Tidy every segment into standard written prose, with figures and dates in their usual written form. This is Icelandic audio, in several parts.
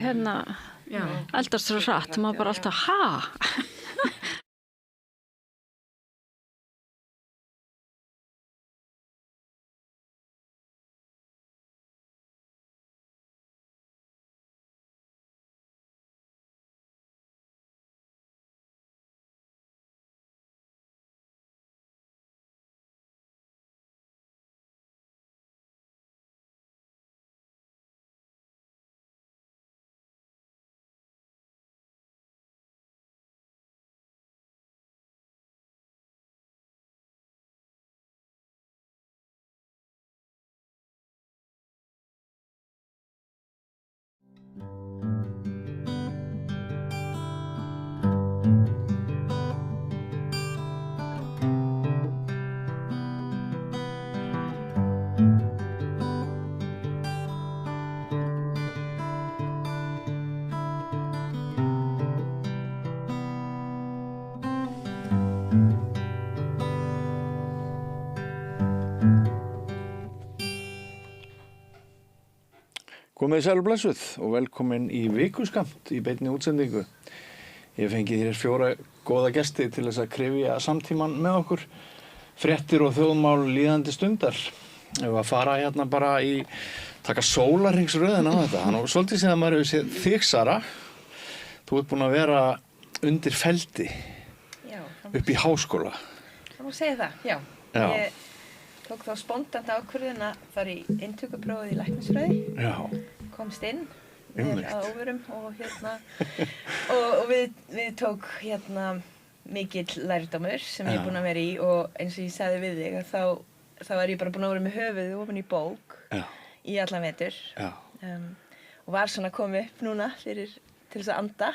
eldast svo hratt, maður bara alltaf, ha? Komið sæl og blessuð og velkomin í vikuskamt í beinni útsendingu. Ég fengið hér 4 góða gesti til þess að krifja samtíman með okkur, fréttir og þjóðmál líðandi stundar. Ef að fara hérna bara í taka sólarhringsröðina á þetta. Þannig svolítið síðan maður hefur séð þig, Sara. Þú ert búin að vera undir feldi upp í háskóla. Það má segja það, já. Ég tók þá spontant ákvörðun að fara í inntökuprófið í læknisfræði. Já. Komst inn mér að óvörum og og við tók mikill lærdómur sem ég er búin að vera í og eins og ég sagði við þig að þá er ég bara búin að vera með höfuðið ofan í bók í allan vetur. Og var svona komið upp núna til þess að anda.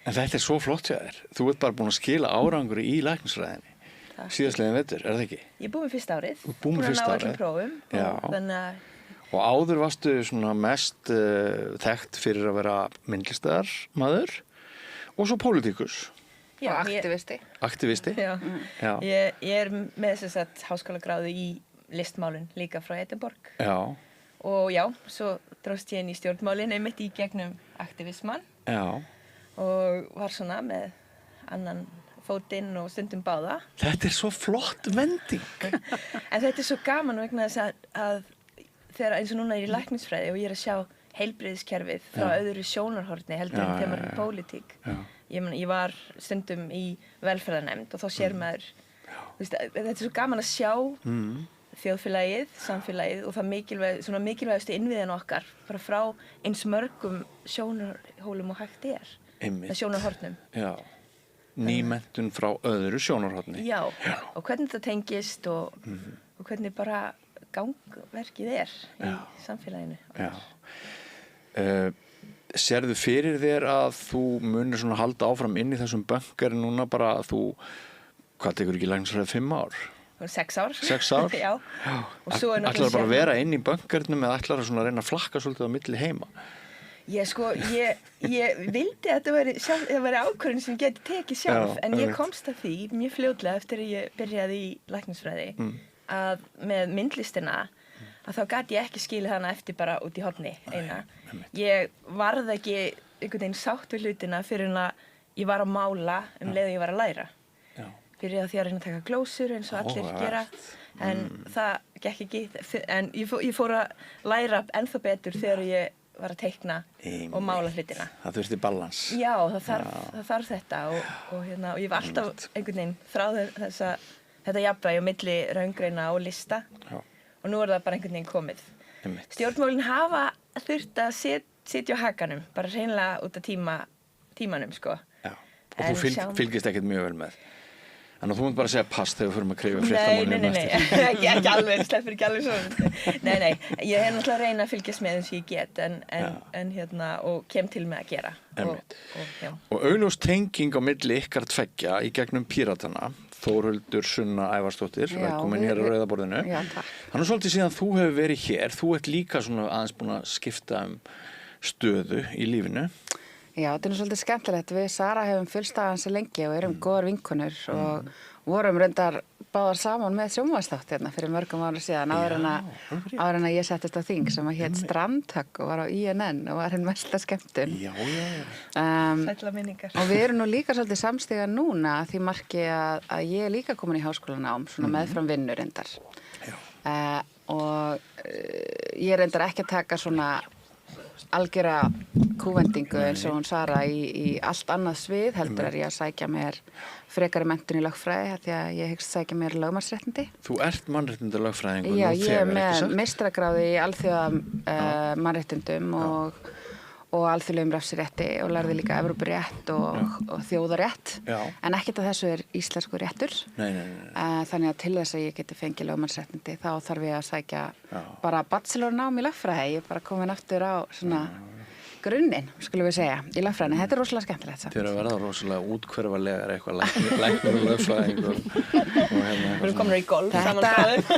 En þetta er svo flott hjá þér. Þú ert bara búin að skila árangri í læknisfræðinni. Síðastliðin vetur, er það ekki? Ég er búin með fyrsta árið. Búin með fyrsta árið. Búin að ná öllum prófum. Og áður varstu svona mest þekkt fyrir að vera myndlistarmaður og svo pólitíkus. Já, og aktivisti. Aktivisti? Já. Ég er með þess að háskólagráðu í listmálun líka frá Edinborg. Já. Og já, svo dróst ég inn í stjórnmálin einmitt í gegnum aktivisman. Já. Og var svona með annan fótinn og stundum báða. Þetta er svo flott vending. En þetta er svo gaman vegna þess að þegar eins og núna er ég í læknisfræði og ég er að sjá heilbrigðiskerfið frá öðru sjónarhorni heldur en þegar maður er í pólitík. Ég var stundum í velferðarnefnd og þá sér maður, þetta er svo gaman að sjá þjóðfélagið, samfélagið og það mikilvægustu innviðin okkar bara frá eins mörgum sjónarhólum og hægt er. Einmitt. Sjónarhornum. Já. Nýmentun frá öðru sjónarhorni. Já, og hvernig það tengist og hvernig bara gangverkið er í samfélaginu. Já. Sérðu fyrir þér að þú munir svona halda áfram inn í þessum bönkar núna bara að þú, hvað tekur ekki læknisfræði 5 ár? 6 ár. 6 ár? Já. Ætlar bara að vera inn í bönkarnum eða ætlar að svona reyna að flakka svolítið á milli heima? Ég vildi að það væri ákvörðun sem ég geti tekið sjálf, en ég komst að því mjög fljótlega eftir að ég byrjaði í læknisfræði að með myndlistina að þá gat ég ekki skilið hana eftir bara út í horni eina. Ég varð ekki einhvern veginn sátt við hlutina fyrir að ég var að mála leið og ég var að læra. Byrjaði því að reyna að taka glósur eins og allir gera, en það gekk ekki. En ég fór að læra ennþá betur þegar ég var að teikna og mála hlutina. Það þurfti balans. Já, það þarf þetta og ég var alltaf einhvern veginn þráð þetta jafnvægi á milli raungreina og lista. Já. Og nú er það bara einhvern veginn komið. Stjórnmálin hafa þurft að sitja á hakanum, bara hreinlega út af tímanum, sko. Já, og þú fylgist ekkert mjög vel með. Þannig að þú mútt bara segja pass þegar við förum að krifja fréttamálinu eftir. Nei, ekki alveg, sleppur ekki alveg svona. Nei, ég hef náttúrulega reynað að fylgjast með eins og ég get, en og kem til með að gera. Og augljós tenging á milli ykkar tveggja í gegnum Píratana, Þórhildur Sunna Ævarsdóttir, velkomin hér á Rauðaborðinu. Já, takk. Þannig svolítið síðan þú hefur verið hér, þú ert líka svona aðeins búin að skipta stöðu í lífinu. Já, þetta er svolítið skemmtilegt. Við Sara hefum fylgst að hansi lengi og erum góðar vinkonur og vorum reyndar báðar saman með sjónvarpsþátt hérna fyrir mörgum árum síðan áður en að ég settist á þing sem að hét Strandhögg og var á INN og var henn mesta skemmtun. Já. Sætla minningar. Og við erum nú líka svolítið samstiga núna að því marki að ég er líka komin í háskólanám, svona meðfram vinnu reyndar. Og ég reyndar ekki að taka svona algjöra kúvendingu eins og hún Sara í allt annað svið heldur er ég að sækja mér frekari menntun í lögfræði því að ég hyggst sækja mér lögmannsréttindi. Þú ert mannréttindalögfræðingur Já, nú ég þegar, er ekki satt? með meistaragráðu í alþjóða mannréttindum og alþjóðlegum refsirétti og lærði líka Evrópurétt og þjóðarétt en ekkert af þessu er íslensku réttur. Nei. Þannig að til þess að ég geti fengið lögmannsréttindi þá þarf ég að sækja bara bachelornám í lögfræði. Ég er bara komin aftur á svona grunninn, skulum við segja, í lögfræðinni. Þetta er rosalega skemmtilegt samt. Þið eru að verða rosalega útkverfalegar eitthvað læknir og lögfræðingur. Við erum komin í golf saman.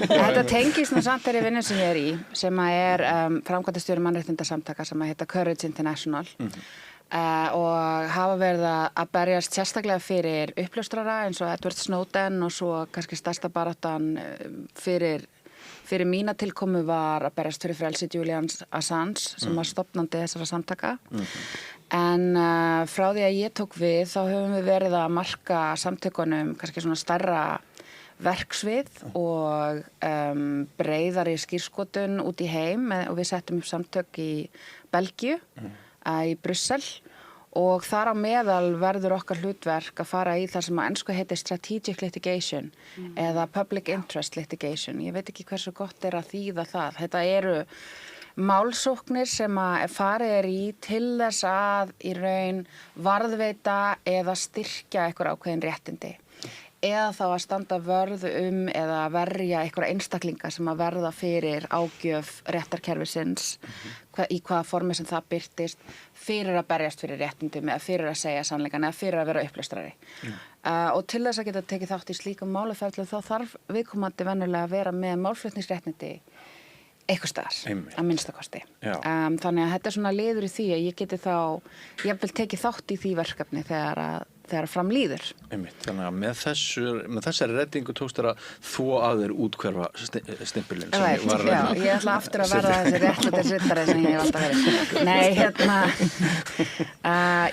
Þetta tengist nú samt þeirri vinnu sem ég er í, sem að er framkvæmdastjóri mannréttindasamtaka sem að heita Courage International og hafa verið að berjast sérstaklega fyrir uppljóstrara eins og Edward Snowden og svo kannski stærsta baráttan fyrir mína tilkomu var að berjast fyrir frelsi Julian Assange sem var stofnandi þessara samtaka. En frá því að ég tók við þá höfum við verið að marka samtökunum kannski svona stærra verksvið og breiðari skírskotun út í heim og við settum upp samtök í Belgíu, í Brussel og þar á meðal verður okkar hlutverk að fara í það sem á ensku heitir strategic litigation eða public interest litigation. Ég veit ekki hversu gott er að þýða það. Þetta eru málsóknir sem að farið er í til þess að í raun varðveita eða styrkja einhver ákveðin réttindi. Eða þá að standa vörð eða verja einhverja einstaklinga sem að verða fyrir ágjöf réttarkerfisins, í hvaða formi sem það birtist, fyrir að berjast fyrir réttindum eða fyrir að segja sannleikann eða fyrir að vera uppljóstrari. Og til þess að geta tekið þátt í slíkum málaferlum þá þarf viðkomandi venjulega að vera með málflutningsréttindi eitthvað staðar, að minnstakosti. Þannig að þetta er svona liður í því að ég geti þá, ég vil tekið þátt í því verkefni þegar fram líður. Þannig að með þessari reddingu tókst þér að þvo að þér útkverfa stimpilinn sem ég var að reyna. Já, ég ætla aftur að verða þessi réttlætisriddari sem ég hef alltaf verið. Nei,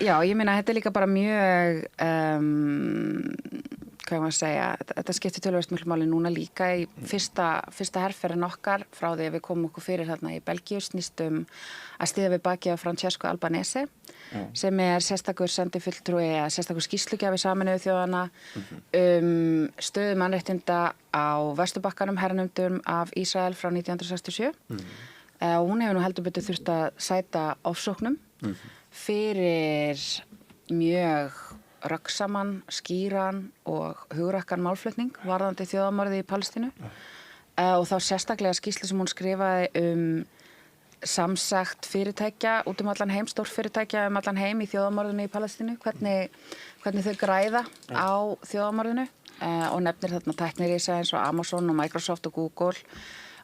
já, ég meina þetta er líka bara mjög hvað maður að segja, þetta skiptir töluvert miklu máli núna líka í fyrsta herferðin okkar frá því að við komum okkur fyrir þarna í Belgíu snýstum að styðja við bakið á Francesco Albanese sem er sérstakur sendifulltrúi eða sérstakur skýrslugjafi Sameinuðu þjóðanna stöðu mannréttinda á Vesturbakkanum hernumdum af Ísrael frá 1967 og hún hefur nú heldur betur þurft að sæta ofsóknum fyrir mjög röggsaman, skýran og hugrakkan málflutning varðandi þjóðarmorðið í Palestínu og þá sérstaklega skýrslu sem hún skrifaði samsagt fyrirtækja út allan heim, stórfyrirtækja allan heim í þjóðarmorðinu í Palestínu, hvernig þau græða á þjóðarmorðinu og nefnir þarna tæknirisa eins og Amazon og Microsoft og Google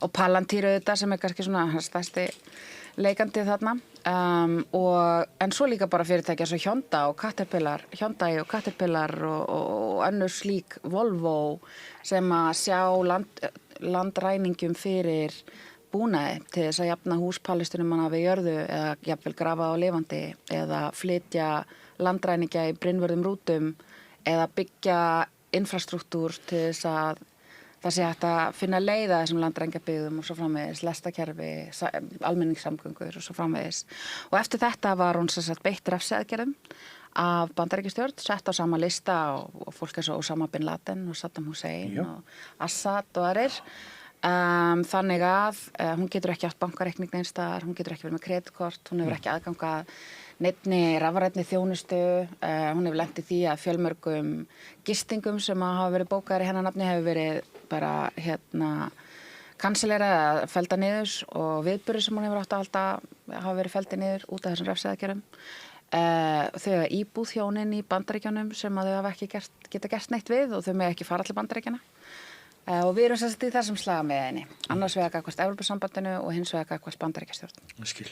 og Palantir auðvitað sem er kannski svona stærsti leikandi þarna en svo líka bara fyrirtækja svo Hyundai og Caterpillar og önnur slík Volvo sem að sjá landræningum fyrir búnaði til þess að jafna hús Palestínumanna við jörðu eða jafnvel grafa á lifandi eða flytja landræningja í brinnvörðum rútum eða byggja infrastruktúr til þess að það sé hægt að finna leiða þessum landræningjabyggðum og svo framvegis, lestakerfi, almenningssamgöngur og svo framvegis. Og eftir þetta var hún sem sagt beitt refsiaðgerðum af Bandaríkjastjórn, sett á sama lista og fólk eins og Osama bin Laden og Saddam Hussein og Assad og aðrir. Þannig að hún getur ekki átt bankareikning neins staðar, hún getur ekki verið með kreditkort, hún hefur ekki aðgang að neinni rafrænni þjónustu, hún hefur lent í því að fjölmörgum gistingum sem hafa verið bókaðir í hennar nafni hefur verið bara kanselera eða fellda niður og viðburðir sem hún hefur átt að halda hafa verið felldir niður út af þessum refsiaðgerðum. Þau hafa íbúð hjónin í Bandaríkjunum sem að þau hafa ekki geta gert neitt við og þau mega ekki fara til Bandaríkjanna. Og við erum sem sagt í þessum slaga með henni. Annars vegar gagnvart Evrópusambandinu og hins vegar gagnvart Bandaríkjastjórn. Skil.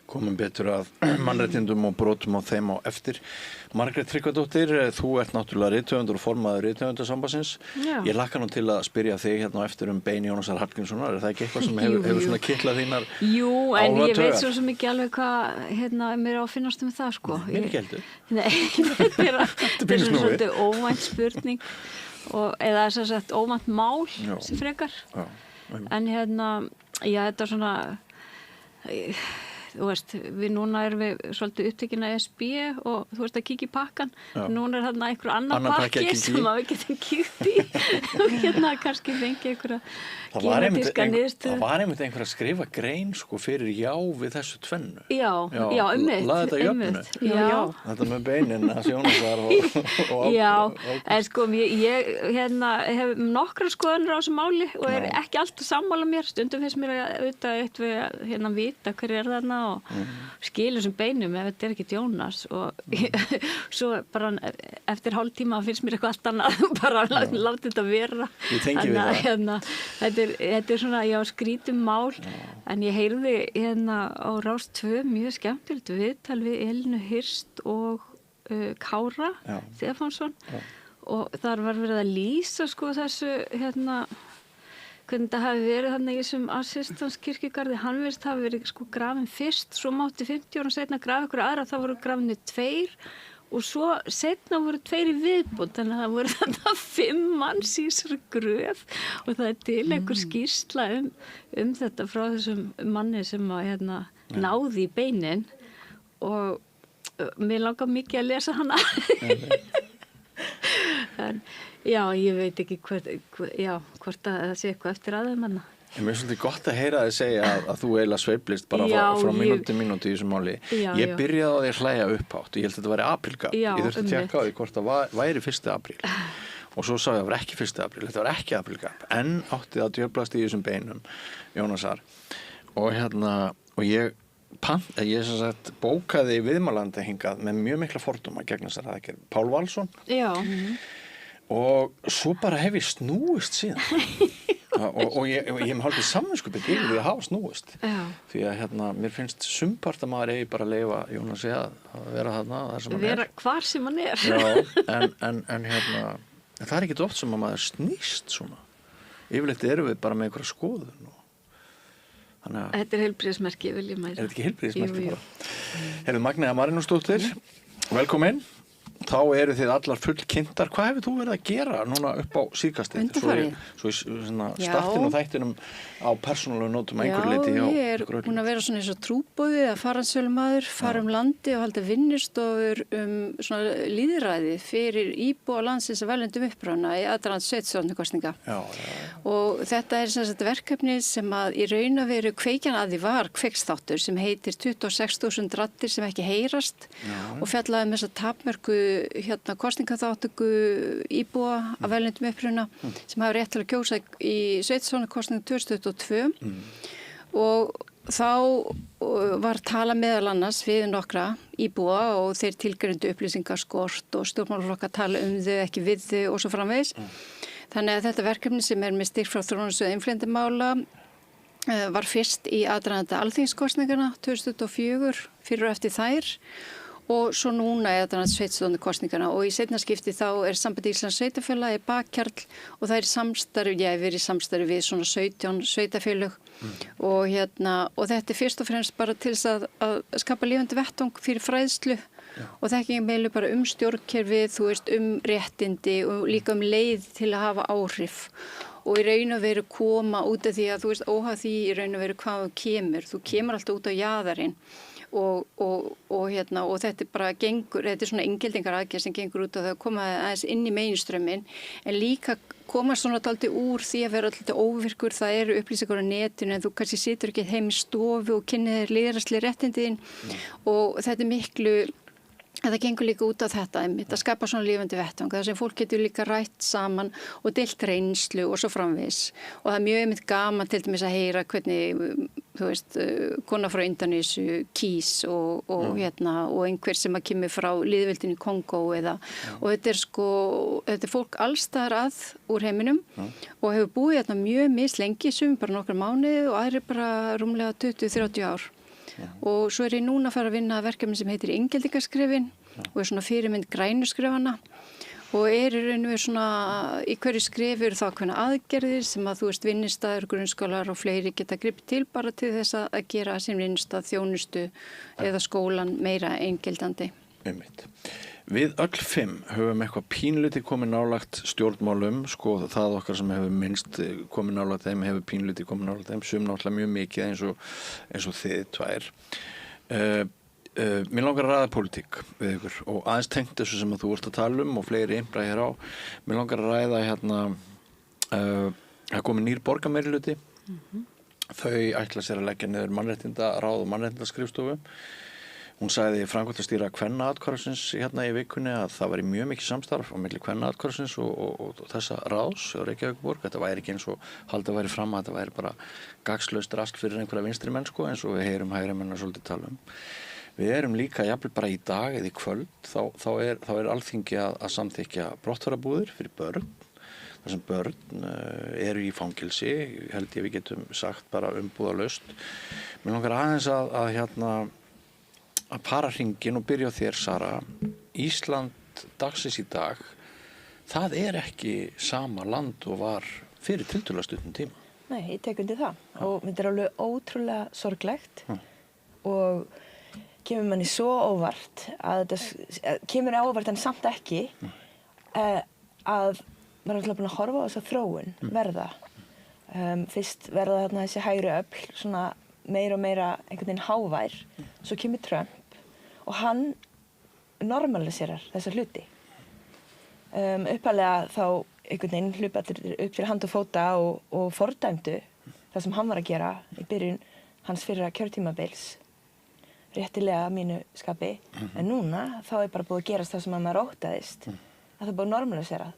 Komum betur að mannréttindum og brotum á þeim á eftir. Margrét Tryggvadóttir, þú ert náttúrulega rithöfundur og formaður rithöfundarsambandsins. Já. Ég hlakka nú til að spyrja þig hérna á eftir bein Jónasar Hallgrímssonar. Er það ekki eitthvað sem hefur svona kitlað þínar Jú, en ég veit álfataugar? svo mikið alveg hvað mér á að finnast það, sko. Mér ekki heldur. Nei, þetta er pínu snúið. svolítið óvænt spurning eða sem sagt óvænt mál Já. sem frekar. Já. En já, þetta er svona, þú veist, við núna erum við svolítið upptekin að ESB og þú veist að kíkja í pakkan. Já. Núna er þarna einhver annar Annar pakki að pakki kíkja í. sem að við getum kíkt í og kannski fengi einhverja Það var genetíska niðurstöðu. einhver að skrifa grein sko fyrir já við þessu tvennu. Já, einmitt. Laði þetta jöfnu. Já. Þetta með beinin að Jónasar og Já, en sko ég hef nokkra skoðanir á þessu máli og er ekki alltaf sammála mér. Stundum finnst mér að auðvitað eitt við vita hver er þarna og skilur sem beinum ef þetta er ekki Jónas og svo bara eftir hálftíma finnst mér eitthvað allt annað bara láta þetta vera. Ég tengi við það. Þetta er svona, skrítum mál, en ég heyrði á Rás 2 mjög skemmtilegt viðtal við Elínu Hirst og Kára Stefánsson og þar var verið að lýsa sko þessu hvernig það hafi verið þannig í þessum Assistans-kirkjugarði, hann virðist hafi verið sko grafin fyrst, svo mátti 50 árum seinna grafa ykkur aðra, þá voru grafinni 2 og svo seinna voru 2 í viðbót, þannig að það voru þarna 5 manns í þessari gröf og það er til einhver skýrsla um þetta frá þessum manni sem að náði í beinin og mér langar mikið að lesa hana. En já, ég veit ekki hvort að það sé eitthvað eftir aðeim hana. Mér er svolítið gott að heyra þig segja að þú eiginlega sveiflist bara frá mínútu í þessu máli. Ég byrjaði á því að hlæja upphátt. Ég held að þetta væri aprílgap. Ég þurfti að tjekka á því hvort það væri 1. apríl. Og svo sá ég að það var ekki 1. apríl. Þetta var ekki aprílgap. En átti það djöflast í þessum beinum, Jónasar. Og ég sem sagt bókaði viðmælanda hingað með mjög mikla fordóma gegn þessar aðgerð. Pál Valsson. Já. Og svo bara hef ég snúist síðan. og ég hef haldið samvinskupið yfir því að hafa snúist. Því að mér finnst sumpart að maður eigi bara að leyfa Jónasi að vera þarna þar sem hann er. Vera hvar sem hann er. Já, en það er ekki oft sem að maður snýst svona. Yfirleitt erum við bara með einhverja skoðun. Þetta er heilbrigðismerki, vil ég mæla. Er þetta ekki heilbrigðismerki bara? Heyrðu, Magnea Marinósdóttir, velkomin. Þá eru þið allar fullkynntar. Hvað hefur þú verið að gera núna upp á síðkastið? Undanfarið. Svo startinn og þættinum á persónulegum nótum að einhver leyti hjá Já, ég er búin að vera svona eins og trúboði eða faransölumaður, fara landi og halda vinnustofur svona lýðræði fyrir íbúa landsins að veljendum upprána í aðdraganda sveitarstjórnarkosninga. Og þetta er sem sagt verkefni sem að í raun að veru kveikjan að því var kveiksþáttur sem heitir 26.000 raddir sem ekki heyrast og fjallaði með þess að tapmörku kosningaþáttöku íbúa af veljendum uppruna sem hafa rétt til að kjósa í sveitarstjórnarkosningu 2022 og þá var tala meðal annars við nokkra íbúa og þeir tilgreindu upplýsingaskort og stjórnmálaflokka tala þau ekki við þau og svo framvegis. Þannig að þetta verkefni sem er með styrk frá þróunarsjóði innflytjendamála var fyrst í aðdraganda alþingiskosningana 2024 fyrir og eftir þær og svo núna er þetta sveitarstjórnarkosningana og í seinna skipti þá er Samband Íslands sveitarfélaga í bakkjarl og það er samstarfi, ég hef verið í samstarfi við svona 17 sveitarfélög og og þetta er fyrst og fremst bara til þess að skapa lifandi vettvang fyrir fræðslu og þekking meilu bara stjórnkerfið, þú veist, réttindi og líka leið til að hafa áhrif og í raun og veru koma út af því að þú veist, óhaf því í raun og veru hvað þú kemur alltaf út á jaðarinn og þetta er bara þetta er svona inngildingar aðgerð sem gengur út á það að koma aðeins inn í mainstreamin en líka koma svona dálítið úr því að vera alltaf óvirkur, það eru upplýsingar á netinu en þú kannski situr ekki heim í stofu og kynnir þér lýðræðisleg réttindiðin og þetta er miklu það gengur líka út á þetta að skapa svona lifandi vettvang þar sem fólk getur líka rætt saman og deilt reynslu og svo framvegis og það er mjög gaman til dæmis að heyra hvernig þú veist, kona frá Indonésu, Kís og einhver sem að kemur frá lýðveldinu Kongó og þetta er fólk allstaðar að úr heiminum og hefur búið hérna mjög mislengi, sumir bara nokkra mánuði og aðrir bara rúmlega 20-30 ár. Og svo ég núna að fara að vinna verkefni sem heitir Ingeldingaskrifin og svona fyrirmynd grænuskrifana og í rauninu svona í hverju skrif eru þá hvernig aðgerðir sem að þú veist vinnustaður, grunnskólar og fleiri geta gripið til bara til þess að gera sem vinnustað, þjónustu eða skólan meira eingildandi. Einmitt. Við öll 5 höfum eitthvað pínluti komið nálægt stjórnmálum, sko það okkar sem hefur minnst komið nálægt þeim hefur pínluti komið nálægt þeim, sum náttúrulega mjög mikið eins og þið tvær. Mér langar að ræða pólitík við ykkur og aðeins tengt þessu sem að þú ert að tala og fleiri innbra hér á. Mér langar að ræða hérna, það komið nýr borgarmeirihluti. Þau ætla sér að leggja niður mannréttindaráð og mannréttindaskrifstofu. Hún sagði framkvæmdastýra kvennaathvarfsins hérna í vikunni að það væri mjög mikið samstarf á milli kvennaathvarfsins og þessa ráðs á Reykjavíkurborg. Þetta væri ekki eins og haldið væri fram að þetta væri bara gagnslaust rask fyrir einhverja vinstri menn, sko, eins og við heyrum hægri menn svolítið tala Við erum líka jafnvel bara í dag eða í kvöld þá er Alþingi að samþykkja brottfararbúðir fyrir börn. Þar sem börn eru í fangelsi, held ég við getum sagt bara umbúðalaust. Mér langar aðeins að para hringinn og byrja á þér, Sara. Ísland dagsins í dag, það er ekki sama land og var fyrir tiltölulega stuttum tíma. Nei, ég tek undir það og þetta er alveg ótrúlega sorglegt og kemur manni svo óvart að þetta kemur óvart en samt ekki að maður er alltaf búin að horfa á þessa þróun verða. Fyrst verða þarna þessi hægri öfl svona meira og meira einhvern veginn hávær, svo kemur Trump og hann normaliserar þessa hluti. Upphaflega þá einhvern veginn hlupu allir upp fyrir hand og fóta og fordæmdu það sem hann var að gera í byrjun hans fyrra kjörtímabils. Réttilega mínu skapi, en núna þá er bara búið að gerast það sem að maður óttaðist, að það er búið að normalisera.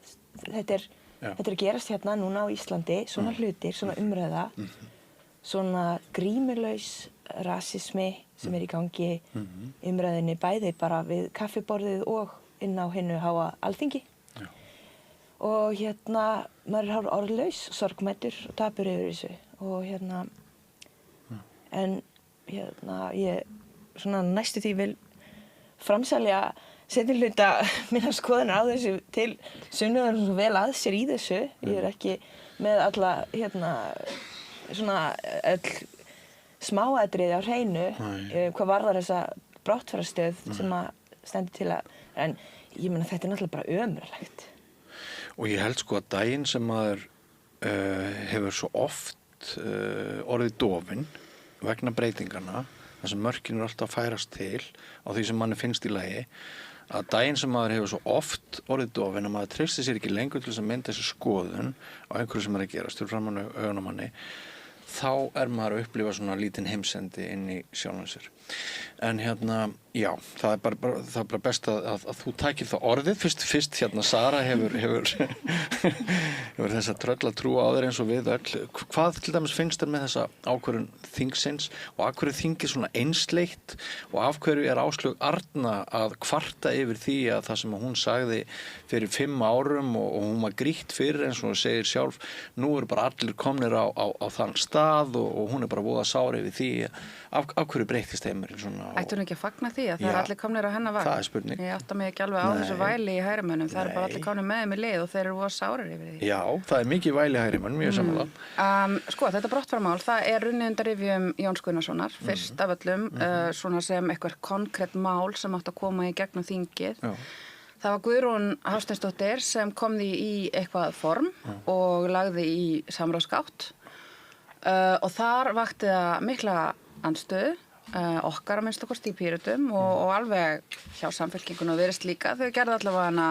Þetta er að gerast hérna núna á Íslandi, svona hlutir, svona umræða, svona grímulaus rasismi sem er í gangi umræðinni bæði bara við kaffiborðið og inn á hinu háa Alþingi. Og hérna, maður er orðlaus, sorgmæddur og tapur yfir þessu. Og ég svona næstu því vil framselja seinni hluta minna skoðunar á þessu til Sunnevar svo vel að sér í þessu. Ég er ekki með alla svona öll smáatriði á hreinu hvað varðar þessa brottfarastöð sem að stendur til að, en ég meina þetta er náttúrulega bara ömurlegt. Og ég held sko að daginn sem maður hefur svo oft orðið dofinn vegna breytingarna, þar sem mörkin eru alltaf að færast til á því sem manni finnst í lagi, að daginn sem maður hefur svo oft orðið dofinn að maður treystir sér ekki lengur til þess að mynda þessi skoðun á einhverju sem er að gerast fyrir framan augun á manni, þá er maður að upplifa svona lítinn heimsendi inn í sjálfum sér. En já, það er bara best að þú takir það orðið. Fyrst Sara hefur þessa tröllatrú á þér eins og við öll. Hvað til dæmis finnst þér með þessa ákvörðun þingsins og af hverju þingið svona einsleitt og af hverju er Áslaug Arna að kvarta yfir því að það sem hún sagði fyrir 5 árum og hún var grýtt fyrir eins og hún segir sjálf, nú eru bara allir komnir á þann stað og hún er bara voða sár yfir því. Af hverju breyttist heimurinn svona? Ætti hún ekki að fagna því að það er allir komnir á hennar vagn? Það er spurning. Ég átta mig ekki alveg á þessu væli í hægrimönnum. Það er bara allir komnir með þeim í lið og þeir eru voða sárir yfir því. Já, það er mikið væli í hægrimönnum, mjög sammála. Sko, þetta brottfararmál, það er runnið undir rifjum Jóns Gunnarssonar, fyrst af öllum, svona sem eitthvað konkrétt mál sem átt að koma í gegnum þingið. Já. Það var Guðrún Hafsteinsdóttir sem kom því í eitthvað form og lagði í samráðsgátt og þar vakti það mikla andstöðu okkar að minnst okkur í Pírötum og alveg hjá Samfylkingunni og Viðreisn líka. Þau gerðu allavega hana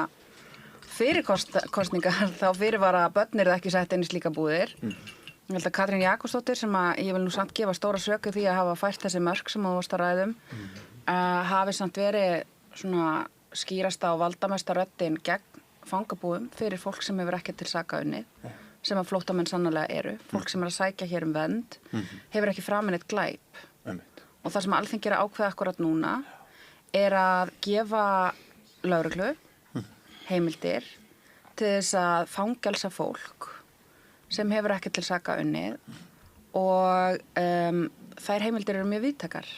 fyrir kosningar þá fyrir var að börn eru ekki sett inn í slíka búðir. Ég held að Katrín Jakobsdóttir sem að ég vil nú samt gefa stóra söku því að hafa fært þessi mörk sem þú varst að ræðum hafi samt verið svona skýrasta og valdamesta röddin gegn fangabúðum fyrir fólk sem hefur ekki til saka unnið. sem að flóttamenn sannarlega eru, fólk sem að sækja hér vernd, hefur ekki framið neitt glæp. Og það sem Alþingi að ákveða akkurat núna að gefa lögreglu heimildir til þess að fangelsa fólk sem hefur ekki til saka unnið og þær heimildir eru mjög víðtækar.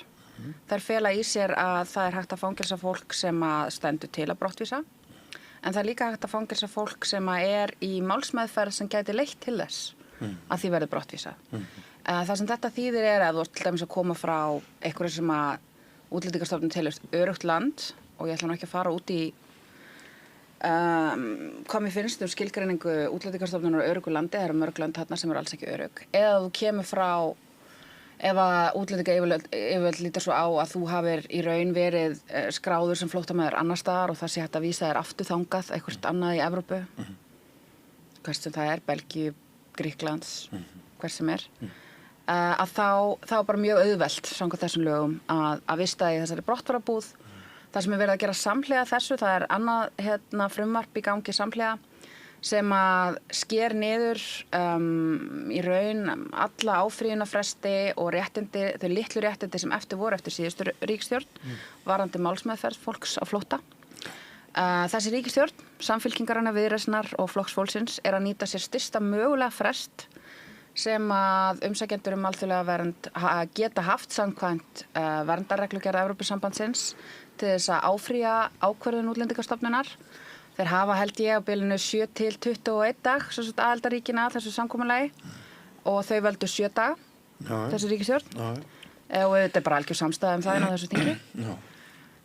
Þær fela í sér að það hægt að fangelsa fólk sem að stendur til að brottvísa, en það líka hægt að fangelsa fólk sem að í málsmeðferð sem gæti leitt til þess að því verður brottvísa. Það sem þetta þýðir að þú ert til dæmis að koma frá einhverju sem að Útlendingastofnun telur öruggt land, og ég ætla nú ekki að fara út í hvað mér finnst skilgreiningu Útlendingastofnunar á öruggu landi, það eru mörg lönd þarna sem eru alls ekki örugg, eða þú kemur frá ef að útlendingayfirvöld lítur svo á að þú hafir í raun verið skráður sem flóttamaður annar staðar og það sé hægt að vísa þér aftur þangað eitthvað annað í Evrópu, hvert sem það er, Belgíu, Grikklands, hvert sem er, að þá bara mjög auðvelt samkvæmt þessum lögum að vista í þessari brottfararbúð. Það sem verið að gera samhliða þessu, það annað frumvarp í gangi samhliða sem að sker niður í raun alla áfrýjunarfresti og réttindi, þau litlu réttindi sem eftir voru eftir síðustu ríkisstjórn varðandi málsmeðferð fólks á flótta. Þessi ríkisstjórn, Samfylkingarinnar, Viðreisnar og Flokks fólksins að nýta sér stysta mögulega frest sem að umsækjendur alþjóðlega vernd geta haft samkvæmt verndarreglugerð Evrópusambandsins til þess að áfrýja ákvörðun Útlendingastofnunar. Þeir hafa held ég á bilinu 7 til 21 dag, svo að aðildarríkina þessu samkomulagi, og þau völdu 7 daga, þessi ríkisstjórn, og þetta bara algjör samstæða það á þessu þingi.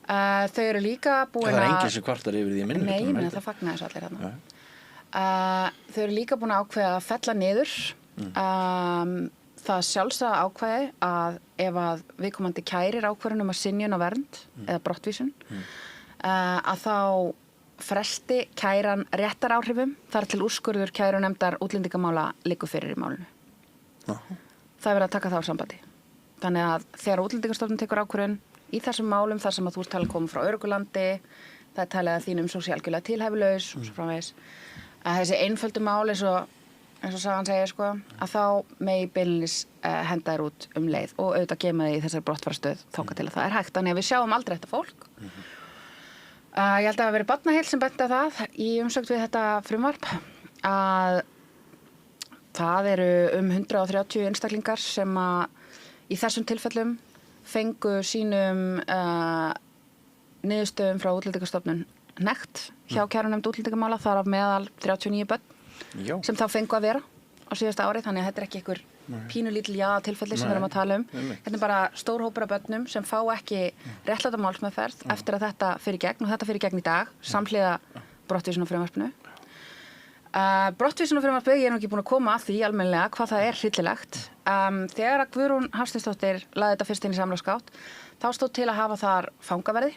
Þau eru líka búin Það enginn sem kvartar yfir því að minna. Nei, það fagnaði þessu allir hérna. Þau eru líka búin að ákveða að fella niður það sjálfsagða ákvæði að ef að viðkomandi kærir ákvörðun að synjun á vernd eða brottvísun, að þá fresti kæran réttaráhrifum þar til úrskurður kærunefndar útlendingamála liggur fyrir í málinu. Það verið að taka það á sambandi. Þannig að þegar Útlendingastofnun tekur ákvörðun í þessum málum þar sem að þú ert talið koma frá öruggu landi, það er talið að þín umsókn sé algjörlega tilhæfulaus og svo framvegis, að þessi einföldu mál eins og sagan segir að þá megi beinlínis henda þér út leið og auðvitað geyma þig í þessari brottfarastöð þangað til að það er hægt. Þannig að við sjáum aldrei þetta fólk. Ég held að það hafi verið Barnaheill sem benti á það í umsögn við þetta frumvarp að það eru 130 einstaklingar sem að í þessum tilfellum fengu sínum niðurstöðum frá Útlendingastofnun hnekkt hjá kærunefnd útlendingamála, þar af meðal 39 börn sem þá fengu að vera á síðasta ári, þannig að þetta er ekki einhver pínulítil tilfelli sem við erum að tala um. Þetta er bara stór hópur af börnum sem fá ekki réttláta málsmeðferð eftir að þetta fer í gegn, og þetta fer í gegn í dag samhliða brottvísunarfrumvarpinu. Brottvísunarfrumvarpið, ég er nú ekki búin að koma að því almennilega hvað það er hryllilegt. Þegar að Guðrún Hafsteinsdóttir lagði þetta fyrst inn í samráðsgátt, þá stóð til að hafa þar fangaverði.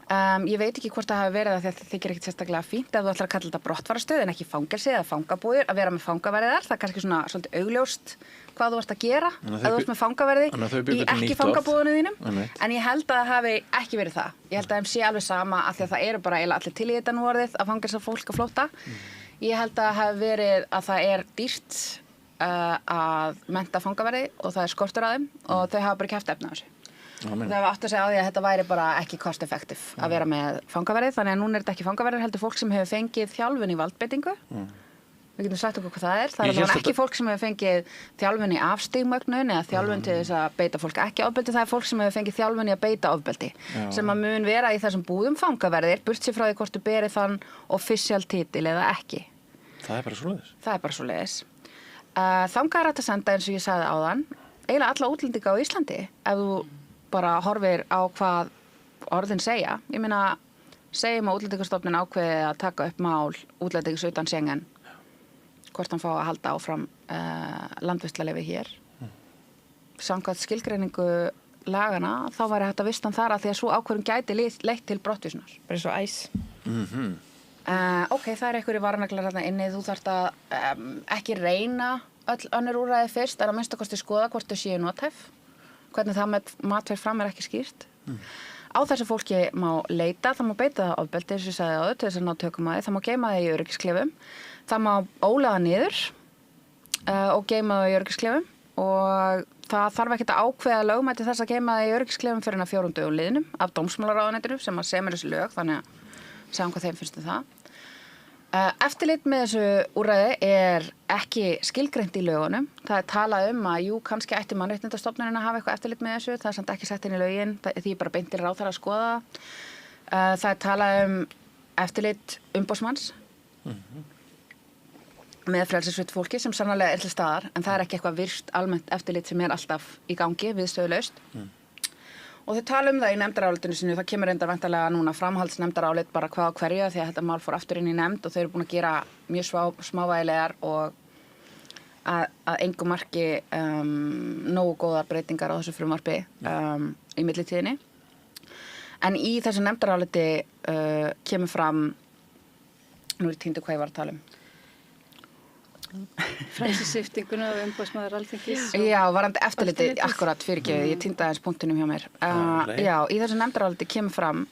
Ég veit ekki hvort það hafi verið að þetta þykir ekkert sérstaklega fínt ef þú ætlar að kalla þetta brottfarastöð en ekki fangelsi eða fangabúðir, að vera með fangaverði þar, það er kannski svona svolítið augljóst hvað þú ert að gera ef þú ert með fangaverði í ekki fangabúðinu þínum, en ég held að það hafi ekki verið það. Ég held að þeim sé alveg sama af því að það eru bara eiginlega allir til í þetta nú orðið að fangelsa fólk á flótta. Ég held að það hafi verið að það er dýrt að mennta fangaverði og það er skortur á þeim og þau hafa bara ekki haft efni á þessu. Það var aftur að segja á því að þetta væri bara ekki cost effective að vera með fangaverði, þannig að núna er þetta ekki fangaverðir, heldur fólk sem hefur fengið þjálfun í valdbeitingu. Við getum sagt okkur hvað það er. Það er ekki fólk sem hefur fengið þjálfun í afstigmögnun eða þjálfun til þess að beita fólk ekki ofbeldi, það er fólk sem hefur fengið þjálfun í að beita ofbeldi, sem að mun vera í þessum búðum fangaverðir, burt sér frá því hvort þú berið þann official titil eða ekki. Það er bara svoleiðis. Það er bara svoleiðis. Þangað er hægt að senda, eins og ég sagði áðan, eiginlega alla útlendinga á Íslandi, ef þú bara horfir á hvað orðin segja. Ég meina, segjum að Útlendingastofnun ákveði að taka upp mál útlendings utan Schengen, hvort hann fá að halda áfram landvistarleyfi hér. Samkvæmt skilgreiningu lagana, þá væri hægt að vista hann þar að því að svo ákvörðun gæti leitt til brottvísunar. Bara svo æs. Ok, það er einhverju varnaglar þarna inni, þú þarft að ekki reyna öll önnur úrræði fyrst, en að minnsta kosti skoða hvort þau séu nothæf. Hvernig það með mat fer fram er ekki skýrt. Á þessu fólki má leita, það má beita það ofbeldi, eins og ég sagði áður, til þess að ná tökum að því, það má geyma það í öryggisklefum, það má ólega niður og geyma það í öryggisklefum og það þarf ekkert að ákveða lögmæti þess að geyma það í öryggisklefum fyrir 4 dögum liðnum af dómsmálaráðuneytinu sem að semur þessu lög, þannig að sjáum hvað þeim finnst það. Eftirlit með þessu úrræði er ekki skilgreint í lögunum. Það talað að jú, kannski ætti Mannréttindastofnunin að hafa eitthvað eftirlit með þessu. Það samt ekki sett inn í lögin, því bara beint til ráðherra að skoða það. Það talað eftirlit umboðsmanns með frelsissveitt fólki sem sannarlega er til staðar, en það er ekki eitthvað virkt almennt eftirlit sem er alltaf í gangi viðstöðulaust. Og þau tala það í nefndarálitinu sinu, það kemur reyndar væntanlega núna framhaldsnefndarálit bara hvað á hverju því að þetta mál fór aftur inn í nefnd og þau eru búin að gera mjög smávægilegar og að engu marki nógu góðar breytingar á þessu frumvarpi í millitíðinni. En í þessu nefndaráliti kemur fram, nú er týndu hvað ég var að tala Frelsissviptinguna og umboðsmaður Alþingis. Já, varandi eftirliti, akkurat fyrirgefið, ég týndi aðeins punktinum hjá mér. Já, í þessu nefndaráliti kemur fram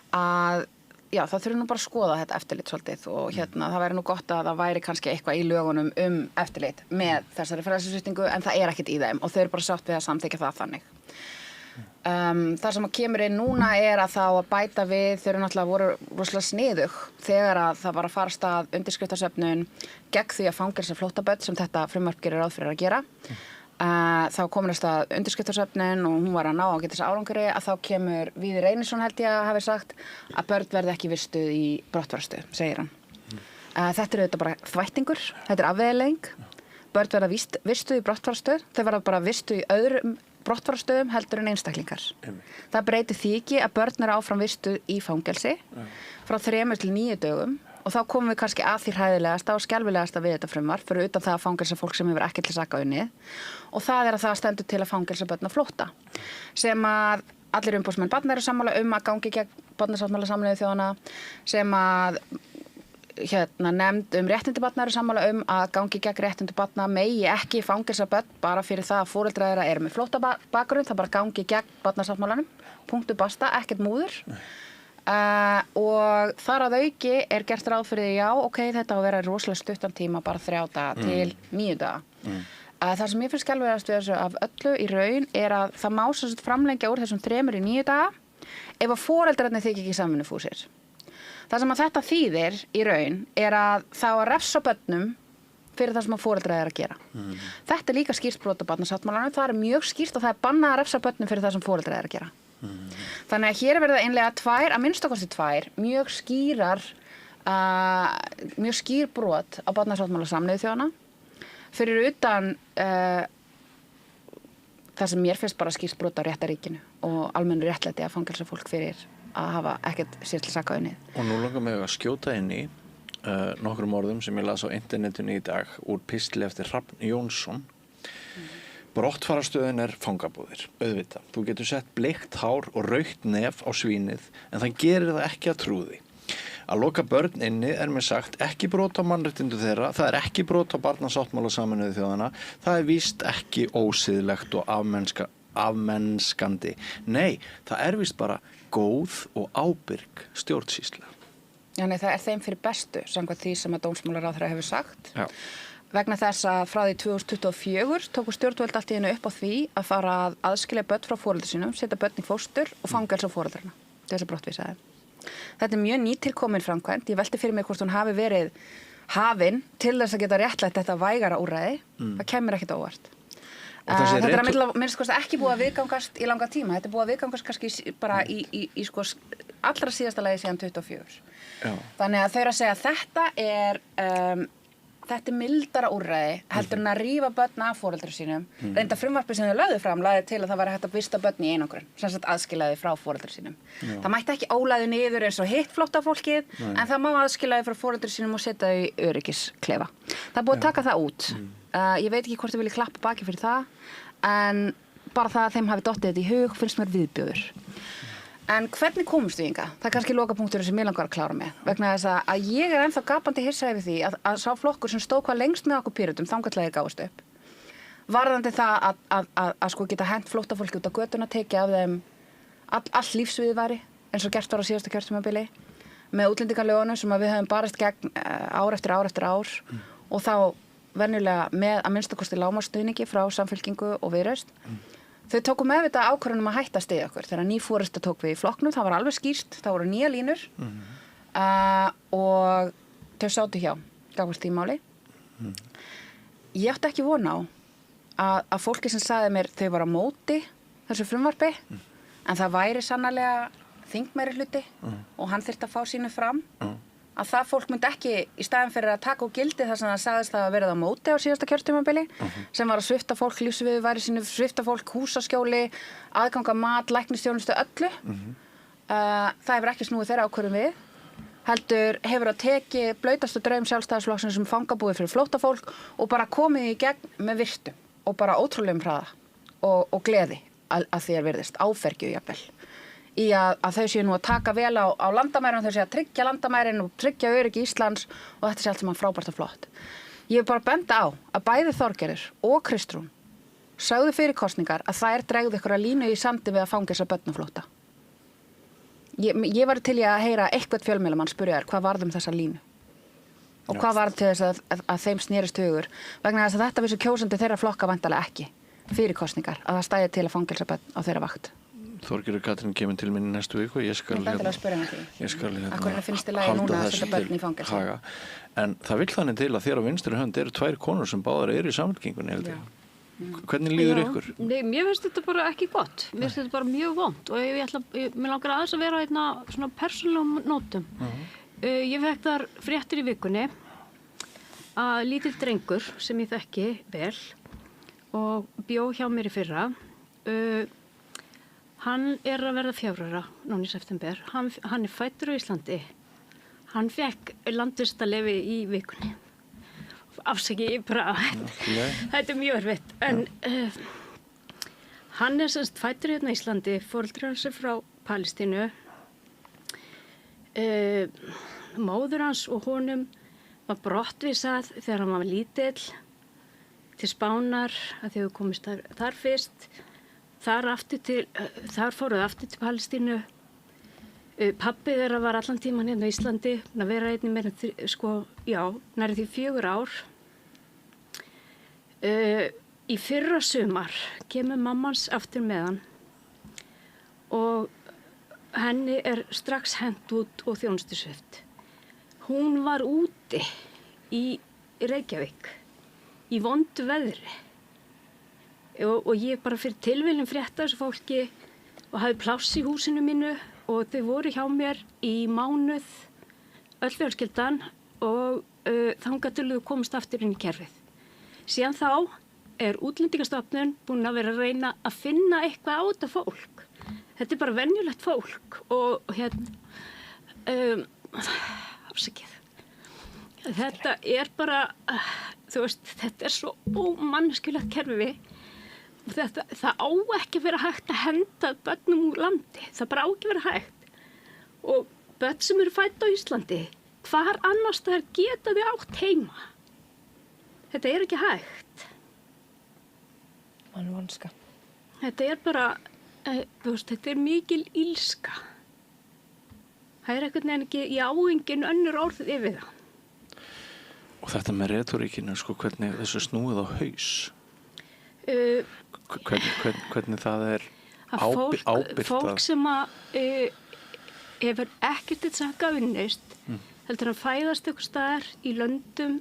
að já, það þurfi nú bara að skoða þetta eftirlit svolítið og það væri nú gott að það væri kannski eitthvað í lögunum eftirlit með þessari frelsissviptingu en það er ekkert í þeim og þau eru bara sátt við að samþykkja það þannig. Það sem kemur inn núna er að þá að bæta við, þau eru náttúrulega voru rosalega sniðug þegar að það var að fara af stað undirskriftasöfnun gegn því að fangelsa flóttabörn sem þetta frumvarp gerir ráð fyrir að gera. Þá komin af stað undirskriftasöfnun og hún var að ná að geta þess árangri að þá kemur Víðir Einarsson held ég að hafi sagt að börn verði ekki vistuð í brottfararstöð, segir hann. Þetta er auðvitað bara þvættingur, þetta er afvegaleiðing. Börn verða vistuð í brottfararstöð, þau verða bara vistuð í öðrum brottfararstöðum heldur en einstaklingar. Það breytir því ekki að börn eru áfram vistuð í fangelsi frá 3 til 9 dögum og þá komum við kannski að því hræðilegasta og skelfilegasta við þetta frumvarp fyrir utan það að fangelsa fólk sem hefur ekkert til saka unnið og það er að það stendur til að fangelsa börn á flótta sem að allir umboðsmenn barna eru sammála að gangi gegn barnasáttmála Sameinuðu þjóðanna sem að nefnd réttindi barna eru sammála að gangi gegn réttindi barna megi ekki fangelsa börn bara fyrir það að foreldrar þeirra eru með flóttabakgrunn, það bara gangi gegn barnasáttmálanum, punktu basta, ekkert múður. Og þar að auki er gert ráð fyrir já, ok, þetta á að vera rosalega stuttan tíma, bara 3 daga til 9 daga. Það sem ég finnst skelfilegast við þessu af öllu í raun er að það má svo framlengja úr þessum 3 í 9 daga ef að foreldrarnir þykja ekki samvinnufúsir. Það sem að þetta þýðir í raun er að þá að refsa börnum fyrir það sem að foreldrar eru að gera. Þetta er líka skýrt brot á barnasáttmálanum, það er mjög skýrt og það er bannað að refsa börnum fyrir það sem foreldrar eru að gera. Þannig að hér er verið að innleiða að minnstakosti 2 mjög skýr brot á barnasáttmála Sameinuðu þjóðanna fyrir utan það sem mér finnst bara skýrt brot á réttaríkinu og almennu réttlæti að fangelsa fólk fyrir að hafa ekkert sér til saka unnið. Og nú langar mig að skjóta inn í nokkrum orðum sem ég las á internetinu í dag úr pistli eftir Hrafn Jónsson. Brottfarastöðin er fangabúðir, auðvitað. Þú getur sett bleikt hár og rautt nef á svínið en það gerir það ekki að trúði. Að loka börn inni er mér sagt ekki brot á mannréttindu þeirra, það er ekki brot á barnasáttmála Sameinuðu þjóðanna, það er víst ekki ósiðlegt og afmennskandi. Nei, það er víst bara góð og ábyrg stjórnsýsla. Já, nei, það er þeim fyrir bestu, samkvæmt því sem að dómsmálaráðherra hefur sagt. Já. Vegna þess að frá því 2024 tóku stjórnvöld allt í einu upp á því að fara að aðskilja börn frá foreldrum sínum, setja börn í fóstur og fangelsa foreldrana. Þessi brottvísaði. Þetta er mjög nýtilkomin framkvæmd. Ég velti fyrir mig hvort hún hafi verið hafin til þess að geta réttlætt þetta vægara úrræði. Það kemur ekkert óvart. Þetta er að minnst ekki búið að viðgangast í langa tíma. Þetta er búið að viðgangast kannski bara í allra síðasta lagi síðan 24. Já. Þannig að þau eru að segja að þetta er mildara úrræði heldur en að rífa börn af foreldrum sínum. Reynda frumvarpið sem þau lögðu fram lagði til að það væri hægt að vista börn í einangrun, sem sagt aðskilja þau frá foreldrum sínum. Já. Það mætti ekki ólæði niður eins og hitt flóttafólkið, en það má aðskilja þau frá foreldrum sínum og setja þau í öryggisklefa. Það er búið að taka það út. Ég veit ekki hvort þau vilja klappa baki fyrir það, en bara það að þeim hafi dottið þetta í hug finnst mér viðbjóður. En hvernig komumst við hingað? Það er kannski lokapunkturinn sem ég langar að klára með. Vegna þess að ég er ennþá gapandi hissa yfir því að sá flokkur sem stóð hvað lengst með okkur Pírötum þangað til að ég gáist upp. Varðandi það að sko geta hent flóttafólki út á götuna, tekið af þeim allt lífsviðværi eins og gert var á síðasta kjörtímabili með útlendingalögunum sem að við höfum barist gegn ár eftir ár eftir ár og þá venjulega með að minnstakosti lágmarksstuðningi frá Samfylkingu og Viðreisn. Þau tóku meðvitað ákvörðun að hætta að styðja okkur. Þegar ný forysta tók við í flokknum, það var alveg skýrt, það voru nýja línur og þau sátu hjá gagnvart því máli. Ég átti ekki von á að fólki sem sagði mér þau var á móti þessu frumvarpi en það væri sannarlega þingmeirihluti og hann þyrfti að fá sínu fram að það fólk myndi ekki í staðinn fyrir að taka úr gildi þar sem það sagðist það að verið á móti á síðasta kjörtímabili sem var að svipta fólk lífsviðurværi sínu, svipta fólk húsaskjóli, aðganga mat, læknisþjónustu öllu. Það hefur ekki snúið þeirra ákvörðun við. Heldur hefur að teki blautastu draum Sjálfstæðisflokksins sem fangabúið fyrir flóttafólk og bara komið í gegn með virtu og bara ótrúlegum hraða og gleði að því virðist, áfergju jafnvel. Í að þau séu nú að taka vel á landamærin, þau séu að tryggja landamærin og tryggja öryggi Íslands og þetta sé allt saman frábært og flott. Ég vil bara benda á að bæði Þorgerður og Kristrún sögðu fyrir kosningar að þær dregðu ykkur að línu í sandi við að fangisa börn á flótta. Ég var til í að heyra eitthvað fjölmiðlamann spyrja þær hvað varð þessa línu og hvað varð til þess að þeim snerist hugur vegna þess að þetta vissu kjósandi þeirra flokka væntanlega ekki fyrir kosningar að það stæði til að fangilsa börn á þeirra vakt. Þorgerður Katrín kemur til minni næstu viku og ég skal halda þessu til haga. En það vill þannig til að þér á vinstri hönd eru tvær konur sem báðar eru í Samfylkingunni held ég. Hvernig líður ykkur? Nei, mér finnst þetta bara ekki gott. Mér finnst þetta bara mjög vont og mér langar aðeins að vera einna svona persónulegum nótum. Ég fekk þar fréttir í vikunni að lítill drengur sem ég þekki vel og bjó hjá mér í fyrra hann er að verða 4 ára núna í september. Hann er fæddur á Íslandi. Hann fekk landvistarleyfi í vikunni. Afsaki, bara, þetta er mjög erfitt. En hann er semst fæddur hérna í Íslandi, foreldrar hans er frá Palestínu. Móður hans og honum var brottvísað þegar hann var lítill til Spánar að þau komist þar fyrst. Þar fóruð aftur til Palestínu. Pabbi þeirra var allan tíman hérna á Íslandi, að vera einnig meira, nærri því 4 ár. Í fyrra sumar kemur mammans aftur með hann og henni er strax hent út og þjónustusvipt. Hún var úti í Reykjavík í vondu veðri. Og ég bara fyrir tilviljun frétta þessu fólki og hafði pláss í húsinu mínu og þau voru hjá mér í mánuð öll fjölskyldan og þangað til þau komast aftur inn í kerfið. Síðan þá er Útlendingastofnun búin að vera að reyna að finna eitthvað á þetta fólk. Þetta er bara venjulegt fólk og afsakið. Þetta er bara, þetta er svo ómanneskjulegt kerfi. Það á ekki vera hægt að henda börnum úr landi. Það bara á ekki vera hægt. Og börn sem eru fædd á Íslandi, hvar annars þær geta þau átt heima? Þetta er ekki hægt. Mannvonska. Þetta er bara, þetta er mikil ílska. Það er einhvern veginn ekki, ég á engin önnur orð yfir það. Og þetta með retóríkinu, hvernig þessu snúið á haus? Hvernig það er ábyrgt fólk sem hefur ekkert til saka unnist heldur að fæðast einhvers staðar í löndum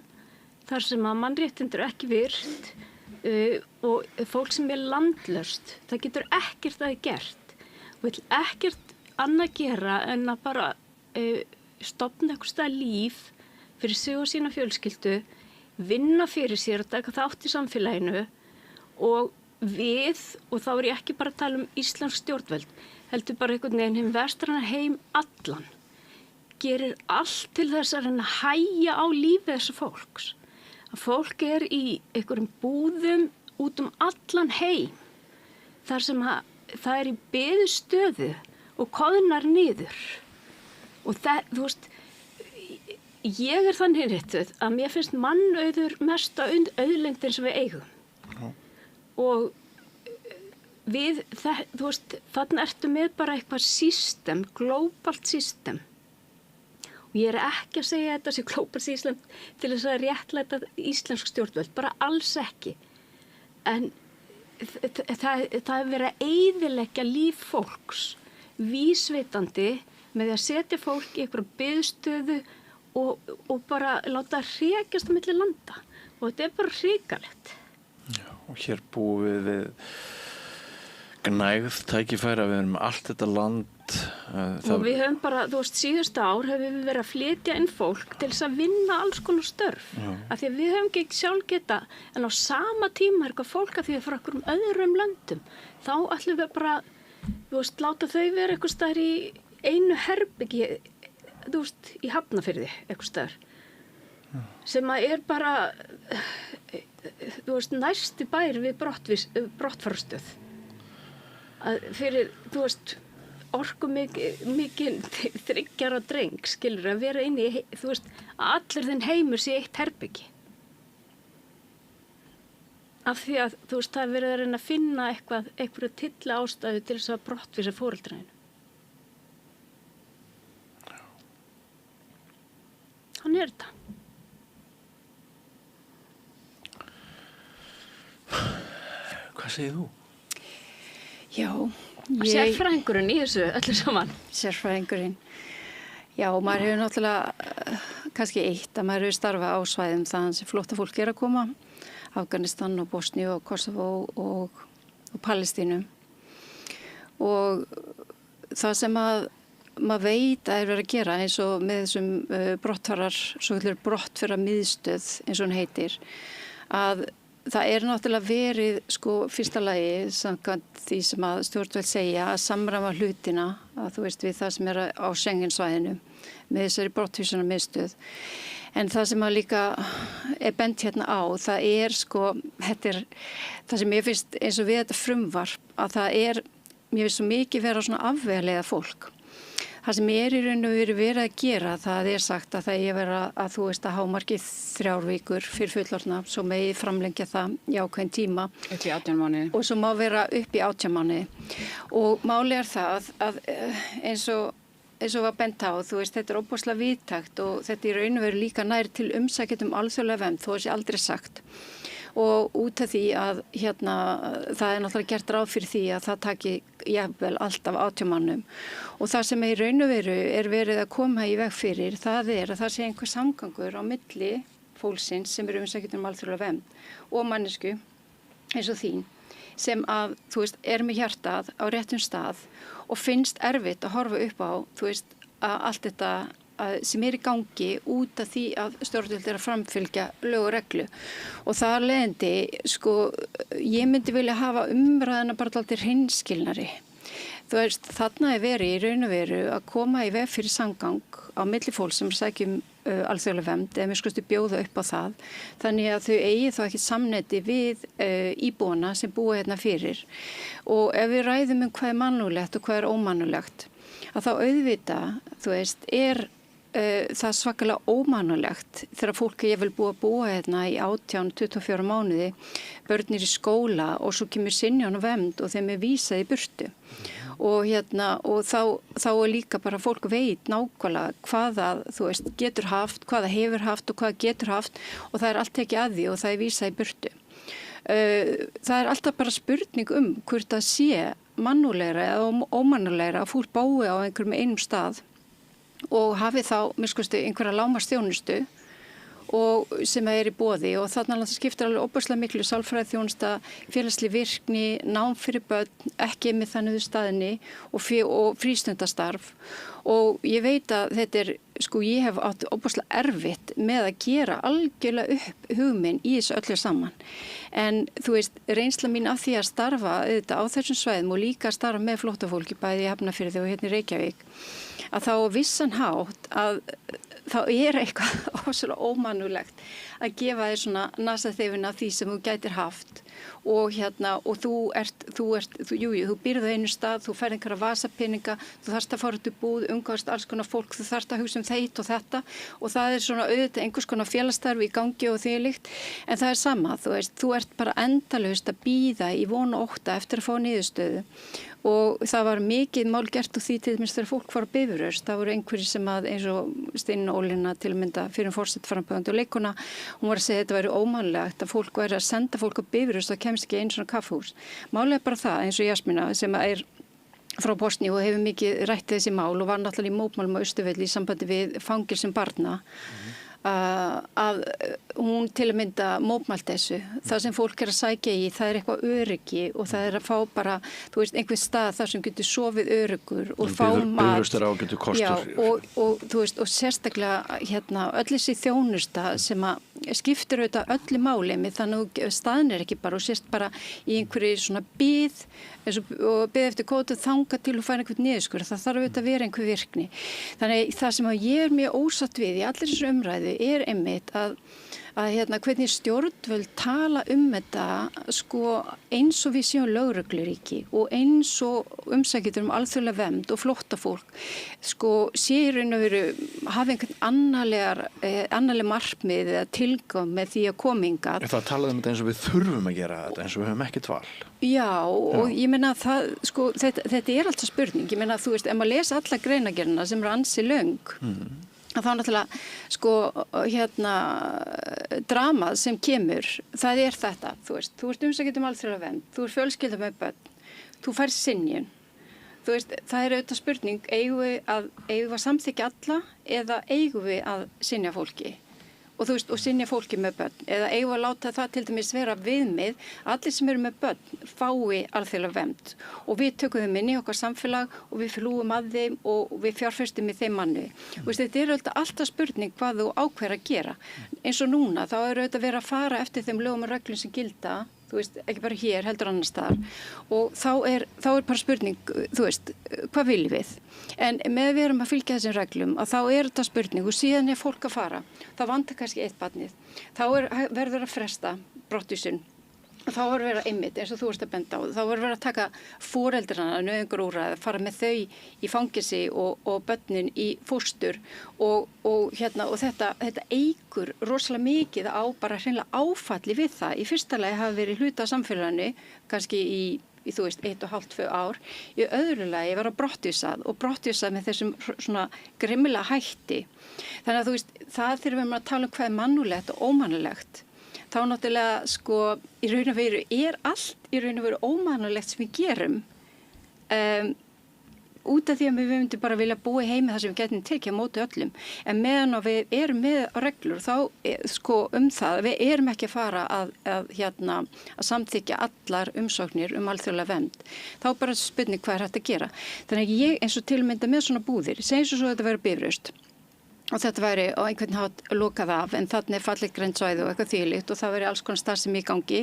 þar sem að mannréttindur ekki virt og fólk sem er landlaust, það getur ekkert að gert og vill ekkert annað gera en að bara stofna einhvers staðar líf fyrir sig og sína fjölskyldu, vinna fyrir sér og taka þátt í samfélaginu og við, og þá er ég ekki bara að tala um íslensk stjórnvöld, heldur bara einhvern veginn hinn vestræna heim allan, gerir allt til þess að reyna að hægja á lífi þessu fólks. Að fólk er í einhverjum búðum út allan heim, þar sem það er í biðstöðu og koðnar niður. Og það, ég er þannig réttuð að mér finnst mannauður mesta auðlindin sem við eigum. Og þú veist, þarna ertu með bara eitthvað system, globalt system. Og ég ekki að segja þetta sé globalt system til þess að réttlæta íslensk stjórnvöld, bara alls ekki. En það verið að eyðileggja líf fólks, vísvitandi, með því að setja fólk í einhverja biðstöðu og bara láta hrekjast á milli landa. Og þetta bara hrikalegt. Já, og hér búum við gnægð tækifæra, við erum allt þetta land. Og við höfum bara, þú veist, síðustu ár höfum við verið að flytja inn fólk til þess að vinna alls konar störf. Af því að við höfum ekki sjálf geta, en á sama tíma eitthvað fólk að því að frá okkur öðrum löndum, þá ætlum við bara, þú veist, láta þau vera eitthvað staðar í einu herbyggi, þú veist, í Hafnarfirði, eitthvað staðar. Sem að bara, þú veist, næsti bær við brottfarstöð. Fyrir, þú veist, orku mikil 3 ára dreng, skilur, að vera inn í, þú veist, að allir þinn heimur sé eitt herbyggi. Af því að, þú veist, það verið að reyna að finna einhverju tilla ástæðu til þess að brottvísa foreldræðinu. Hann þetta. Hvað segir þú? Já, Sérfræðingurinn í þessu öllu saman. Sérfræðingurinn. Já, maður hefur náttúrulega kannski eitt að maður hefur starfað á svæðum þaðan sem flóttafólk að koma, Afganistan og Bosníu og Kosovo og Palestínu. Og það sem maður veit að verið að gera eins og með þessum svo kallar brottfara miðstöð eins og hún heitir, að það náttúrulega verið, fyrsta lagi, samkvæmt því sem að stjórnvöld segja, að samræma hlutina, að þú veist, við það sem á Schengensvæðinu, með þessari brottvísuna miðstöð. En það sem að líka bent hérna á, það það sem ég finnst eins og við þetta frumvarp, að mér finnst svo mikið vera svona afvegaleiða fólk. Það sem í raun og veru verið að gera, það sagt að það vera að þú veist að hámarki 3 vikur fyrir fullorðna, svo megi framlengja það í ákveðin tíma. Upp í 18 mánuði. Og svo má vera upp í 18 mánuði. Og máli það að eins og var bent á, þú veist, þetta óbúslega víðtækt og þetta í raun og veru líka nær til umsækjendum alþjóðlega vernd, þó þessi aldrei sagt. Og út af því að það náttúrulega gert ráð fyrir því að það taki jafnvel alltaf 18 mánuðum. Og það sem í raun og veru verið að koma í veg fyrir, það að það sé einhver samgangur á milli fólksins sem umsækjendum alþjóðlega vernd og mannesku eins og þín, sem að, þú veist, með hjartað á réttum stað og finnst erfitt að horfa upp á, þú veist, að allt þetta sem í gangi út af því að stjórnvöld að framfylgja lög og reglu. Og það leiðandi, ég myndi vilja hafa umræðina bara alltaf hreinskilnari. Þú veist, þarna verið í raun og veru að koma í veg fyrir samgang á milli fólk sem sækjum alþjóðlega vernd, eða mér skustu bjóða upp á það. Þannig að þau eigi þá ekki samneyti við íbúana sem búa hérna fyrir. Og ef við ræðum hvað mannúðlegt og hvað ómannúðlegt, að þá auðvita, þú veist, það svakalega ómannúðlegt þegar fólk ég vil búa hérna í 18-24 mánuði, börnir í skóla og svo kemur synjun og vernd og þeim vísað í burtu. Og þá líka bara fólk veit nákvæmlega hvaða, þú veist, getur haft, hvaða hefur haft og hvaða getur haft og það allt ekki að því og það vísað í burtu. Það alltaf bara spurning hvort það sé mannúðlegra eða ómannúðlegra að fólk búi á einhverjum einum stað og hafi þá, einhverja lágmarksþjónustu og sem í boði og þarna skiptir alveg óbærslega miklu sálfræðiþjónusta, félagsleg virkni, nám fyrir börn, ekki með þannig staðinni og frístundastarf og ég veit að þetta ég hef átt óbærslega erfitt með að gera algjörlega upp hugminn í þessu öllu saman. En þú veist, reynsla mín af því að starfa á þessum svæðum og líka að starfa með flóttafólki bæði í Hafnarfirði og hérna í Reykjavík, að þá vissan hátt að þá eitthvað ósvöldlega ómannúðlegt að gefa þér svona nasaþefina því sem þú gætir haft og og þú býrð á einu stað, þú ferð einhverja vasapinninga, þú þarft að fara út í búð, umgangast alls konar fólk, þú þarft að hugsa þeitt og þetta og það svona auðvitað einhvers konar félagsstarfi í gangi og þvílíkt, en það sama, þú ert bara endalaust að bíða í von og ótta eftir að fá niðurstöðu og það var mikið mál gert úr því til dæmis þegar fólk var á Bifröst, það voru einhverjir sem að eins og Steinunn Ólína til að mynda fyrir forsetaframbjóðandi og leikona, hún var að segja að þetta væri ómannlegt að fólk væri að senda fólk á Bifröst og kemst ekki einu svona kaffhús. Málið bara það eins og Jasmína sem er frá Bosníu og hefur mikið rætt þessi mál og var náttúrulega í mótmálum á Austurvelli í sambandi við fangelsum barna. Að hún til að mynda mótmælt þessu. Það sem fólk að sækja í, það eitthvað öryggi og það að fá bara, einhver stað þar sem getur sofið öryggur og fá mat. Já, og sérstaklega öll þessi þjónusta sem að skiptir auðvitað öllu máli með þannig að staðnir ekki bara og sést bara í einhverju svona bíð og bíð eftir kótu þanga til og færa einhvern niðurskur. Það þarf auðvitað að vera einhver virkni. Þannig það sem ég er mjög ósatt við í allir þessu umræðu er einmitt að hvernig stjórnvöld tala þetta eins og við séum lögregluríki og eins og umsækjendur alþjóðlega vernd og flóttafólk sé í raun og veru hafa einhvern annarleg markmið eða tilgang með því að koma hingað. Það talaði þetta eins og við þurfum að gera þetta eins og við höfum ekkert val. Já, og ég meina það, þetta er alltaf spurning. Ég meina ef maður lesa alla greinagerðina sem eru ansi löng, þá náttúrulega dramað sem kemur, það er þetta, þú ert umsækjandi alþjóðlega vernd, þú ert fjölskylda með börn, þú færð synjun, það er auðvitað spurning, eigum við að samþykkja alla eða eigum við að synja fólki og synja fólki með börn eða eigum við að láta það til dæmis vera viðmið allir sem eru með börn fái alþjóðlega vernd og við tökum þeim inn í okkar samfélag og við hlúum að þeim og við fjárfestum í þeim manni. Þetta er alltaf spurning hvað þú ákveður að gera. Eins og núna þá er auðvitað verið að fara eftir þeim lögum og reglum sem gilda, ekki bara hér, heldur annars staðar og þá er bara spurning, hvað viljum við? En með við erum að fylgja þessum reglum að þá er þetta spurning og síðan er fólk að fara, það vantar kannski eitt barnið, þá verður að fresta brottvísun og þá verður verið einmitt eins og þú ert að benda á, þá verður verið að taka foreldrana nauðungarúrræði, fara með þau í fangelsi og börnin í fóstur og þetta eykur rosalega mikið á bara hreinlega áfalli við það. Í fyrsta lagi hafa verið hluta af samfélaginu, kannski í 1,5-2 ár. Í öðru lagi var að brottvísað með þessum svona grimmilega hætti. Þannig að það þurfum við að tala um hvað er mannúðlegt og ómannúðlegt. Þá náttúrulega í raun og veru er allt í raun og veru ómannúðlegt sem við gerum út af því að við myndum bara vilja búa í heimi þar sem við getum tekið á móti öllum. En meðan við erum með reglur þá það, við erum ekki að fara að samþykja allar umsóknir alþjóðlega vernd. Þá bara spurning hvað er hægt að gera. Þannig að ég eins og til að mynda með svona búðir, segjum svo þetta verður Bifröst og þetta væri á einhvern hátt lokað af en þannig fallið grænsvæði og eitthvað þvílíkt og það væri alls konar starfsemi í gangi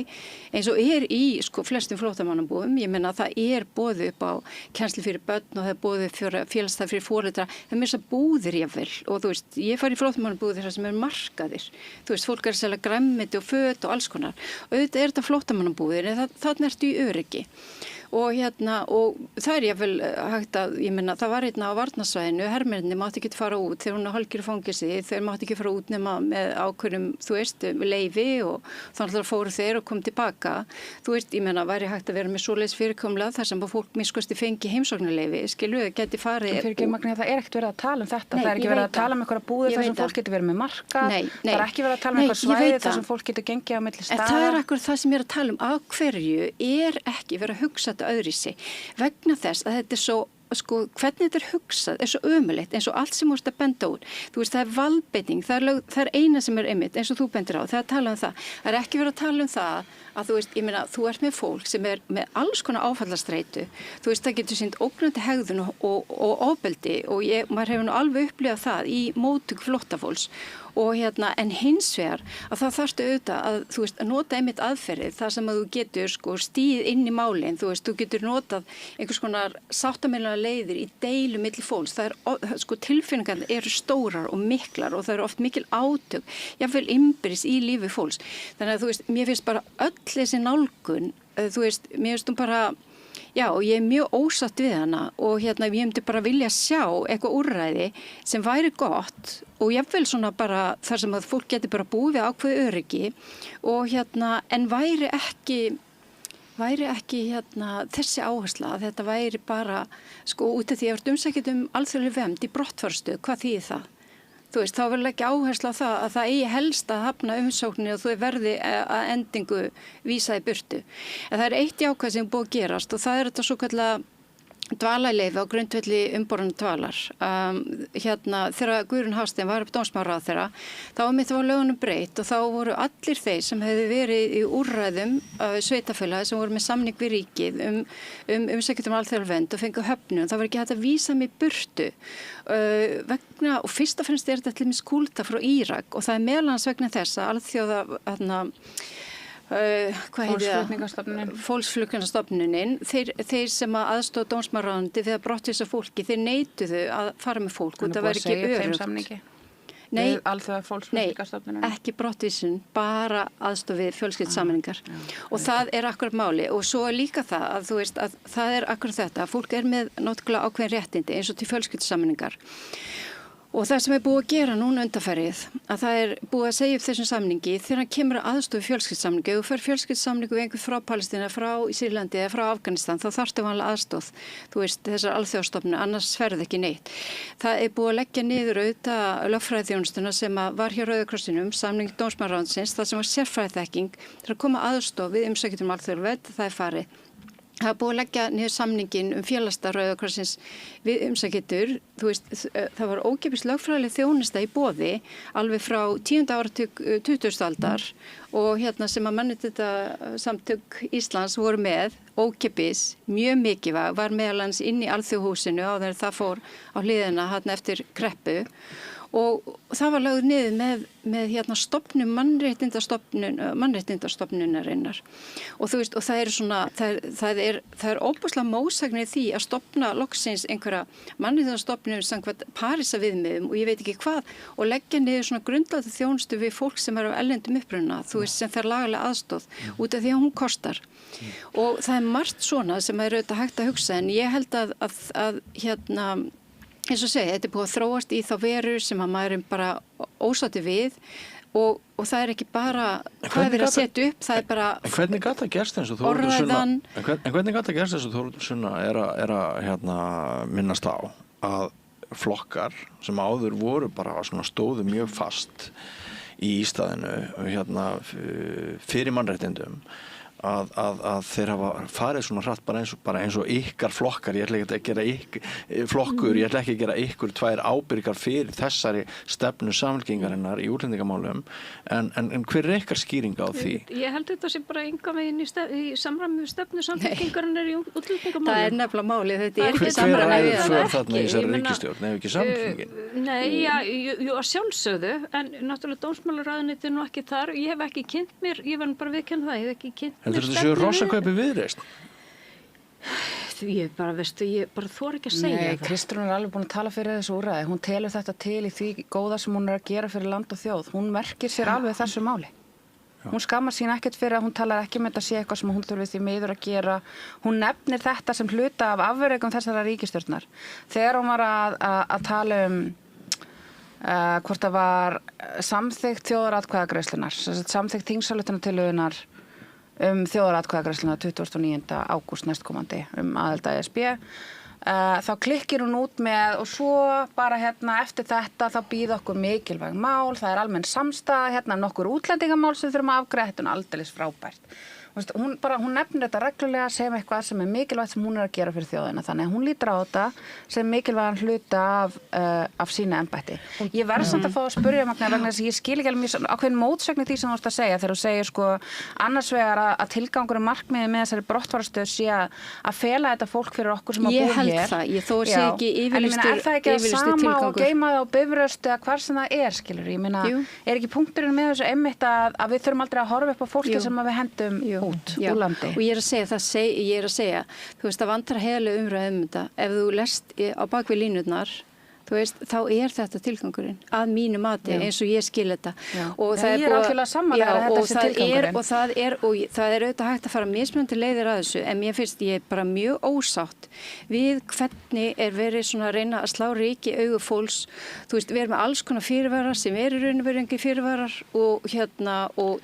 eins og er í flestum flóttamannabúðum. Ég meina það er boðið upp á kennslu fyrir börn og það er boðið upp félagsstarf fyrir foreldra. Það er mér svo búðir jafnvel og ég fari í flóttamannabúðir þar sem er markaðir. Fólk er að selja grænmeti og föt og alls konar. Og auðvitað er þetta flóttamannabúðir en þarna ertu í öryggi. Og það er jafnvel hægt að, ég meina, það var á varnarsvæðinu, hermennirnir mátti ekki fara út þegar hún hálfgerð fangilsi, þeir mátti ekki fara út nema með ákveðnum, leyfi og þannig að fóru þeir og kom tilbaka. Ég meina, væri hægt að vera með svoleiðis fyrirkomlega þar sem fólk miskusti fengi heimsóknarleyfi, geti farið. Það er ekkert verið að tala um þetta, það er ekki verið að tala um einhverja búðir þar sem fólk getur verið með marka, það er ekki verið að tala um einhver svæði þar sem fólk getur gengið á milli staða. Það er akkur það sem ég er að tala um, af hverju er ekki verið að hugsa öðruvísi vegna þess að þetta er svo hvernig þetta er hugsað er svo ömurlegt eins og allt sem múst að benda út. Það er valdbeiting, það er eina sem er einmitt eins og þú bendir á, það er að tala um það. Það er ekki verið að tala um það að þú ert með fólk sem er með alls konar áfallastreitu. Það getur sýnt ógnandi hegðun og ofbeldi og maður hefur nú alveg upplifað það í móttöku flóttafólks. En hins vegar að það þarftu auðvitað að nota einmitt aðferðið þar sem að þú getur stíð inn í málin, þú getur notað einhvers konar sáttameilana persónulega leiðir í deilu milli fólks. Það sko tilfinningarnir eru stórar og miklar og það eru oft mikil átök, jafnvel innbyrðis í lífi fólks. Þannig að þú veist, mér finnst bara öll þessi nálgun, þú veist, mér finnst bara, já, og ég mjög ósátt við hana og ég myndi bara vilja sjá eitthvað úrræði sem væri gott og jafnvel svona bara þar sem að fólk geti bara búið við ákveðu öryggi og en væri ekki þessi áhersla að þetta væri bara sko út af því að umsækjandi alþjóðlegri vernd í brottfarstöðu, hvað þýðir það? Þú veist, þá verður ekki áhersla á það að það eigi helst að hafna umsókninni og þú verði að endingu vísa í burtu. En það eitt jákvæð sem búið að gerast og það þetta svo kallega dvalarleyfi á grundvelli umbornu dvalar. Þegar Guðrún Hafstein var dómsmálaráðherra, þá var lögunum breytt og þá voru allir þeir sem hefðu verið í úrræðum sveitarfélagi sem voru með samning við ríkið umsækjendum alþjóðlegri vernd og fengu höfnun. Það var ekki hægt að vísa mig burtu vegna, og fyrst og fremst þetta til dæmis kúlta frá Írak og það meðal annars vegna þess að alþjóða Fólksflutningastofnunin, þeir sem að aðstoða dómsmálaráðuneyti við að brottvísa fólki, þeir neituðu að fara með fólk og það var ekki öruggt. Nei, ekki brottvísun, bara aðstoð við fjölskyldusameiningar og það akkurat máli og svo líka það að þú veist að það akkurat þetta að fólk með náttúrulega ákveðin réttindi eins og til fjölskyldusameiningar. Og það sem búið að gera núna undanfarið, að það búið að segja upp þessum samningi þegar hann kemur að aðstofa fjölskyldusamningu. Ef þú fer fjölskyldusamningu við einhver frá Palestína, frá Sýrlandi eða frá Afganistan, þá þarftu vanlega aðstoð. Þú veist, þessar alþjóðastofnun, annars ferð ekki neitt. Það búið að leggja niður auðvitað lögfræðiþjónustuna sem var hjá Rauða krossinum, samning dómsmálaráðuneytisins, það sem var sérfræðiþekking til að koma aðstoð við umsækjendur alþjóðlegri vernd, það farið. Það búið að leggja niður samningin félagsstað Rauða krossins við umsækjendur. Þú veist, það var ókeypis lögfræðileg þjónusta í boði alveg frá 10. áratug 20. aldar og sem að mannréttindasamtök Íslands voru með ókeypis, mjög mikilvæg, var meðal annars inn í Alþjóðahúsinu á þegar það fór á hliðina eftir kreppu. Og það var lögð niður með stofnun mannréttindastofnunarinnar. Og þú veist, og það svona, það óbúslega mósagnir því að stofna loksins einhverja mannréttindastofnun samkvæmt Parísarviðmiðum og ég veit ekki hvað og leggja niður svona grundlæta þjónustu við fólk sem af erlendum uppruna, þú veist, sem þarf lagalega aðstoð út af því að hún kostar. Og það margt svona sem auðvitað hægt að hugsa en ég held að eins og segja, þetta búið að þróast í þá veru sem að maður bara ósátti við og það ekki bara hvað að setja upp, það bara hvernig gat það gerst eins og orðræðan. Hvernig gat það gerst eins og Þórhildur Sunna að minnast á að flokkar sem áður voru bara svona stóðu mjög fast í ístaðinu fyrir mannréttindum að þeir hafa farið svona hratt bara eins og ykkar flokkar, ég ætla ekki að gera flokkur, ég ætla ekki að gera ykkur tvær ábyrgar fyrir þessari stefnu samfylkingarinnar í útlendingamálum en hver ykkar skýring á því? Ég held þetta sé bara enga veginn í samræmi við stefnu samfylkingarinnar í útlendingamálum. Það nefnilega málið, þetta ekki samræmi við það. Hver ræður þarna í þessari ríkisstjórn, ef ekki samfylkingin? Nei, að sjálfsögðu, en náttúrulega dómsmálaráðuneytið nú ekki þar, ég hef ekki kynnt mér, ég var bara viðurkenna það, ég hef ekki kynnt Heldur þetta séu rosakaupi Viðreisn? Ég bara þori ekki að segja það. Nei, Kristrún alveg búin að tala fyrir þessu úrræði. Hún telur þetta til í því góða sem hún að gera fyrir land og þjóð. Hún merkir sér alveg þessu máli. Hún skammar sín ekkert fyrir að hún talar ekki með þetta sé eitthvað sem hún þurfi því miður að gera. Hún nefnir þetta sem hluta af afurðum þessara ríkisstjórnar. Þegar hún var að tala hvort það var samþykkt þjóðaratkvæðagreiðslunnar, samþykkt þingsályktunartillögunnar þjóðaratkvæðagreiðsluna 29. ágúst næstkomandi aðild að ESB þá klikkir hún út með og svo bara eftir þetta þá býða okkur mikilvæg mál, það almenn samstaða nokkur útlendingamál sem þurfum að afgreiða, þetta aldeilis frábært. Hún nefnir þetta reglulega sem eitthvað sem mikilvægt sem hún að gera fyrir þjóðina þannig að hún lítur á þetta sem mikilvægan hluta af sína embætti. Ég verð samt að fá að spyrja Magna vegna þess að ég skil ekki alveg mjög ákveðin mótsögn því sem þú ert að segja þegar þú segir annars vegar að tilgangur markmiði með þessari brottfarastöð sé að fela þetta fólk fyrir okkur sem að búa hér. Ég held það, ég þó sé ekki yfirlýstur tilgangur. Er það ekki að sama og geima það á bifröst eða hvar sem það skilur? Ég meina, er ekki punkturinn með þessu einmitt að við þurfum aldrei að horfa upp á fólki sem við hendum út úr landi. Og ég er að segja, þú veist, það vantar heiðarlega umræðu þetta. Ef þú lest á bakvið línurnar, þú veist, þá þetta tilgangurinn að mínu mati eins og ég skil þetta. Og það ég algjörlega sammála að þetta sé tilgangurinn. Og það auðvitað hægt að fara mismunandi leiðir að þessu, en mér finnst ég bara mjög ósátt við hvernig verið svona að reyna að slá ryki í augu fólks. Þú veist, við erum með alls konar fyrirvarar sem í raun og veru engin fyrirvarar og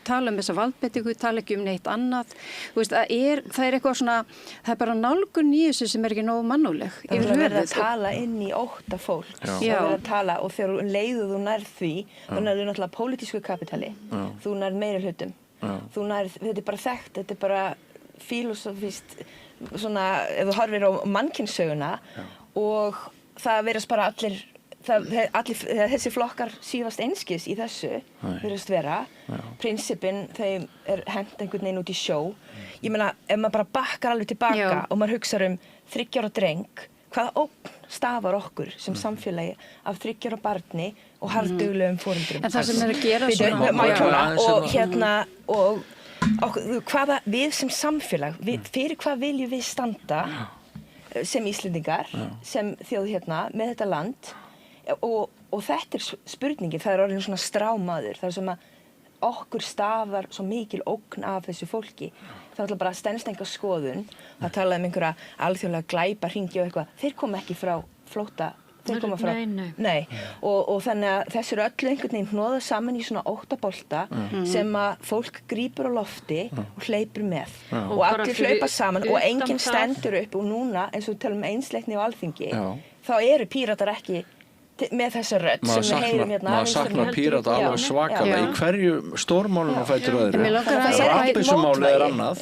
tala þessa valdbeitingu, tala ekki neitt annað. Þú veist, það eitthvað svona, það bara nálgun í þessu sem ekki nógu mannúðleg. Það verður að tala inn í ótta fólk. Það verður að tala og þegar leiðu þú nærð því, þá nærðu náttúrulega pólitísku kapitali. Þú nærð meiri hlutum. Þú nærð, þetta bara þekkt, þetta bara filosófískt, svona, ef þú horfir á mannkynssöguna og það verðast bara allir, þessi flokkar sífast einskis í þessu, verðast vera. Prinsipin, þeim hent einhvern veginn út í sjó. Ég meina, ef maður bara bakkar alveg tilbaka og maður hugsar 3 ára dreng, hvaða ógn stafar okkur sem samfélagi af 3 ára barni og harðduglegum foreldrum. En það sem að gera svona... Og hvaða við sem samfélag, fyrir hvað viljum við standa sem Íslendingar, sem þjóð með þetta land og þetta spurningin, það orðin svona strámaður, það sem að okkur stafar svo mikil ógn af þessu fólki. Það er bara stenst enga skoðun. Það talaði einhverja alþjóðlega glæpahringi og eitthvað. Þeir koma ekki frá flótta. Þeir koma frá... Nei. Og þannig að þessu eru öllu einhvern veginn hnoðað saman í svona óttabolta sem að fólk grípur á lofti og hleypur með. Og allir hlaupa saman og enginn stendur upp og núna, eins og við talum einsleitni á Alþingi, þá eru Píratar ekki með þessa rödd sem við heyrum maður saknar Pírata alveg svakalega í hverju stórmálinu fætur öðru. Rafbyssumálið annað.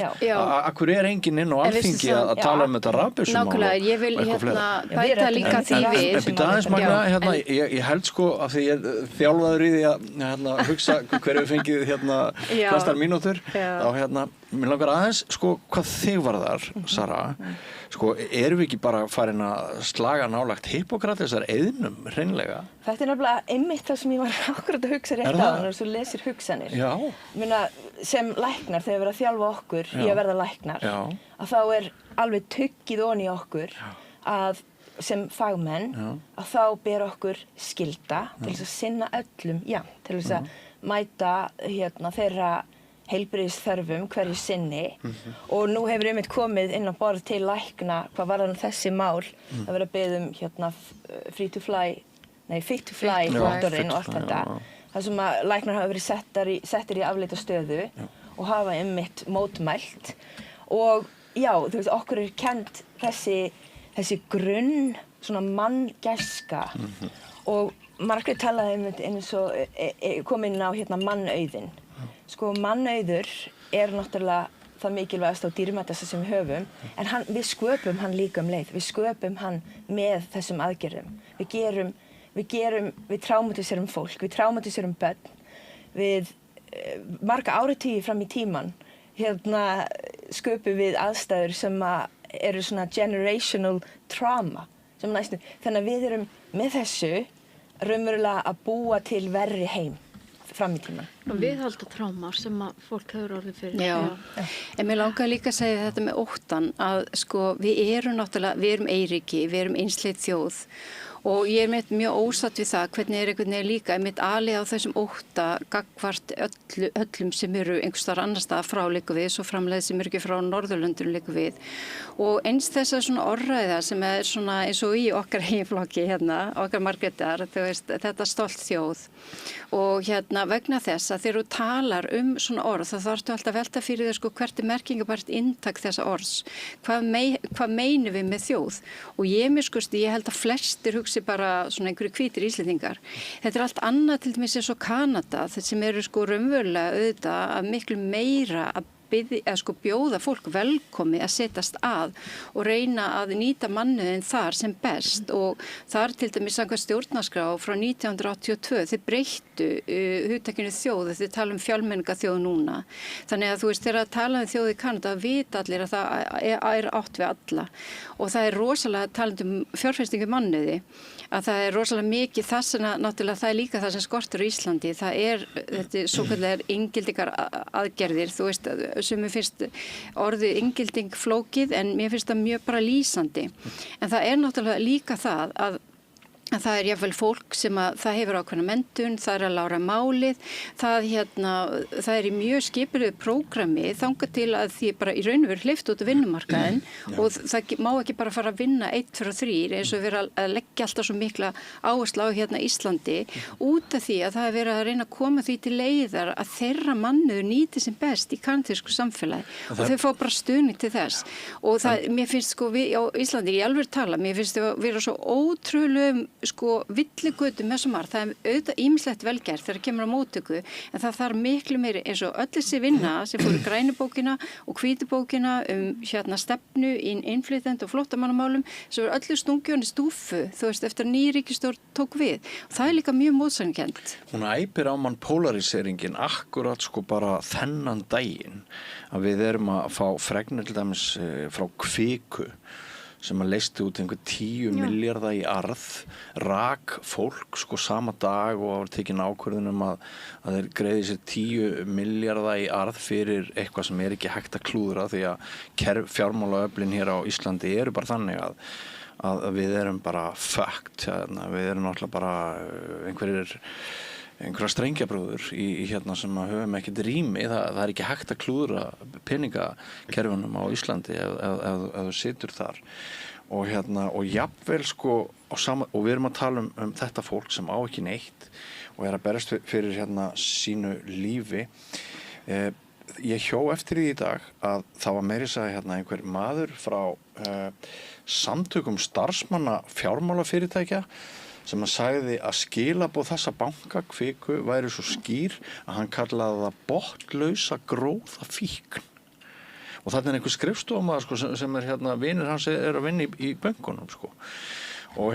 Akkur enginn inn á Alþingi að tala þetta rafbyssumál? Nákvæmlega, ég vil bæta líka því við. Aðeins Magna, ég held sko af því ég þjálfaður í því að hugsa hverju við fengið flestar mínútur, þá mér langar aðeins sko hvað þig varðar, Sara. Sko, erum við ekki bara farin að slaga nálagt Hippókratesar eiðnum, hreinlega? Þetta nefnilega einmitt það sem ég var akkurat að hugsa rétt á, når þú lesir hugsanir. Já. Meina, sem læknar, þegar við erum að þjálfa okkur í að verða læknar, að þá alveg tuggið onni í okkur að sem fagmenn, að þá ber okkur skylda til þess að sinna öllum, til þess að mæta þeirra heilbrigðisþörfum hverju sinni og nú hefur einmitt komið inn á borð til lækna hvað varðar þessi mál það verið að beða fit to fly vottorðin og allt þetta þar sem að læknar hafa verið settir í afleita stöðu og hafa einmitt mótmælt og þú veist okkur kennt þessi grunn svona manngæska og margir talaði einmitt eins og kom inn á mannauðinn. Sko mannauður náttúrulega það mikilvægast á dýrmætasta sem við höfum, en við sköpum hann líka leið. Við sköpum hann með þessum aðgerðum. Við traumatiserum fólk, við traumatiserum börn, við marga áratugi fram í tíman, sköpum við aðstæður sem eru svona generational trauma, sem næstum, þannig að við erum með þessu raunverulega að búa til verri heim. Fram í tíma. Og viðhalda trámar sem að fólk hefur orðið fyrir. Já. En mér langar líka að segja þetta með óttan að sko við erum eyríki, við erum einsleit þjóð og ég mitt mjög ósatt við það hvernig einhvern veginn líka mitt alið á þessum ótta gagnvart öllum sem eru einhvers staðar annars staðar frá líka við svo framleið sem eru ekki frá Norðurlöndunum líka við og eins þessar svona orðræða sem svona eins og í okkar heimflokki okkar Margrétar, þú veist, þetta stolt þjóð og vegna þess að þegar þú talar svona orð þá þarftu alltaf að velta fyrir þér sko hvert merkingabært inntak þessa orðs hvað meinum við með þjóð og ég held að flestir hugsi bara svona einhverju hvítir Íslendingar. Þetta allt annað til dæmis eins og Kanada, þetta sem eru sko raunverulega auðvitað að miklu meira að bjóða fólk velkomi að setjast að og reyna að nýta mannauðinn þar sem best og þar til dæmis samkvæmt stjórnarskrá frá 1982 þeir breyttu hugtakinu þjóð þeir tala fjölmenningarþjóð núna þannig að þú veist þegar að tala þjóð í Kanada vita allir að það átt við alla og það rosalega talandi fjárfestingu mannauði að það rosalega mikið þessina, náttúrulega það líka það sem skortur í Íslandi, það þetta svo kallar inngildingar aðgerðir, þú veist, sem mér finnst orðið inngilding flókið en mér finnst það mjög bara lýsandi. En það náttúrulega líka það að það jafnvel fólk sem að það hefur ákveðna menntun, það að lára málið, það í mjög skipulögu prógrami þangað til að því bara í raun og veru hleypt út á vinnumarkaðinn og það má ekki bara fara að vinna 1, 2 og 3 eins og vera að leggja alltaf svo mikla áherslu á Íslandi út af því að það verið að reyna að koma því til leiðar að þeirra mannauður nýti sem best í kanadísku samfélagi og þau fá bara stuðning til þess og það, mér finnst við á Íslandi, ég alveg tala, mér finnst þau vera svo ótrúlegum villigötu með svo margt, það auðvitað ýmislegt velgerð þegar kemur á móttöku en það þarf miklu meiri eins og öll þessi vinna sem fór í grænubókina og hvítubókina stefnu í innflytjenda og flóttamannamálum sem var öllu stungjóni stúfu þú veist eftir að ný ríkisstjórn tók við og það líka mjög mótsagnkennt. Hún æpir á mann polaríseringin akkurat bara þennan daginn að við erum að fá fregnir til dæmis frá Kviku sem að leysti út einhver 10 milljarða í arð, rak fólk sama dag og var tekin ákvörðun að þeir greiði sér 10 milljarða í arð fyrir eitthvað sem ekki hægt að klúðra því að fjármálaöflin hér á Íslandi eru bara þannig að við erum bara fucked, við erum náttúrulega bara einhverja strengjabrúður í sem að höfum ekkert rými, það ekki hægt að klúðra peningakerfunum á Íslandi ef þú situr þar og jafnvel og við erum að tala um þetta fólk sem á ekki neitt og að berast fyrir sínu lífi. Ég hjó eftir því í dag að það var meira að segja einhver maður frá samtökum starfsmanna fjármálafyrirtækja sem að sagði að skilaboð þessa banka Kviku væri svo skýr að hann kallaði það botnlausa gróða fíkn. Og þarna einhver skrifstofamaður sem vinir hans að vinna í bönkunum Og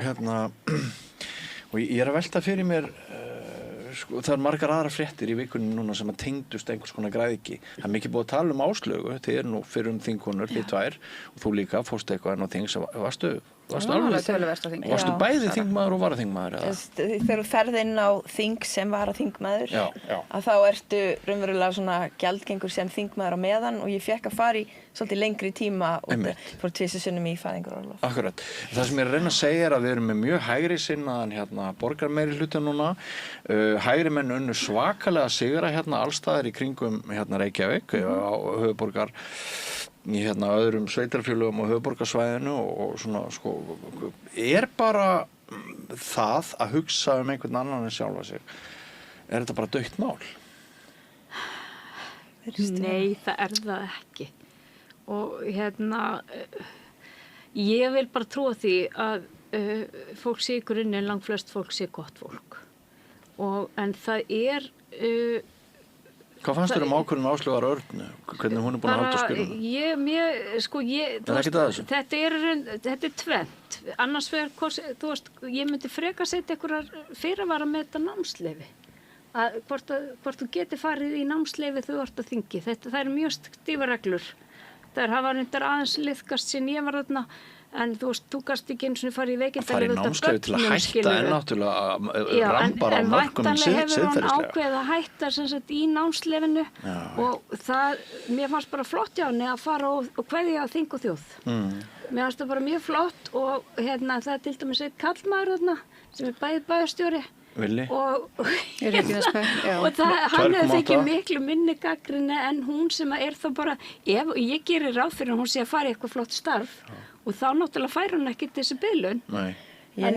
og ég að velta fyrir mér það margar aðra fréttir í vikunni núna sem að tengdust einhvers konar græðgi. Það mikið búið að tala um Áslaugu, þið nú fyrrum þingkonur, þið 2 og þú líka fórst eitthvað enn á þing sem varstu bæði þingmaður og varaþingmaður? Þegar þú ferð inn á þing sem varaþingmaður að þá ertu raunverulega svona gjaldgengur sem þingmaður á meðan og ég fékk að fara í svolítið lengri tíma og fór 2 sinnum í fæðingarorlof. Akkurat. Það sem ég reyna að segja að við erum með mjög hægri sinnaðan borgarmeirihluta núna. Hægri menn unnu svakalega sigra allstaðar í kringum Reykjavík á höfuðborgar í öðrum sveitarfélögum á höfuðborgarsvæðinu og svona bara það að hugsa um einhvern annan en sjálfa sig. Þetta bara dautt mál? Nei, það það ekki. Og ég vil bara trúa því að fólk sé í grunninn, langflest fólk sé gott fólk. En það Hvað fannst þér ákvörðun Áslaugar Örnu? Hvernig hún búin að halda spilunum? Þetta tvennt. Annars vegar, ég myndi freka setja einhverjar fyrirvara með þetta námsleyfi. Hvort þú geti farið í námsleyfi þú ert á þingi. Það mjög stífar reglur. Það hafa reyndar aðeins liðkast sín ég var þarna en þú gast ekki eins og farið í veikindalegu þetta námskeið til að hætta en náttúrulega rambar á mörgum siðferðislega. En væntanlega hefur hann ákveðið að hætta sem sagt í námslefinu og mér fannst bara flott hjá henni að fara og kveðja á þing og þjóð. Mér fannst það bara mjög flott og það til dæmis einn karlmaður þarna sem bæði bæjarstjóri Villi og hann hefði fengið miklu minni gagnrýni en hún sem þá bara ég gerir ráð fyrir hún sé að fara í eitthvað flott starf og þá náttúrulega fær hún ekki þessi biðlaun. Það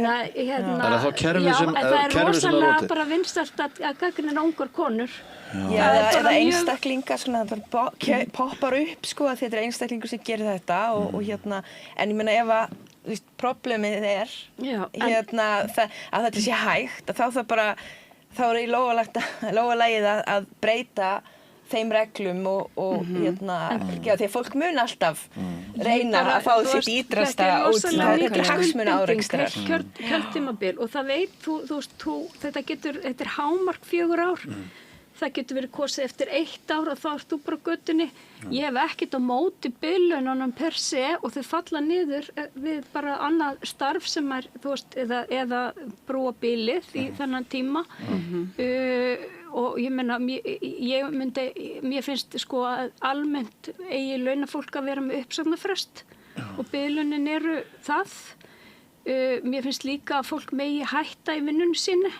rosalega bara vinsælt að gagnrýna ungar konur. Eða einstaklingar það poppar upp að þetta einstaklingur sem gerir þetta og en ég meina ef að problemið að þetta sé hægt að þá í lógalagið að breyta þeim reglum og því að fólk mun alltaf reyna að fá sitt ídrasta út hagsmuna árekstrar. Kjörtímabil og það veit þetta er hámark 4 ár. það getur verið kosið eftir 1 ár og þá ert þú bara á götunni. Ég hef ekkert á móti biðlaununum per se og þau falla niður við bara annað starf sem þú veist, eða brúa bilið í þennan tíma. Og ég meina, mér finnst sko að almennt eigi launafólk að vera með uppsagnarfrest og biðlaunin eru það. Mér finnst líka að fólk megi hætta í vinnunni sinni.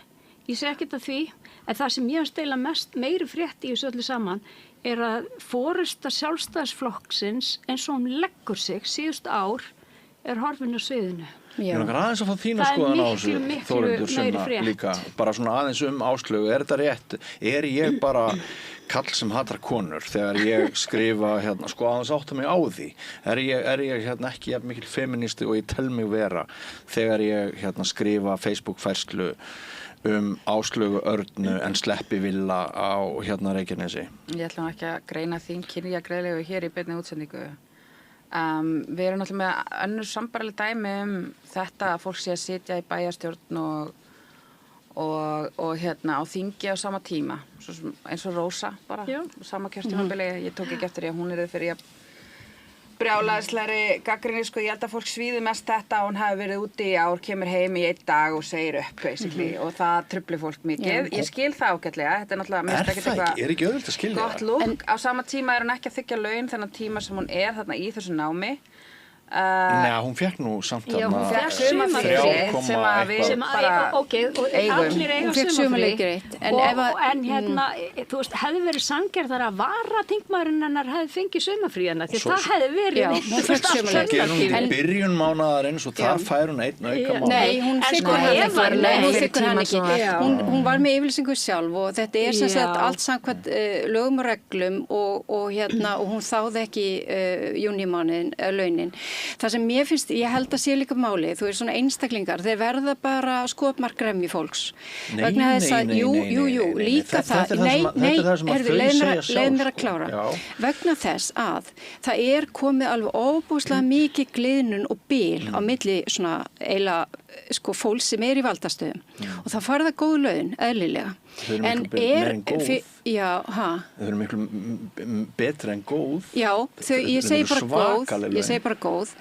Ég segi ekkert að því, en það sem ég finnst eiginlega meiri frétt í þessu öllu saman að forysta Sjálfstæðisflokksins eins og hún leggur sig síðust ár horfin á sviðinu. Ég langar aðeins að fá þína skoðan á þessu, Þórhildur Sunna, líka, bara svona aðeins Áslaugu, þetta rétt? Ég bara kall sem hatar konur þegar ég skrifa sko aðeins átta mig á því? Er ég ekki jafn mikil feministi og ég tel mig vera þegar ég skrifa Facebook-færslu Áslaugu Örnu en sleppi Villa á Reykjanesi? Ég ætla ekki að greina þín kynjagreiðlegu hér í beinni útsendingu. Við erum náttúrulega með önnur sambærileg dæmi þetta að fólk sé að sitja í bæjarstjórn og á þingi á sama tíma. Eins og Rósa bara, sama kjörtímabili. Ég tók ekki eftir að hún fyrir að brjálæðislegri gagnrýni, sko, ég held að fólk svíði mest þetta og hún hafi verið úti í ár, kemur heim í 1 dag og segir upp, basically, og það trufli fólk mikið. Ég skil það ágætlega, þetta náttúrulega ekki auðvelt að skilja gott lúk. Á sama tíma hún ekki að þiggja laun þennan tíma sem hún þarna í þessu námi. Nei, hún fekk nú samt hún fekk sumarfrí sem að við bara eigum. Allir eiga sumarfrí. En þú veist, hefði verið sanngjarnar að varaþingmaðurinn hennar hefði fengið sumarfrí hennar, því það hefði verið. Hún fekk sumarfrí. En byrjun mánaðarins og þar fær hún 1 auka mánuð. Nei, hún þykkur hann ekki. Hún var með yfirlýsingu sjálf og þetta sem sagt allt samkvæmt lögum og reglum og hún þáði ekki júnímánuðin launin. Það sem mér finnst, ég held að sé líka máli, þú veist svona einstaklingar, þeir verða bara skotmarkgremmi fólks. Vegna þess að, jú, líka það, leið mér að klára. Vegna þess að það komið alveg óbúslega mikið gliðnun og bil á milli svona eiginlega sko fólks sem í valdastöðum og það farða góð laun, eðlilega. Þau eru miklu meira en góð. Þau eru miklu betra en góð. Já, ég segi bara góð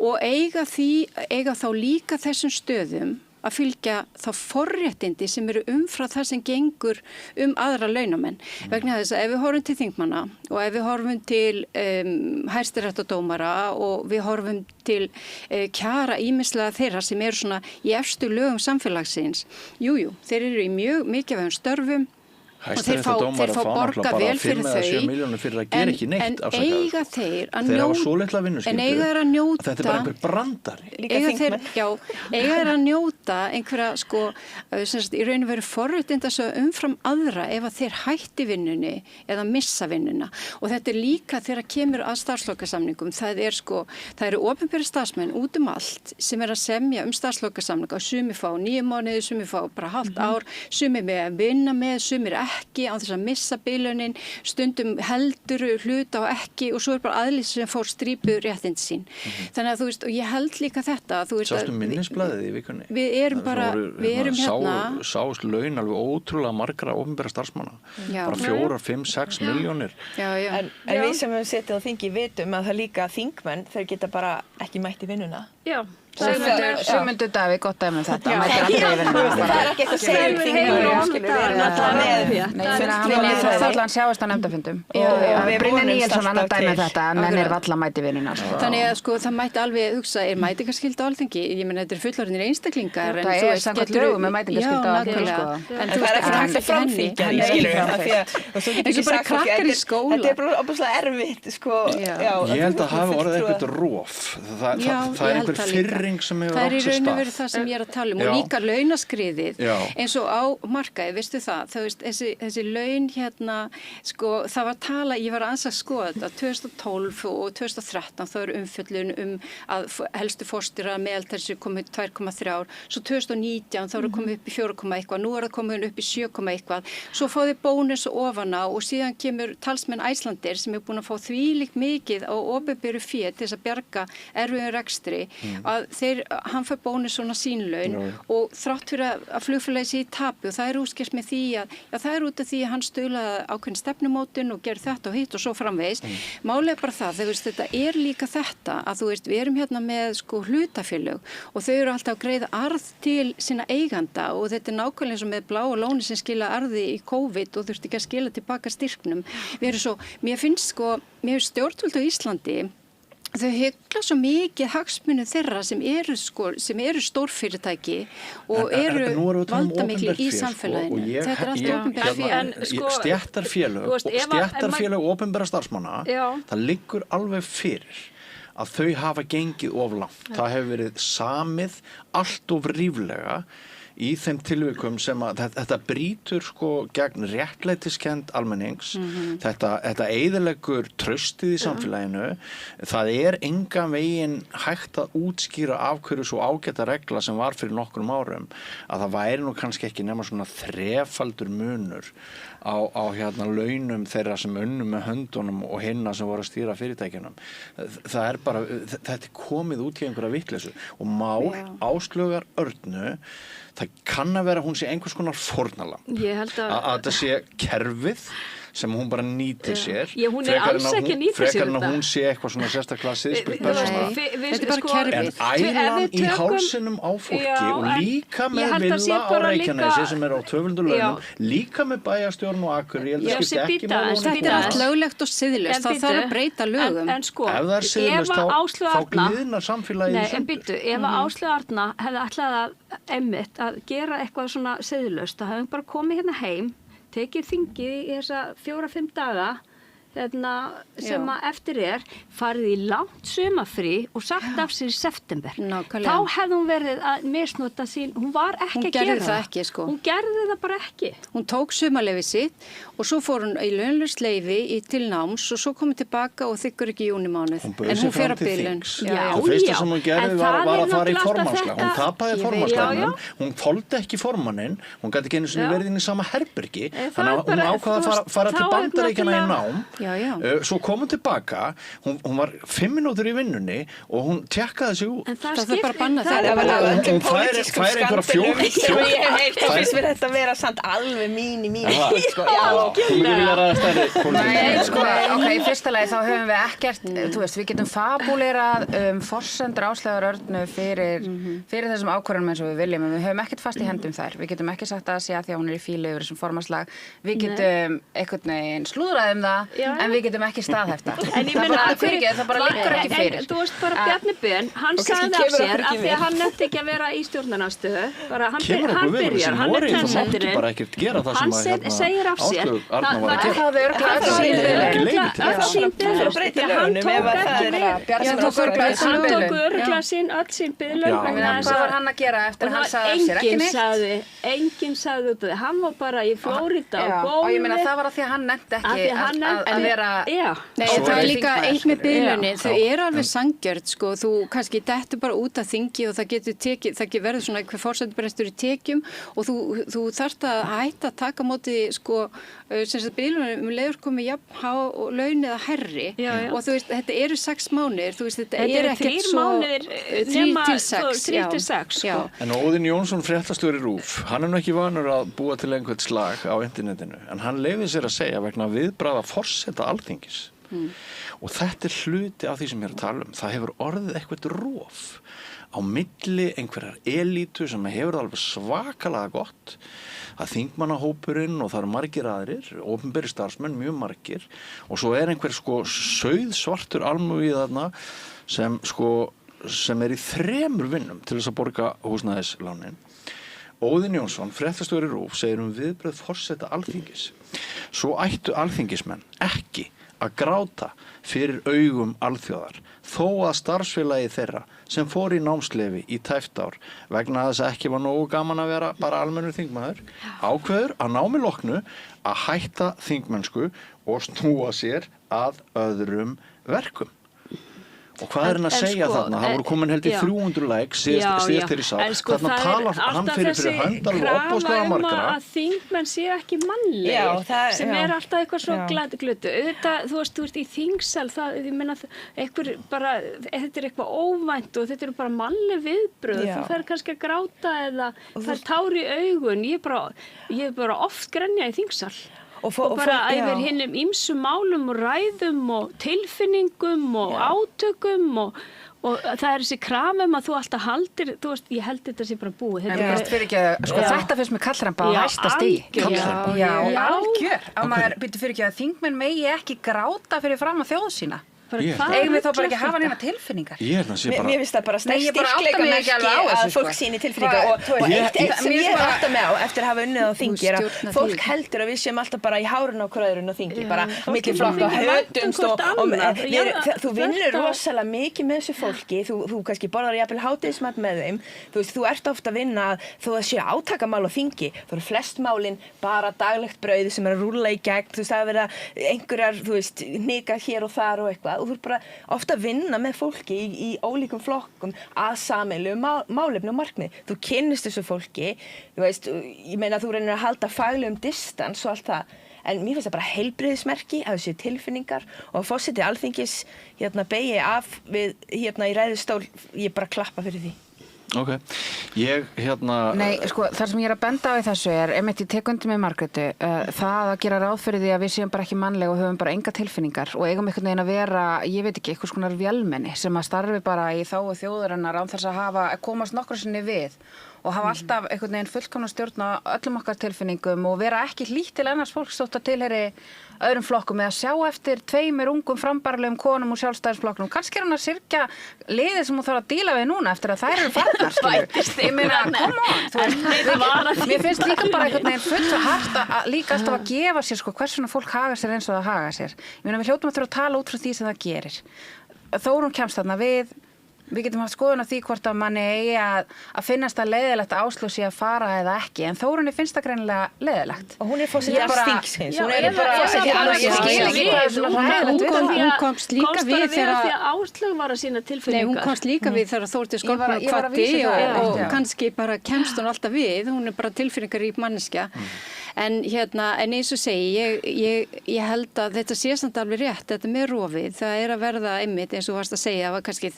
og eiga þá líka þessum stöðum að fylgja þá forréttindi sem eru umfram það sem gengur aðra launamenn. Vegna þess að ef við horfum til þingmanna og ef við horfum til hæstaréttardómara og við horfum til kjara ýmislega þeirra sem eru svona í efstu lögum samfélagsins, þeir eru í mjög mikilvægum störfum og þeir fá borga vel fyrir þau 5 eða 7 milljónir fyrir að gera ekki neitt en eiga þeir að hafa svo litla vinnu, njóta þetta bara einhver brandari eiga þeir að njóta einhverja sko í raun og veru forréttinda svo umfram aðra ef að þeir hætti vinnunni eða missa vinnuna og þetta líka þegar kemur að starfslokasamningum það eru opinberi starfsmenn út allt sem að semja starfslokasamninga sumir fá 9 mánuði, sumir fá bara hálft ár, sumir með að vinna með, sumir ekki á þess að missa bilunin, stundum heldur hluta og ekki og svo bara aðlýs sem fór strípuð réttind sín. Þannig að þú veist, og ég held líka þetta, þú veist Sástu minnisblaðið í vikunni? Við erum Sást laun alveg ótrúlega margra opinbera starfsmanna. Bara 4, 5, 6 milljónir. En við sem hefum setið á þingi vitum að það líka þingmenn, þeir geta bara ekki mætt í vinnuna. Já. Sigmundur Davíð, gott dæmi þetta. Það ekki eitthvað að segja þingmenn, við erum alltaf með. Það allan sjáast á nefndafundum. Brynja Níelsson annar dæmi þetta, en er valla mæti vinnuna. Þannig að sko það mætti alveg hugsa, mætingarskylda á Alþingi? Ég meina þetta fullorðnir einstaklingar. Það samkvæmt lögum með mætingarskylda á Alþingi. En það ekki hægt að framfylgja því, skilur. Eins og bara krakkar í skóla. Þetta bara óbúslega erfitt, sko. Ég held að hafa orðið eitthvað rof. Það einhver fyrring sem hefur átt sér stað. Það í raun og veru það sem ég að tala og líka launaskriðið eins og á markaði, veistu það, þessi laun sko, það var tala, ég var aðeins að skoða þetta, 2012 og 2013 þá eru umfjöllun að helstu fórstýra meðaltal sem komið 2,3 ár, svo 2019 þá eru komið upp í 4, eitthvað, nú það komið upp í 7, eitthvað, svo fá þið bónus ofan á og síðan kemur talsmenn Icelandair sem búin að fá þvílíkt mikið á opinberu fé til þess að bjarga erfiðum rekstri að hann fær bónus svona sínlaun og þrátt fyrir að flugfélagið sé í tapi og það útskýrt með því að það út af því að hann stuðlaði ákveðin stefnumótun og gerði þetta og hitt og svo framvegis. Málið bara það, þetta líka þetta að við erum hérna með hlutafélög og þau eru alltaf að greiða arð til sína eiganda og þetta nákvæmlega eins og með Bláa lónið sem skila arði í COVID og þurfti ekki að skila tilbaka styrknum. Mér finnst stjórnvöld á Íslandi þau hygla svo mikið hagsmuni þeirra sem eru stórfyrirtæki og eru valdamikli í samfélaginu. Þetta allt opinbert félag. Stéttarfélög opinbera starfsmanna, það liggur alveg fyrir að þau hafa gengið of langt. Það hefur verið samið allt of ríflega í þeim tilvikum sem að þetta brýtur gegn réttlætiskend almennings, þetta eyðileggur traustið í samfélaginu, það engan veginn hægt að útskýra af hverju svo ágæta regla sem var fyrir nokkrum árum, að það væri nú kannski ekki nema svona þrefaldur munur á launum þeirra sem unnu með höndunum og hinna sem voru að stýra fyrirtækjunum. Það bara, þetta komið út í einhverja vitleysu og mál Áslaugar Örnu, það kann að vera hún sé einhvers konar fórnarlamb. Ég held að þetta sé kerfið sem hún bara nýtir sér. Hún alls ekki nýtir sér frekar en að hún sé eitthvað svona sérstaklega siðspurt persóna. Þetta bara kerfið. En ælan í hálsinum á fólki og líka með Villa á Reykjanesi sem á töföldum launum, líka með bæjarstjórn og Akureyri, ég held að skipti ekki máli. Þetta allt löglegt og siðlaust, þá þarf að breyta lögum. En sko, ef það siðlaust þá gliðnar samfélagið í sundur. Ef Áslaug Arna hefði ætlað að gera eitthvað svona siðlaust, þá hefði hún bara komið hérna heim, tekið þingið í þessa 4-5 daga sem að eftir farið í langt sumarfrí og sagt af sér í september. Þá hefði hún verið að misnota sín, hún var ekki að gera það. Hún gerði það bara ekki. Hún tók sumarleyfið sitt og svo fór hún í launalaust leyfi til náms og svo komið tilbaka og þykkur ekki í júnimánuð. En hún fer að bilun. Það fyrsta sem hún gerði var að fara í formannsslag. Hún tapaði formannsslagnum, hún þoldi ekki formanninn, hún gæti ekki einu sinni verið inn í sama herbergi, þannig að hún ákvaða að fara til Bandaríkjanna í nám. Svo kom hún tilbaka, hún var 5 mínútur í vinnunni og hún tjekkaði sig út. Það er bara bannað. Hún fær einhverja 4. Þá finnst mér þetta að vera samt alveg mín Hún vil vera stærri. Nei, í fyrsta lagi þá höfum við ekkert, við getum fabulerað forsendur Áslaugar Örnu fyrir þessum ákvörðunum eins og við viljum, en við höfum ekkert fast í hendum þær. Við getum ekki sagt að segja því að hún í fílu yfir þessum formanslag. Við getum einhvern veginn slúðrað það, en við getum ekki staðhæft það. Það bara liggur ekki fyrir. Þú veist bara Bjarni Ben, hann sagði af sér af því að hann nefndi ekki að vera í stjórnarandstöðu. Hann byrjar, hann trendsettirinn. Hann segir af sér. Hann tók örugglega sín biðlaun. Hvað var hann að gera eftir að hann sagði af sér? Ekki neitt. Enginn sagði út af því. Hann var bara í Flórída og góði. Og ég meina það var að því að hann nefndi ekki að vera... Nei, það er líka eitt með biðlaunin. Þau eru alveg sangjörn, þú kannski dettur bara út af þingi og það verður svona hver forsætisbrestur í tekjum og þú þarft að hætta að taka móti biðlaunin leiður komið jafn há og laun eða herri og þú veist, þetta eru 6 mánuðir, þú veist, þetta er ekkert svo 3 til 6. En Óðinn Jónsson, fréttastjóri RÚV, hann nú ekki vanur að búa til einhvern slag á internetinu, en hann leyfði sér að segja vegna viðbragða forseta Alþingis. Og þetta hluti af því sem ég að tala það hefur orðið eitthvað rof á milli einhverjar elítu sem hefur það alveg svakalega gott að þingmannahópurinn og það eru margir aðrir, opinberir starfsmenn, mjög margir og svo einhver sauðsvartur almúgi þarna sem í 3 vinnum til þess að borga húsnæðislánin. Óðinn Jónsson, fréttastjóri RÚV, segir viðbrögð forseta Alþingis. Svo ættu alþingismenn ekki að gráta fyrir augum alþjóðar, þó að starfsfélagi þeirra sem fór í námsleyfi í tæpt ár vegna þess að ekki var nógu gaman að vera bara almennur þingmaður, ákveður að námi loknu að hætta þingmennsku og snúa sér að öðrum verkum. Og hvað er hann að segja þarna? Það voru komin held í 300 like síðast þeirri sá. Þarna talar hann fyrir hönd alveg opbóðslega margra. Að þingmenn séu ekki mannlegir, sem alltaf eitthvað svo glutu. Auðvitað, þú veist, í þingsal, ég meina, þetta eitthvað óvænt og þetta bara mannleg viðbröð. Þú fer kannski að gráta eða fær tár í augun. Ég bara oft grenja í þingsal. Og bara yfir hinnum ýmsu málum og ræðum og tilfinningum og átökum og það þessi kramum að þú alltaf haldir, þú veist, ég held þetta sé bara búið. Þetta finnst mér kallrampa á hæsta stigi. Já, algjör. Að maður byrju fyrir ekki að þingmenn megi ekki gráta fyrir fram að þjóð sína. Eigum við þá bara ekki að hafa neina tilfinningar? Mér finnst það bara styrkleika merki að fólk sýni tilfinningar og eitt sem ég átta mig á eftir að hafa unnið á þingi er að fólk heldur að við séum alltaf bara í hárun á kröðurinn á þingi, bara milli flokka hötumst og þú vinnur rosalega mikið með þessu fólki, þú kannski borðar jafnvel hádegismat með þeim, þú ert ofta að vinna þó að séu átakamál á þingi, þú eru flest málin bara daglegt brauð sem er að rúlla í gegn, þú veist það að vera einhverjar, þú veist, hnikað hér og þar og eitthvað og þú ert bara ofta að vinna með fólki í ólíkum flokkum að sameiginlegu málefni og markmið. Þú kynnist þessu fólki, þú veist, ég meina þú reynir að halda faglegum distans og allt það, en mér finnst það bara heilbrigðismerki að þessu tilfinningar og forseti Alþingis beygi af við í ræðustól, ég bara klappa fyrir því. Ok, Nei, sko, það sem ég er að benda á í þessu er, einmitt ég tek undir með Margréti, það að gera ráð fyrir því að við séum bara ekki mannleg og höfum bara enga tilfinningar og eigum einhvern veginn að vera, ég veit ekki, einhvers konar vélmenni sem að starfi bara í þágu þjóðarinnar án þess að komast nokkru sinni við og hafa alltaf einhvern veginn fullkomna stjórn á öllum okkar tilfinningum og vera ekki hlýtt til annars fólks þótt að tilheyri öðrum flokkum eða sjá eftir 2 ungum frambarlegum konum úr Sjálfstæðisflokknum. Kannski er hann að syrgja liðið sem hún þarf að díla við núna eftir að þær eru farnar, skilur. Ég meina, come on, þú veist, mér finnst líka bara einhvern veginn fullt svo hart að líka alltaf að gefa sér, sko, hversuna fólk haga sér eins og það haga sér. Ég meina, við hljótum að þurfa að tala út frá því sem það gerir. Þórunn kemst þarna við getum haft skoðun á því hvort að manni eigi að finnast það leiðilegt að Áslaug sé að fara eða ekki, en Þórunni finnst það greinilega leiðilegt. Og hún er forseti þingsins, hún er bara forseti Hún komst líka við þegar Áslaug var að sína tilfinningar. Nei, hún komst líka við þegar Þórdís Kolbrún kvaddi og kannski bara kemst hún alltaf við, hún er bara tilfinningarík manneskja. En eins og segi, ég held að þetta sé samt alveg rétt, þetta með rofið, það er að verða einmitt eins og þú varst að segja, það var kannski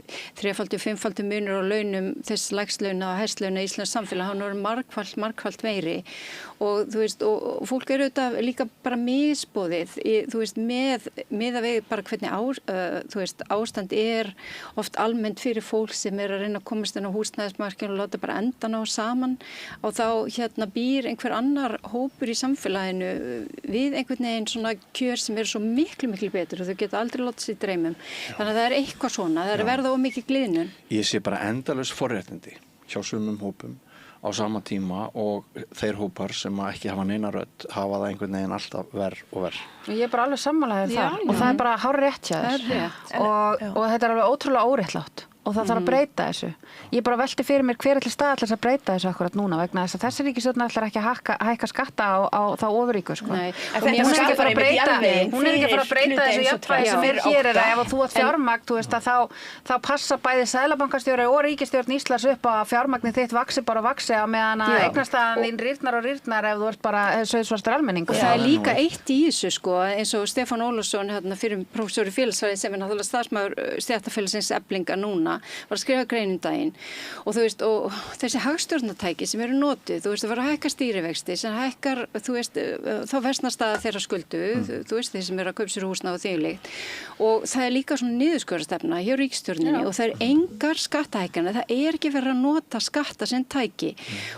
3-5 munur á launum þess lægstlauna og hæstlauna í Íslands samfélag, hann voru margfalt meiri og þú veist, og fólk eru auðvitað líka bara misboðið, þú veist, með að við bara hvernig ástand er oft almennt fyrir fólk sem er að reyna að komast inn á húsnæðismarkaðinn og láta bara enda ná saman og þá býr einhver annar hópur í samfélaginu við einhvern veginn svona kjör sem eru svo miklu betur og þau geta aldrei látið sér dreymum. Þannig að það er eitthvað svona, það er að verða of mikið gliðnun. Ég sé bara endalaus forréttindi hjá sumum hópum á sama tíma og þeir hópar sem ekki hafa neina rödd hafa það einhvern veginn alltaf verð og verð. Ég er bara alveg sammálaðið það og það er bara hárrétt hjá þér og þetta er alveg ótrúlega óréttlátt. Og það þarf að breyta þessu. Ég bara velti fyrir mér hver ætli stað ætlar að breyta þessu akkurat núna vegna þess að þessi ríkisstjórn ætlar ekki að hækka skatta á þá ofurríku, sko. Nei. Hún er ekki að fara að breyta þessu jafnvægi sem hér er að ef þú átt fjármagn, þú veist að þá passa bæði seðlabankastjóri og ríkisstjórn Íslands upp á að fjármagnið þitt vaxi bara vaxi á meðan að eignastaðan þín rýrnar og rýrnar ef þú ert bara sauðsvartur almenningur. Það er líka eitt í þessu, sko, eins og Stefán Ólafsson, fyrir prófessor í félagsfræði sem er náttúrulega starfsmaður stéttarfélagsins Eflingar núna var að skrifa grein daginn og þú veist og þessi hagstjórnartæki sem eru notuð, þú veist það var að hækka stýrivexti sem hækkar, þú veist þá versnast staða þeirra skuldu, þú veist þeir sem eru að kaupa sér húsnæði og þvíumlíkt og það er líka svona niðurskurðarstefna hjá ríkisstjórninni og það er engar skattahækkanir, það er ekki verið að nota skatta sem tæki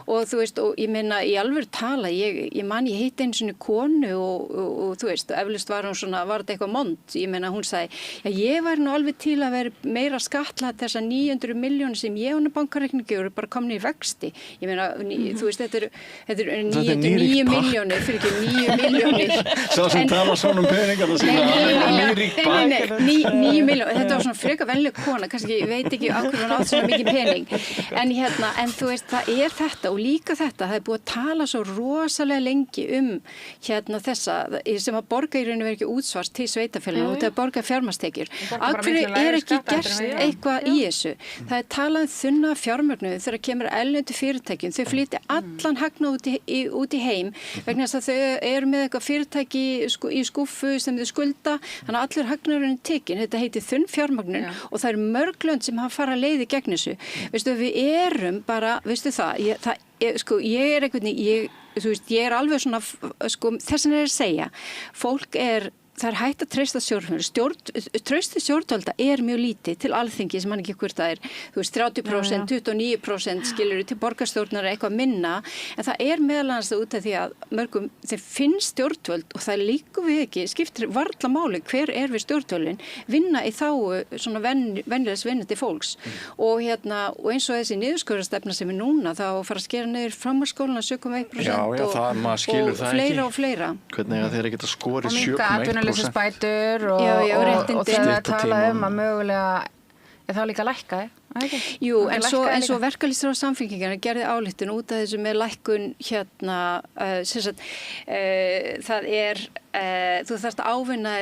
og þú veist og ég meina í alvöru tala, ég hitti einu svona konu og þú veist eflaust var hún svona, var þetta eitthvað mond, ég meina hún sagði, já ég væri nú alveg til að vera meira skattlagt þessar 900 milljónir sem ég og bankareikningi eru bara komin í vexti. Ég meina, þú veist, þetta eru 9 milljónir, fyrir ekki 9 milljónir. Sá sem tala svona peningar það sína, nýrík bank. 9 milljónir, þetta var svona freka venleg kona, kannski, ég veit ekki af hverju hún átt svona mikið pening. En þú veist, það er þetta og líka þetta, það er búið að tala svo rosalega lengi þessa, sem að borga í rauninu verið ekki útsvars til sveitafélaginu og til að borga fjármagnstekjur. Af hverju er ekki gerst eitthvað í þessu? Það er talað þunna fjármögnun þegar kemur erlendu fyrirtækjum. Þau flytja allan hagnað út í heim vegna þess að þau eru með eitthvað fyrirtæki í skúffu sem þau skulda, þannig að allur hagnaðurinn er tekinn. Þetta heitir þunn fjármögnun og það eru mörg lönd sem hafa farið leiði gegn þessu. Veistu, við erum bara, veistu það ég er einhvern veginn, ég er alveg svona, þess vegna er að segja, fólk það er hægt að treysta stjórnvöldum. Trausti stjórnvalda er mjög lítið til alþingi sem hann ekki hvort það er. Þú veist, 30%, 29% skilur til borgarstjórnar eitthvað minna. En það er meðal annars það út af því að mörgum þeir finnst stjórnvöld og það líku við ekki, skiptir varla máli hver er við stjórnvöldin, vinna í þágu svona venjulegs vinnandi fólks. Og eins og þessi niðurskurðarstefna sem er núna, þá fara að skera niður framhaldsskólana 7,1% og fleira og fleira. Hvernig þeir geta skorið 7,1%? Bætur og þegar tala að mögulega þá líka lækka, Jú, en svo verkalýðsráð Samfylkingarinnar gerði ályktun út af þessu með lækkun það er þú þarft að ávinna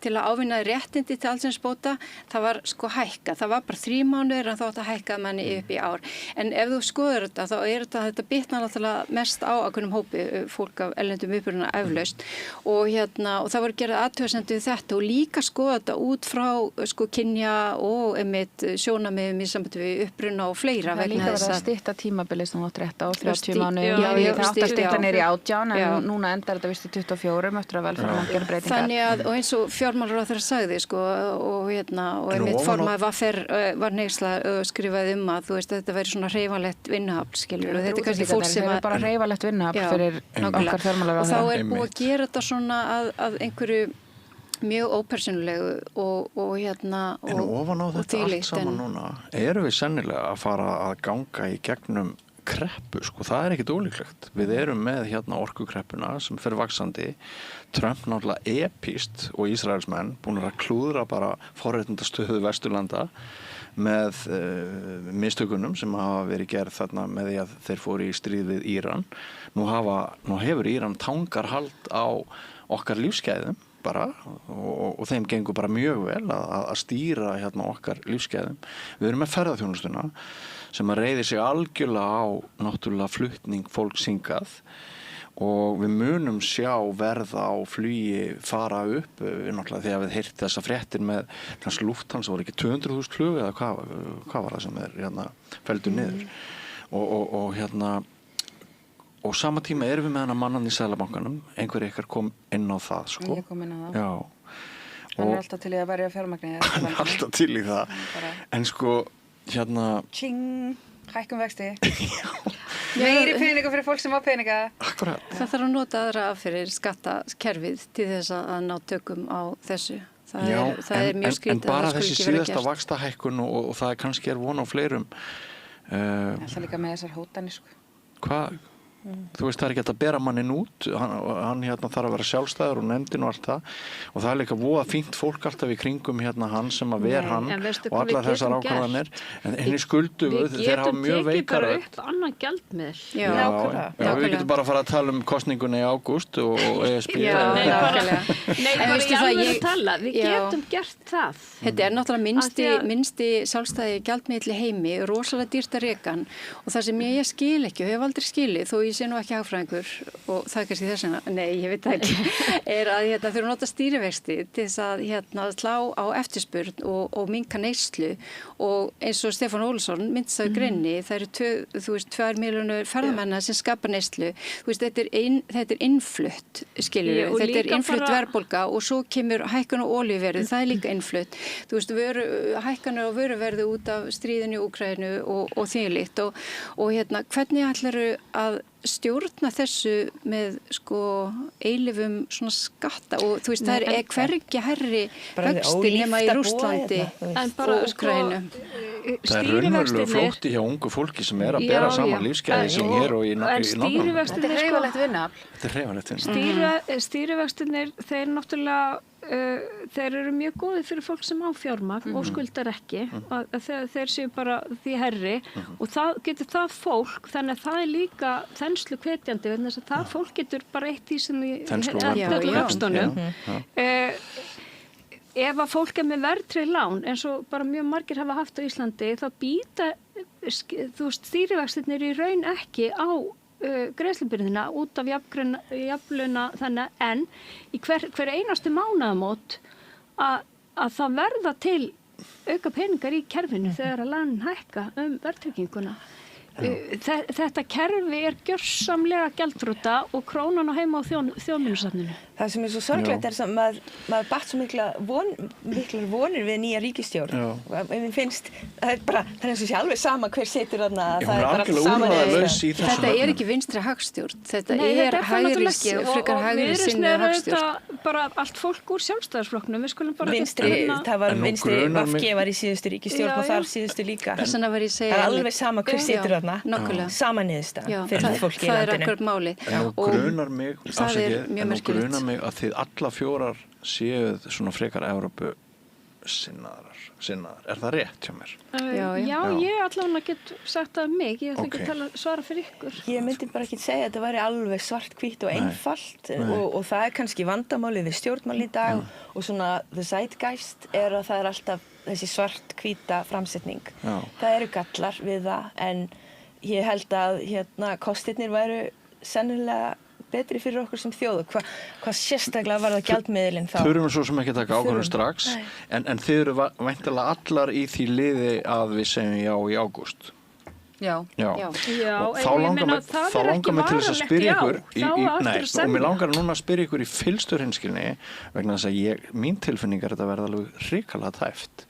til að ávinna réttindi til allsins-bóta, það var hækka, það var bara 3 mánuðir en þá átt að hækka manni upp í ár. En ef þú skoður þetta, þá er þetta bitnar náttúrulega mest á ákveðnum hópi fólk af erlendum uppruna eflaust og það voru gerðið athugasemdir við þetta og líka skoða þetta út frá kynja og einmitt sjónarmiðum í sambandi við uppruna og fleira. Það er líka verið að stytta tímabilið sem þú átt rétt á 30 mánuðum. Það átt að stytta niður í 18 en núna endar þetta vist í 24 eftir að velferðarnefnd gera breytingar. Þannig að, og eins og fjármálaráðherra sagði og einmitt formaður var neysla skrifaði að þú veist að þetta væri svona hreyfanlegt vinnuafl, skilur. Þetta er kannski fólk sem að bara hreyfanlegt vinnuafl fyrir okkar fjármálaráðherra. Og þá er búið að gera þetta svona að einhverju mjög ópersónulegu og En ofan á þetta allt saman núna erum við sennilega að fara að ganga í gegnum kreppu, það er ekkit ólíklegt. Við erum með orkukreppuna sem fer vaxandi, Trump náttúrulega epíst og Ísraelsmenn búin að klúðra bara forréttindastöðu Vesturlanda með mistökunum sem hafa verið gerð þarna með því að þeir fóru í stríð við Íran. Nú hefur Íran tangarhald á okkar lífsgæðum bara og þeim gengur bara mjög vel að stýra okkar lífsgæðum. Við erum með ferðaþjónustuna sem að reiðir sig algjörlega á náttúrulega flutning fólks hingað og við munum sjá verða á flugi fara upp náttúrulega þegar við heyrt þessa fréttir með Lufthansa voru ekki 200.000 flug eða hvað var það sem felldur niður og sama tíma erum við með hana mannan í Seðlabankanum, einhver ykkar kom inn á það, Ég kom inn á það. Já. Hann er alltaf til í að verja fjármagnið. Hann er alltaf til í það. En Tjing, hækkum vexti. Meiri peninga fyrir fólk sem á peninga. Akkurat. Það þarf að nota aðra fyrir skattakerfið til þess að ná tökum á þessu. Það er mjög skrítið. En bara þessi síðasta vaxtahækkun og það kannski von á fleirum. Það líka með þessar hótanir, Hvað? Þú veist, það er ekki að bera mannin út, hann þarf að vera sjálfstæður og nefndin og allt það og það er líka voða fínt fólk alltaf í kringum hann sem að ver hann og allar þessar ákvarðanir en henni skuldu, þeir hafa mjög veikar Við getum tekið bara upp annan gjaldmiðl. Já, við getum bara að fara að tala kosningunni í ágúst og ESB. Nei, bara í alveg að tala, við getum gert það. Þetta er náttúrulega minnsti sjálfstæði gjaldmiðl í heimi, rosalega dýrt að reka hann og það sem ég skil ekki og hef aldrei skilið þó ég sé nú ekki hagfræðingur og það er kannski þess vegna, nei, ég veit það ekki, er að þurfa að nota stýrivexti til þess að slá á eftirspurn og minnka neyslu og eins og Stefán Ólafsson myndist það í greinni, það eru 2 milljónir ferðamanna sem skapa neyslu, þetta er innflutt, skiljum við, þetta er innflutt verðbólga og svo kemur hækkun á olíuverði, það er líka innflutt, hækkanir á vöruverði út af stríðinu í Úkraínu og því líkt og hvernig ætlarðu að stjórna þessu með sko eilifum svona skatta og þú veist það hvergi herri vextir nema í Rússlandi og Úkraínu. Það raunverulega flótti hjá ungu fólki sem að bera saman lífsgæði sem hér og í náttúrulega. Þetta hreyfalegt vinnuafl. Þetta hreyfalegt vinnuafl. Stýrivextirnir, þeir náttúrulega þeir eru mjög góðir fyrir fólk sem á fjármagn og skuldar ekki þeir séu bara því herri og það getur það fólk þannig að það líka þenslu hvetjandi vegna þess að það fólk getur bara eitt í sem öllu vöxtunum ef að fólk með verðtryggð lán eins og bara mjög margir hafa haft á Íslandi þá býta stýrivextirnir í raun ekki á greiðslubyrðina út af jafnlauna þannig en í hver einastu mánaðamót að það verða til auka peningar í kerfinu þegar að lánin hækka verðtrygginguna. Þetta kerfi gjörsamlega gjaldþrota og krónan á heima á þjóðminjasafninu. Það sem svo sorglegt að maður batt svo miklar vonir við nýja ríkisstjórn. Mér finnst, það er eins og sé alveg sama hver situr þarna. Það er allt saman. Þetta ekki vinstri hagstjórn. Þetta hægriski og frekar hægri sinni hagstjórn. Þetta bara allt fólk úr sjálfstæðisflokknum. Við skulum bara það var vinstri VG var í síðustu ríkisstjórn og þar síðustu líka. Það er alveg sama hver situr þarna. Sama niðurstaða fyrir fólki í landinu. Það er akkurat málið. Það er mjög merkilegt. Mig að þið alla fjórar séuð svona frekar Evrópu sinnaðar. Er það rétt hjá mér? Já, ég allavega get sagt það mig. Ég ætla ekki að svara fyrir ykkur. Ég myndi bara ekki segja að þetta væri alveg svart-hvítt og einfalt og það er kannski vandamálið við stjórnmál í dag og svona the zeitgeist að það er alltaf þessi svart-hvíta framsetning. Það eru gallar við það en ég held að kostirnir væru sennilega betri fyrir okkur sem þjóð og hvað sérstaklega var það gjaldmiðilinn þá? Þurfum svo sem ekki að taka ákvörðun strax en þið eru væntanlega allar í því liði að við segjum já í ágúst. Já. Og þá langar mig til þess að spyrja ykkur og mér langar núna að spyrja ykkur í fyllstu hreinskilni vegna þess að mín tilfinning þetta verða alveg hrikalega tæft.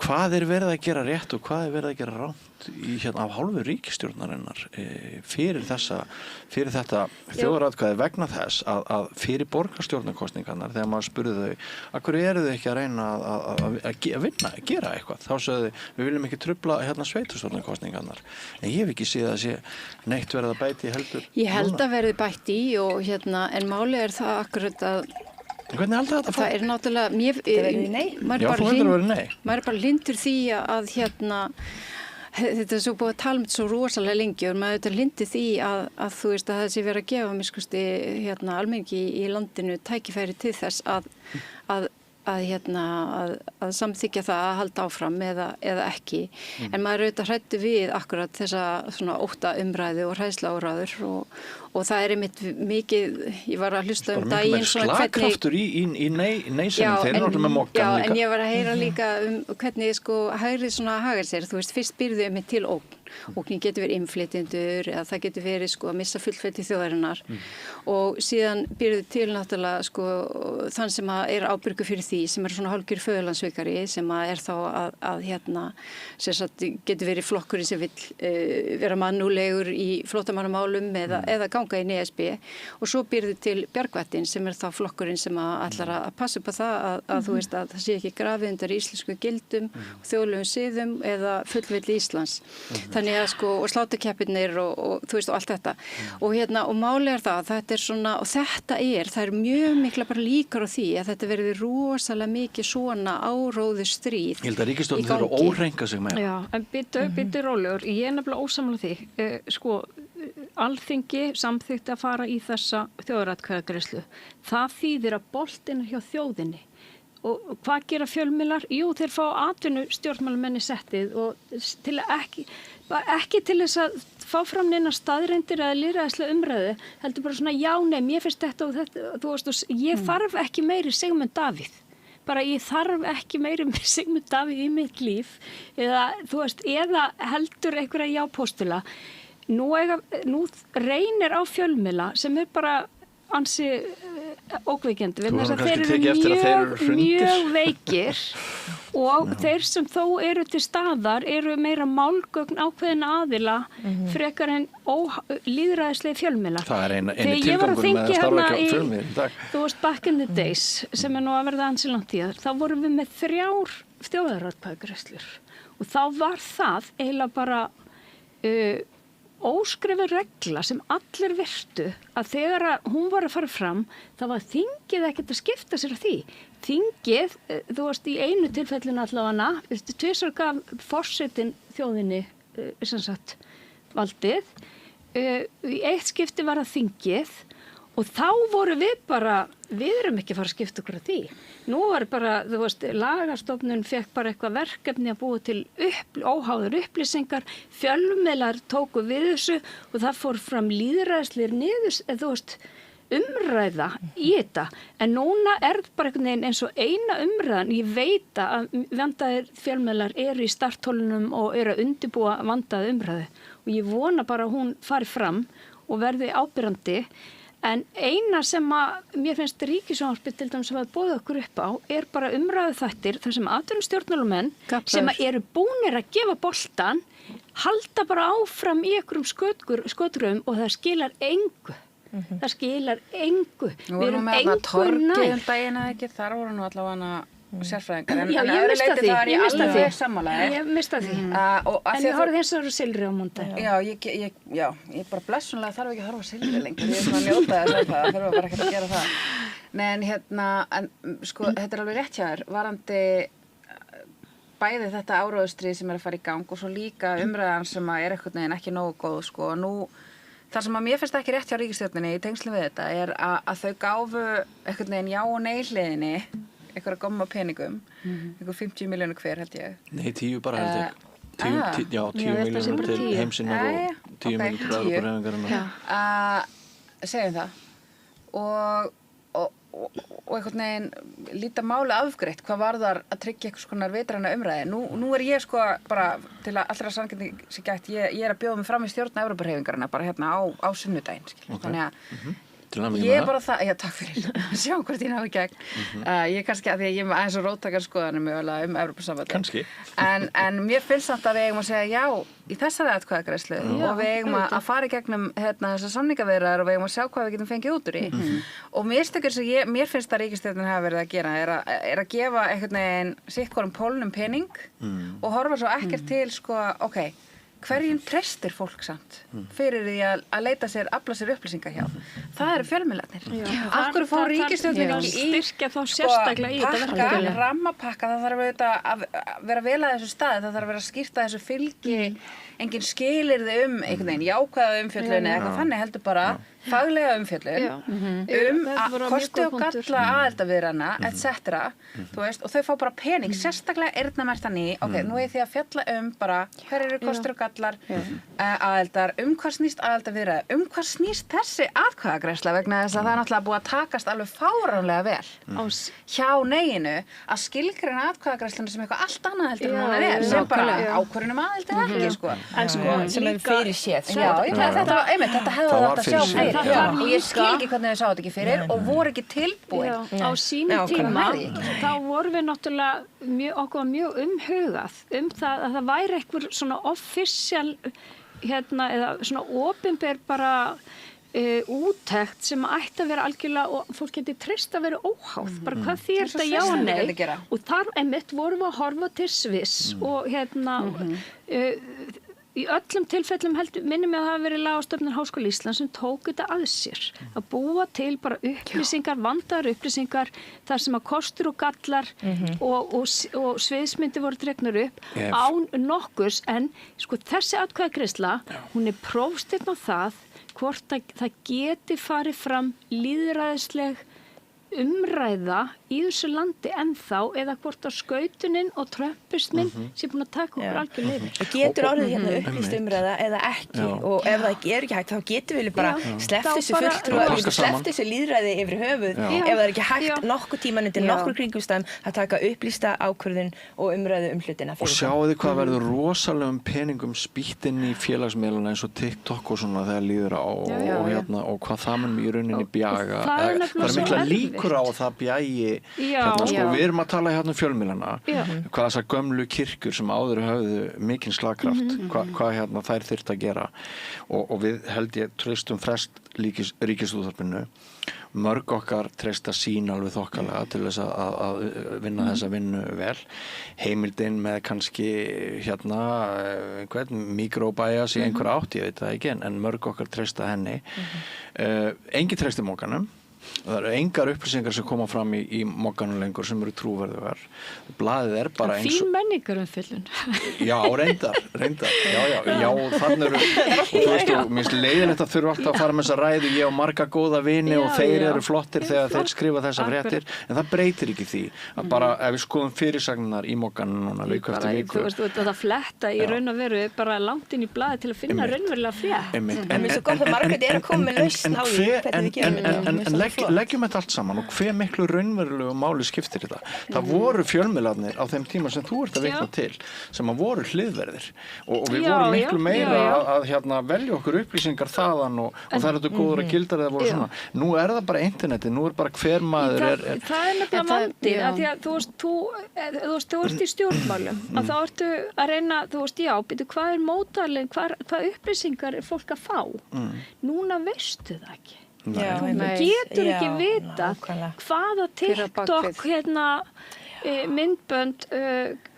Hvað er verið að gera rétt og hvað er verið að gera rangt af hálfu ríkisstjórnarinnar fyrir þetta þjóðaratkvæði vegna þess að fyrir borgarstjórnarkosningarnar þegar maður spurði þau af hverju eru þau ekki að reyna að gera eitthvað þá sögðu við viljum ekki trufla sveitarstjórnarkosningarnar en ég hef ekki séð að sé neitt verið að bæti heldur. Ég held að verði bæti og en málið er það akkurat að hvernig heldur þetta að fá? Það er náttúrulega maður er bara hlindur því að þetta er svo búið að tala svo rosalega lengi og maður er hlindur því að þú veist að það sé verið að gefa miskusti almenningi í landinu tækifæri til þess að samþykkja það að halda áfram eða ekki. En maður auðvitað hræddur við akkurat þessa svona ótta umræðu og hræðsluáræður og það er einmitt mikið, ég var að hlusta daginn svona hvernig slagkraftur í nei-sinum, þeir eru náttúrulega með mokkan líka. En ég var að heyra líka hvernig hægrið svona hagar sér, þú veist, fyrst byrðu einmitt til ógn. Ógnin getur verið innflytjendur eða það getur verið að missa fullveldi þjóðarinnar og síðan byrjuðu til náttúrulega þann sem er ábyrgur fyrir því sem er svona hálfgjör föðurlandsveikari sem er þá að getur verið flokkurinn sem vill vera mannúðlegur í flóttamannamálum eða ganga inn í ESB og svo byrjuðu til Bjargvættin sem er þá flokkurinn sem ætlar að passa upp á það að þú veist að það sé ekki grafið undir íslensku gildum og þjóðlegum siðum eða fullveldi Íslands. Þannig að og sláturkeppirnir og þú veist og allt þetta og málið er það þetta er svona og það er mjög mikla bara líkur á því að þetta verði rosalega mikið svona áróðu stríð. Ég held að ríkisstjórnin þurfa að óhreinka sig með. Já, en byttu rólegur, ég er nefnilega ósammála því. Alþingi samþykkti að fara í þessa þjóðaratkvæðagreiðslu. Það þýðir að boltinn hjá þjóðinni. Og hvað gera fjölmiðlar? Jú, þeir fá atvinnustjórnmálamenn í settið og ekki til þess að fá fram neina staðreyndir eða lýðræðislega umræðu, heldur bara svona já, nei, mér finnst þetta og þetta, þú veist, ég þarf ekki meiri Sigmund Davíð. Bara ég þarf ekki meiri Sigmund Davíð í mitt líf eða, þú veist, eða heldur einhverja jápóstula. Nú reynir á fjölmiðla sem er bara ansi ókveikjandi. Þeir eru mjög veikir og þeir sem þó eru til staðar eru meira málgögn ákveðin aðila frekar en lýðræðislega fjölmiðlar. Það er eini tilgangur með að starfa ekki á fjölmiðl í dag. Þú veist, back in the days, sem er nú að verða ansi langt í þá vorum við með 3 þjóðaratkvæðagreiðslur og þá var það eiginlega bara óskrifin regla sem allir virtu að þegar hún var að fara fram þá var þingið ekkert að skipta sér af því. Þingið, þú veist í einu tilfellinu allavega, 2 gaf forsetinn þjóðinni sem sagt valdið, í eitt skipti var það þingið og þá voru við erum ekki að fara að skipta okkur af því. Nú var bara, þú veist, Lagastofnun fekk bara eitthvað verkefni að búa til óháður upplýsingar, fjölmiðlar tóku við þessu og það fór fram lýðræðislegir þú veist, umræða í þetta. En núna er bara einhvern veginn eins og eina umræðan, ég veit að vandaðir fjölmiðlar eru í starthólunum og eru að undirbúa vandaði umræðu og ég vona bara að hún fari fram og verði ábyrrandi. En eina sem að mér finnst Ríkissjónvarpið til dæmis sem að bóða okkur upp á er bara umræðu þættir þar sem atvinnustjórnarmenn sem að eru búnir að gefa boltan halda bara áfram í einhverjum skotgröfum og það skilar engu. Það skilar engu. Við erum engu nær. Daginn eða ekki, þar voru nú allavega sérfræðingar. Já, ég mista því. Ég mista því. En ég horfði eins og Silri á múnda. Já, ég bara blessunlega þarf ekki að horfa á Silri lengur. Ég er svona að njóta þess að það þarf bara ekkert að gera það. Nei, en sko, þetta er alveg rétt hjá þér. Varandi bæði þetta áróðustrið sem er að fara í gang og svo líka umræðan sem er einhvern veginn ekki nógu góð, sko. Og nú, það sem að mér finnst ekki rétt hjá ríkisstjórninni í tengslum við þetta er að þau gáfu einhvern veginn já og nei hliðinni einhverja gomma peningum, einhver 50 milljónir hver held ég. Nei, 10 bara held ég. 10 milljónir til heimsinnar og 10 milljónir til Evrópuhreyfingarinnar. Segjum það. Og einhvern veginn líta máli afgreitt hvað varðar að tryggja einhvers konar vitræna umræði. Nú er ég sko bara til að allra sanngirni sé gætt, ég er að bjóða mig fram í stjórn Evrópuhreyfingarinnar bara hérna á sunnudaginn, skilur. Þannig að ég er bara það, já takk fyrir, sjá hvort ég náðu gegn. Ég kannski, að því að ég er aðeins og róttakar skoðanir mögulega Evrópusambandið. Kannski. En mér finnst samt að við eigum að segja já í þessari atkvæðagreiðslu og við eigum að fara í gegnum þessar samningaviðræður og við eigum að sjá hvað við getum fengið út úr í. Og mistökur sem mér finnst að ríkisstjórnin hafa verið að gera er að gefa einhvern veginn sitt hvorum pólnum pening og horfa svo ekkert til sko, hverjum treystir fólk samt fyrir því að leita sér, afla sér upplýsingar hjá. Það eru fjölmiðlarnir. Af hverju fór ríkisstjórnin ekki í styrkja þá sérstaklega í þetta verkefni? Rammapakka, það þarf auðvitað að vera vel að þessu staði, það þarf að vera skýrt að þessu fylgi engin skilyrði einhvern veginn jákvæða umfjöllun eða eitthvað þannig heldur bara faglega umfjöllun að kosti og galla aðildarviðræðna etc. Þú veist, og þau fá bara pening sérstaklega eyrnamerktan í nú er því að fjalla bara hver eru kostir og gallar aðildar, hvað snýst aðildarviðræði, hvað snýst þessi atkvæðagreiðsla vegna þess að það er náttúrulega búið að takast alveg fáránlega vel hjá neginu að skilgreina atkvæðagreiðsluna sem eitthvað allt annað heldur en hún er sem bara ákvörðunum aðild eða ekki sko. Sem er fyrir séð. Þetta hefði átt að sjá fyrir. Og ég skil ekki hvernig þau sá þetta ekki fyrir og voru ekki tilbúin. Á sínum tíma, þá vorum við náttúrulega okkur mjög umhugað það að það væri eitthvað svona official eða svona opinber bara úttekt sem ætti að vera algjörlega og fólk geti treyst að vera óháð bara hvað því þetta já og nei og þar einmitt vorum við að horfa til Sviss og í öllum tilfellum minnum ég að það hafi verið Lagastofnun Háskóla Íslands sem tók þetta að sér að búa til bara upplýsingar, vandaðar upplýsingar þar sem að kostur og gallar og sviðsmyndi voru dregnar upp án nokkurs en sko þessi atkvæðagreiðsla hún er prófsteinn á það hvort það geti farið fram lýðræðisleg umræða í þessu landi ennþá eða hvort að skautunin og trömpusnin sé búin að taka okkur algjörlega yfir. Það getur orðið hérna upplýst umræða eða ekki og ef það er ekki hægt þá getum við bara sleppt þessu fulltrúa, við getum sleppt þessu lýðræði yfir höfuð ef það er ekki hægt nokkuð tíman undir nokkur kringumstæðum að taka upplýsta ákvörðun og umræðu hlutina. Og sjáu þið hvað verður rosalegum peningum spýtt inn í félagsmiðlana eins og TikTok og svona þegar líður á og hvað það mun í rauninni bjaga. Það er mikla líkur líkur á að það bjægi hérna sko, við erum að tala hérna fjölmiðlana, hvað þessar gömlu kirkjur sem áður höfðu mikinn slagkraft, hvað hérna þær þyrftu að gera og við held ég treystum frest ríkisútvarpinu, mörg okkar treysta sín alveg þokkalega til þess að vinna þessa vinnu vel, heimildin með kannski hérna mikrobæjas í einhver átt, ég veit það ekki en mörg okkar treysta henni engin treysti mókanum. Það eru engar upplýsingar sem koma fram í mokkanum lengur sem eru trúverðugar. Blaðið bara eins og... Fín menningarumfjöllun. Já, reyndar. Já, þannig eru... Og þú veist, mér finnst leiðilegt að þurfa alltaf að fara með þessa ræðu. Ég á marga góða vini og þeir eru flottir þegar þeir skrifa þessa fréttir. En það breytir ekki því. Að bara, ef við skoðum fyrirsagnar í mokkanum núna, viku eftir viku. Þú veist, það fletta í raun og veru bara langt inn í blaðið til að finna raunverulega frétt. En mér svo gott að Margrét að koma með lausn á því hvernig við gerum leggjum þetta allt saman og hve miklu raunverulegu máli skiptir þetta. Það voru fjölmiðlarnir á þeim tíma sem þú ert að vitna til sem að voru hliðverðir og við vorum miklu meira að hérna, velja okkur upplýsingar þaðan og það er þetta góður að gildar eða voru svona. Nú er það bara internetið, nú er bara hver maður er... Það er nefnilega vandinn að því að þú ert í stjórnmálum að þá ertu að reyna, þú veist, býtu hvað er móttalinn, hvað upplýsingar er fólk að fá? Núna veistu það ekki. Þú getur ekki vita hvaða TikTok myndbönd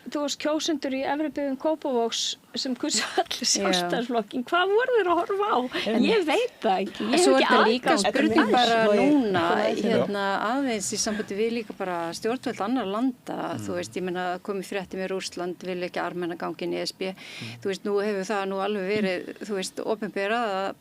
þú veist kjósendur í efri byggðum Kópavogs sem kursu allir sjálfstæðisflokkin, hvað voru þeir að horfa á? Ég veit það ekki. Svo er þetta líka spurning bara núna aðeins í sambandi við líka bara stjórnvöld annar landa, þú veist, ég meina komið frétti með Rússland, vil ekki armenna gangin í ESB, þú veist, nú hefur það nú alveg verið, þú veist, opinberað að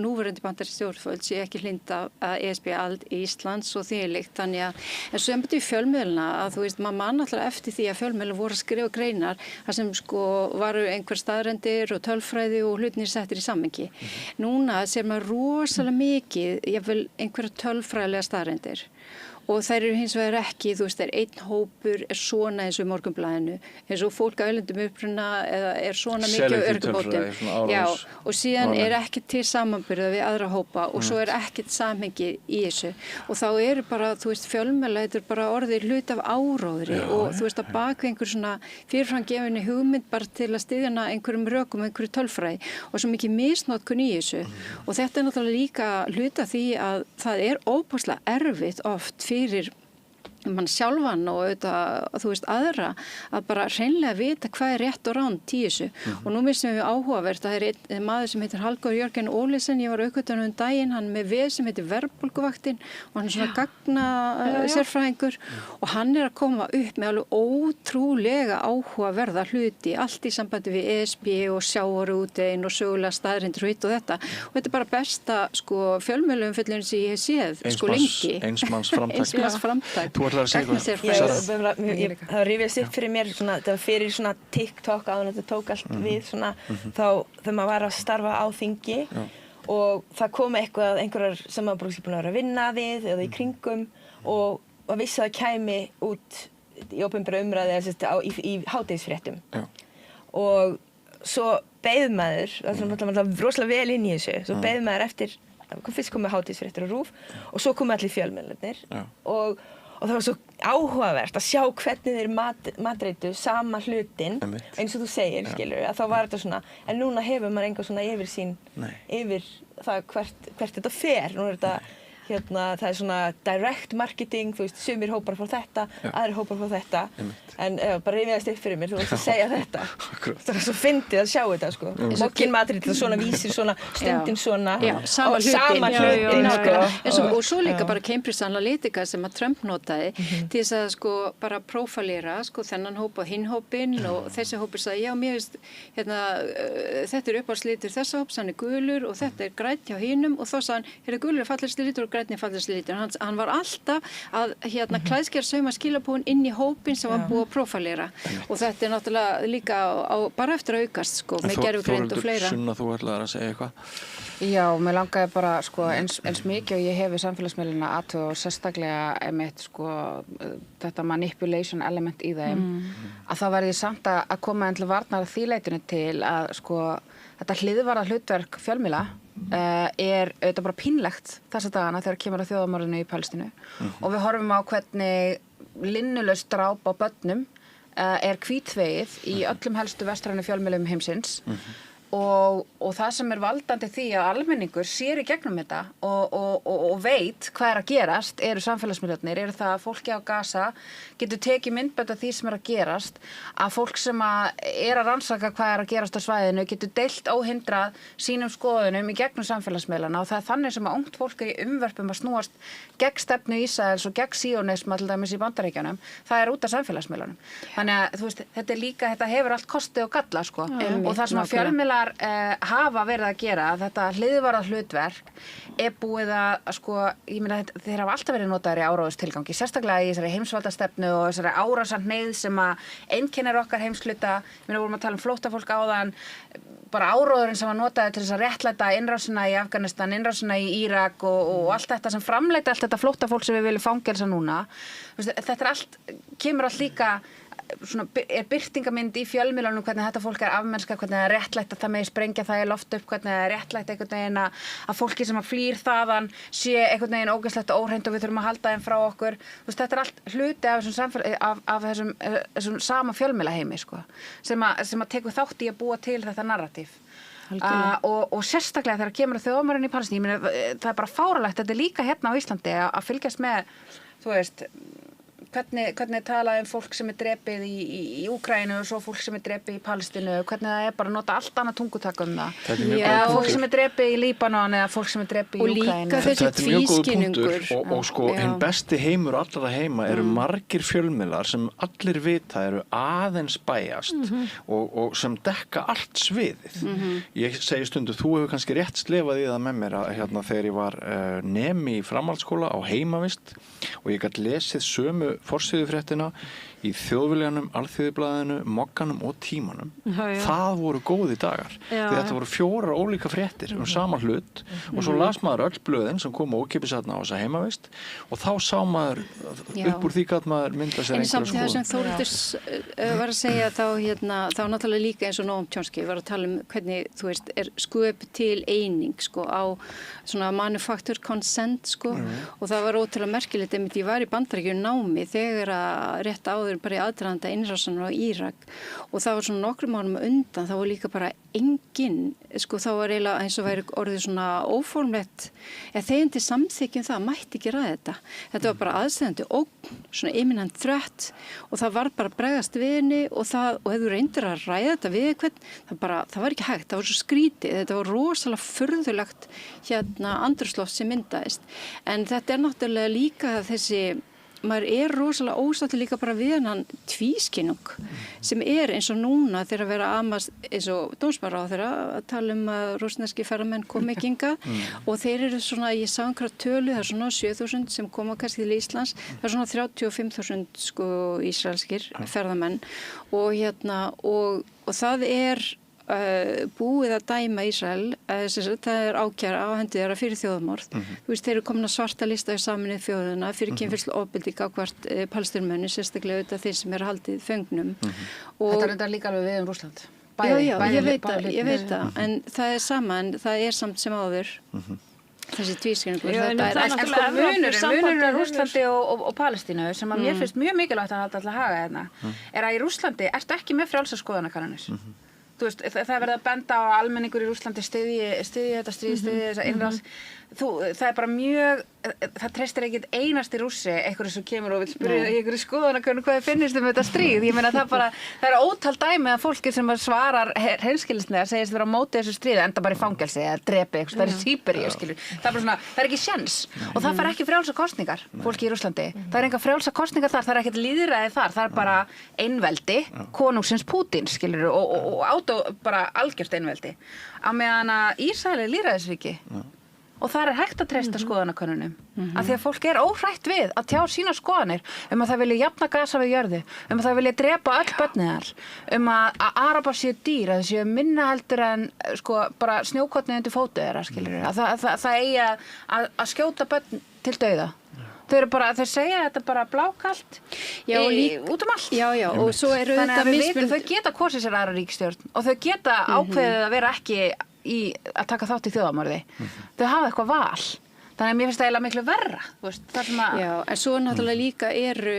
núverandi bandarísk stjórnvöld sé ekki hlinda að ESB ald í Íslands og þvílíkt, þannig að en svo embætti fjölmiðlana að þú veist, maður man alltaf eftir því að fjölmiðlar voru að skrifa greinar þar sem sko varu einhver staðrendir og tölfræði og hlutinir settir í samhengi. Núna sér maður rosalega mikið, jafnvel einhverja tölfræðilega staðrendir og þær eru hins vegar ekki, þú veist, einn hópur er svona eins og í Morgunblaðinu, eins og fólk af erlendum uppruna eða er svona mikið á öryggjabótum. Já, og síðan er ekki til samanburða við aðra hópa og svo er ekkert samhengi í þessu. Og þá eru bara, þú veist, fjölmiðla, þetta er bara orðið hlut af áróðri og þú veist að baka einhver svona fyrirframgefinni hugmynd bara til að styðjana einhverjum rökum, einhverju tölfræði og svo mikið misnotkun í þessu. Og þetta er náttúrulega líka hluta því að það er óbúslega erfitt oft fyrir mann sjálfan og auðvitað, þú veist, aðra að bara hreinlega vita hvað er rétt og ránt í þessu. Og nú missum við áhugavert að það er einn maður sem heitir Halldór Jörgen Ólesen, ég var aukvöldan daginn, hann með veð sem heitir Verðbólguvaktin og hann er svona gagna sérfræðingur og hann er að koma upp með alveg ótrúlega áhugaverða hluti, allt í sambandi við ESB og sjávarútveginn og sögulega staðreyndir og hitt og þetta. Og þetta er bara besta sko fjölmiðlaumfjöllun sem ég hef séð sko lengi. Eins manns framtak. Það rifjast upp fyrir mér svona, það var fyrir svona TikTok áður þetta tók allt við svona þá þegar maður var að starfa á þingi og það kom einhverjar sem maður bara búin að vera að vinna við eða í kringum og maður vissi að það kæmi út í opinbera umræði í hádegisfréttum og svo beið maður, það var rosalega vel inn í þessu, svo beið maður eftir fyrst komið hádegisfréttir á RÚV og svo komið allir fjölmiðlarnir og það var svo áhugavert að sjá hvernig þeir matreitu sama hlutin eins og þú segir, skilur, að þá var þetta svona en núna hefur maður enga svona yfirsýn yfir það hvert þetta fer, nú er þetta það er svona direct marketing, þú veist, sumir hópar fá þetta, aðrir hópar fá þetta en bara rifjaðist upp fyrir mér, þú veist að segja þetta það er svo fyndið að sjá þetta sko mokkin matrill, svona vísir svona stundin svona sama hlutin sko. Og svo líka bara Cambridge Analytica sem að Trump notaði til þess að sko bara prófalera sko þennan hóp og hinn hópinn og þessi hópur sagði, já mér veist þetta er uppáhaldslitur þessa hóps, hann er gulur og þetta er grænn hjá hinum og þá sagði hann, gulur er fallegasti litur og grænn er fallegasti litur. Hann var alltaf að klæðskera sauma skilabúin inn í hópinn sem var búið prófalera og þetta er náttúrulega líka bara eftir að aukast sko með gervigreind og fleira. Sunna, þú ætlaðir að segja eitthvað? Já, mér langaði bara sko eins mikið og ég hef í samfélagsmiðluna og sérstaklega einmitt sko þetta manipulation element í þeim að það verði samt að koma til varnar því leitinu til að sko þetta hliðvarða hlutverk fjölmiðla auðvitað bara pínlegt þessa dagana þegar kemur að þjóðarmorðinu í Palestínu og við horfum á hvernig linnulaust dráp á börnum hvítþvegið í öllum helstu vestrænu fjölmiðlum heimsins og það sem valdandi því að almenningur sér í gegnum þetta og veit hvað að gerast eru samfélagsmiðlarnir, eru það að fólki á Gaza getur tekið myndbönd af því sem að gerast, að fólk sem að rannsaka hvað að gerast á svæðinu getur deilt óhindrað sínum skoðunum í gegnum samfélagsmiðlana og það þannig sem að ungt fólk í umverpum að snúast gegn stefnu Ísraels og gegn síónisma til dæmis í Bandaríkjunum, það út af samfélagsmiðlunum. Þannig að þú veist, þetta hefur allt kosti og galla sko. Og það sem að fjölmiðlar hafa verið að gera, þetta hliðvarað hlutverk búið að sko, ég meina þeir hafa alltaf verið notaðir í áróðustilgangi, sérstaklega í þessari heimsvaldastefnu og þessari árásarhneigð sem að einkennir okkar heimshluta. Ég meina vorum að tala flóttafólk áðan, bara áróðurinn sem var notaður til þess að réttlæta innrásina í Afganistan, innrásina í Írak og allt þetta sem framleita allt þetta flóttafólk sem við viljum fangelsa núna. Þetta allt, kemur allt líka svona, birtingamynd í fjölmiðlunum hvernig þetta fólk afmennska, hvernig það réttlætt að það megi sprengja það í loft upp, hvernig það réttlætt einhvern veginn að fólki sem að flýr þaðan sé einhvern veginn ógeðslegt og óhreint og við þurfum að halda þeim frá okkur. Þetta allt hluti af þessum sama fjölmiðlaheimi sko, sem að tekur þátt í að búa til þetta narratív. Og sérstaklega þegar kemur að þjóðarmorðinu í Palestínu, það bara fáránlegt, þetta líka hérna á Íslandi að fylgjast með, þú veist, hvernig talaði fólk sem drepið í Úkraínu og svo fólk sem drepið í Palestínu, hvernig það bara að nota allt annað tungutak það. Fólk sem drepið í Líbanon eða fólk sem drepið í Úkraínu. Og líka þessi tvískinningur. Og sko, hinn besti heimur allra heima eru margir fjölmiðlar sem allir vita eru aðeins bæjast og sem dekka allt sviðið. Ég segi stundu, þú hefur kannski rétt slefað í það með mér að hérna þegar ég var nemi í framhaldsskóla á heimavist og ég gat lesið sömu forsíðufréttina í Þjóðviljanum, Alþýðublaðinu, Mogganum og Tímanum. Það voru góði dagar. Þetta voru 4 ólíka fréttir sama hlut og svo las maður öll blöðin sem kom ókeypis þarna á þessa heimavist og þá sá maður upp úr því gat maður mynda sér einhverja skoðun. En samt það sem Þórhildur var að segja þá náttúrulega líka eins og Noam Chomsky var að tala hvernig, þú veist, sköp til eining sko á svona manufacture consent sko og það var ótrúlega merkilegt ég var í Bandaríkjunum námi þegar að rétt áður bara í aðdraganda innrásarinnar á Írak og það var svona nokkrum árum undan, það var líka bara engin, sko þá var eiginlega eins og væri orðið svona óformlegt þegar til samþykjum það mætti ekki ræða þetta var bara aðstæðandi ógn, svona imminent threat og það var bara bregðast við henni og hefur reyndir að ræða þetta við hvern, það var ekki hægt, það var svo skrítið, þetta var rosalega furðulegt andrúmsloft sem myndaðist en þetta náttúrulega líka þessi maður rosalega ósáttur líka bara við hennan tvískinnung sem eins og núna þegar að vera amast eins og dómsmálaráðherra að tala að rússneski ferðamenn komi ekki hingað og þeir eru svona, ég sá einhverja tölu, það svona 7.000 sem koma kannski til Íslands, það svona 35.000 sko ísraelskir ferðamenn og það búið að dæma Ísrael, það ákæra á hendi þeirra fyrir þjóðarmorð. Þú veist, þeir eru komin að svarta lista í Sameinuðu þjóðina fyrir kynferðislega ofbeldi gagnvart Palestínumönnum, sérstaklega auðvitað þeir sem haldið föngnum. Þetta reyndar líka alveg við Rússland. Ég veit það, en það sama, en það samt sem áður. Þessi tvískinningur. Munurinn á Rússlandi og Palestínu sem að mér finnst mjög mikilvægt að halda alltaf haga hérna, að í Rússlandi ertu ekki með frjálsar skoðanakannanir. Þú veist, það verið að benda á að almenningur í Rússlandi styðji þetta stríð, styðji þessa innrás. Það bara mjög, það treystir ekkert einasti Rússi einhverju sem kemur og vil spyrja einhverju skoðanakönnun hvað finnst þetta stríð. Ég meina það ótal dæmi að fólki sem svarar hreinskilnislega segist vera á móti þessu stríði enda bara í fangelsi eða drepi eitthvað, það er í Síberíu, skilur. Það bara svona, það ekki séns og það fær ekki frjálsar kosningar, fólki í Rússlandi. Það enga frjálsar kosningar þar, það ekkert lýðræði þar, það bara einveldi, konungsins Pútín, skilur, og bara algjört einveldi. Á meðan að Ísrael lýðræðisríki. Og það hægt að treysta skoðanakönnunum. Af því að fólk óhrætt við að tjá sína skoðanir að það vilja jafna Gaza við jörðu, að það vilja drepa öll börnin þar, að Arabar séu dýr, að það séu minna heldur en sko bara snjókornið undir fótu þeirra, skilur. Það eigi að skjóta börn til dauða. Þeir segja þetta bara blákalt út allt. Já, og svo þannig að þau geta kosið sér aðra ríkisstjórn og þau geta ákveðið að vera ekki í að taka þátt í þjóðarmorði. Þau hafa eitthvað val. Þannig að mér finnst það eiginlega miklu verra, þar sem að... Já, en svo náttúrulega líka eru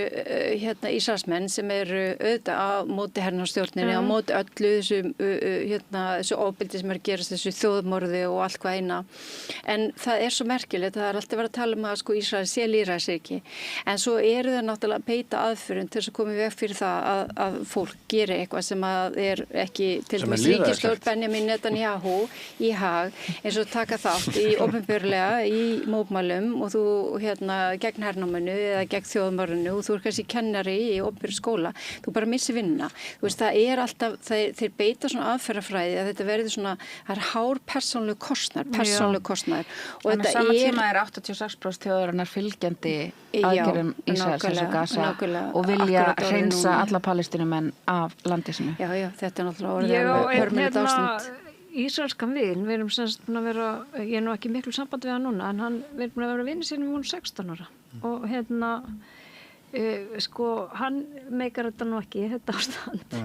Ísraelsmenn sem eru auðvitað á móti hernarstjórninni, á móti öllu þessu ofbeldi sem gerast, þessu þjóðmorði og allt hvað eina. En það svo merkilegt, það alltaf verið að tala um að Ísrael sé lýðræðisríki. En svo eru það náttúrulega að beita aðferðum til þess að koma í veg fyrir það að fólk geri eitthvað sem að ekki til dæmis ríkisstjórn Benjamin Netanyahu í hag, eins og taka þátt í opinberlega í mótmælum og þú gegn hernáminu eða gegn þjóðmorðinu og þú kannski kennari í opinberri skóla, þú bara missir vinnuna. Þú veist, það alltaf, þeir beita svona aðferðafræði að þetta verður svona, það hár persónulegu kostnaður. Og þetta sama tíma 86% þjóðarinnar fylgjandi aðgerðum Ísraels og Gaza og vilja hreinsa alla palestínumenn af landi sinu. Já, þetta náttúrulega orðið hörmulegt ástand. Ísraelskan vin, við erum semst búin að vera, ég nú ekki miklu samband við hann núna, en við erum búin að vera vinir sínum við hún 16 ára og hann meikar þetta nú ekki, þetta ástand.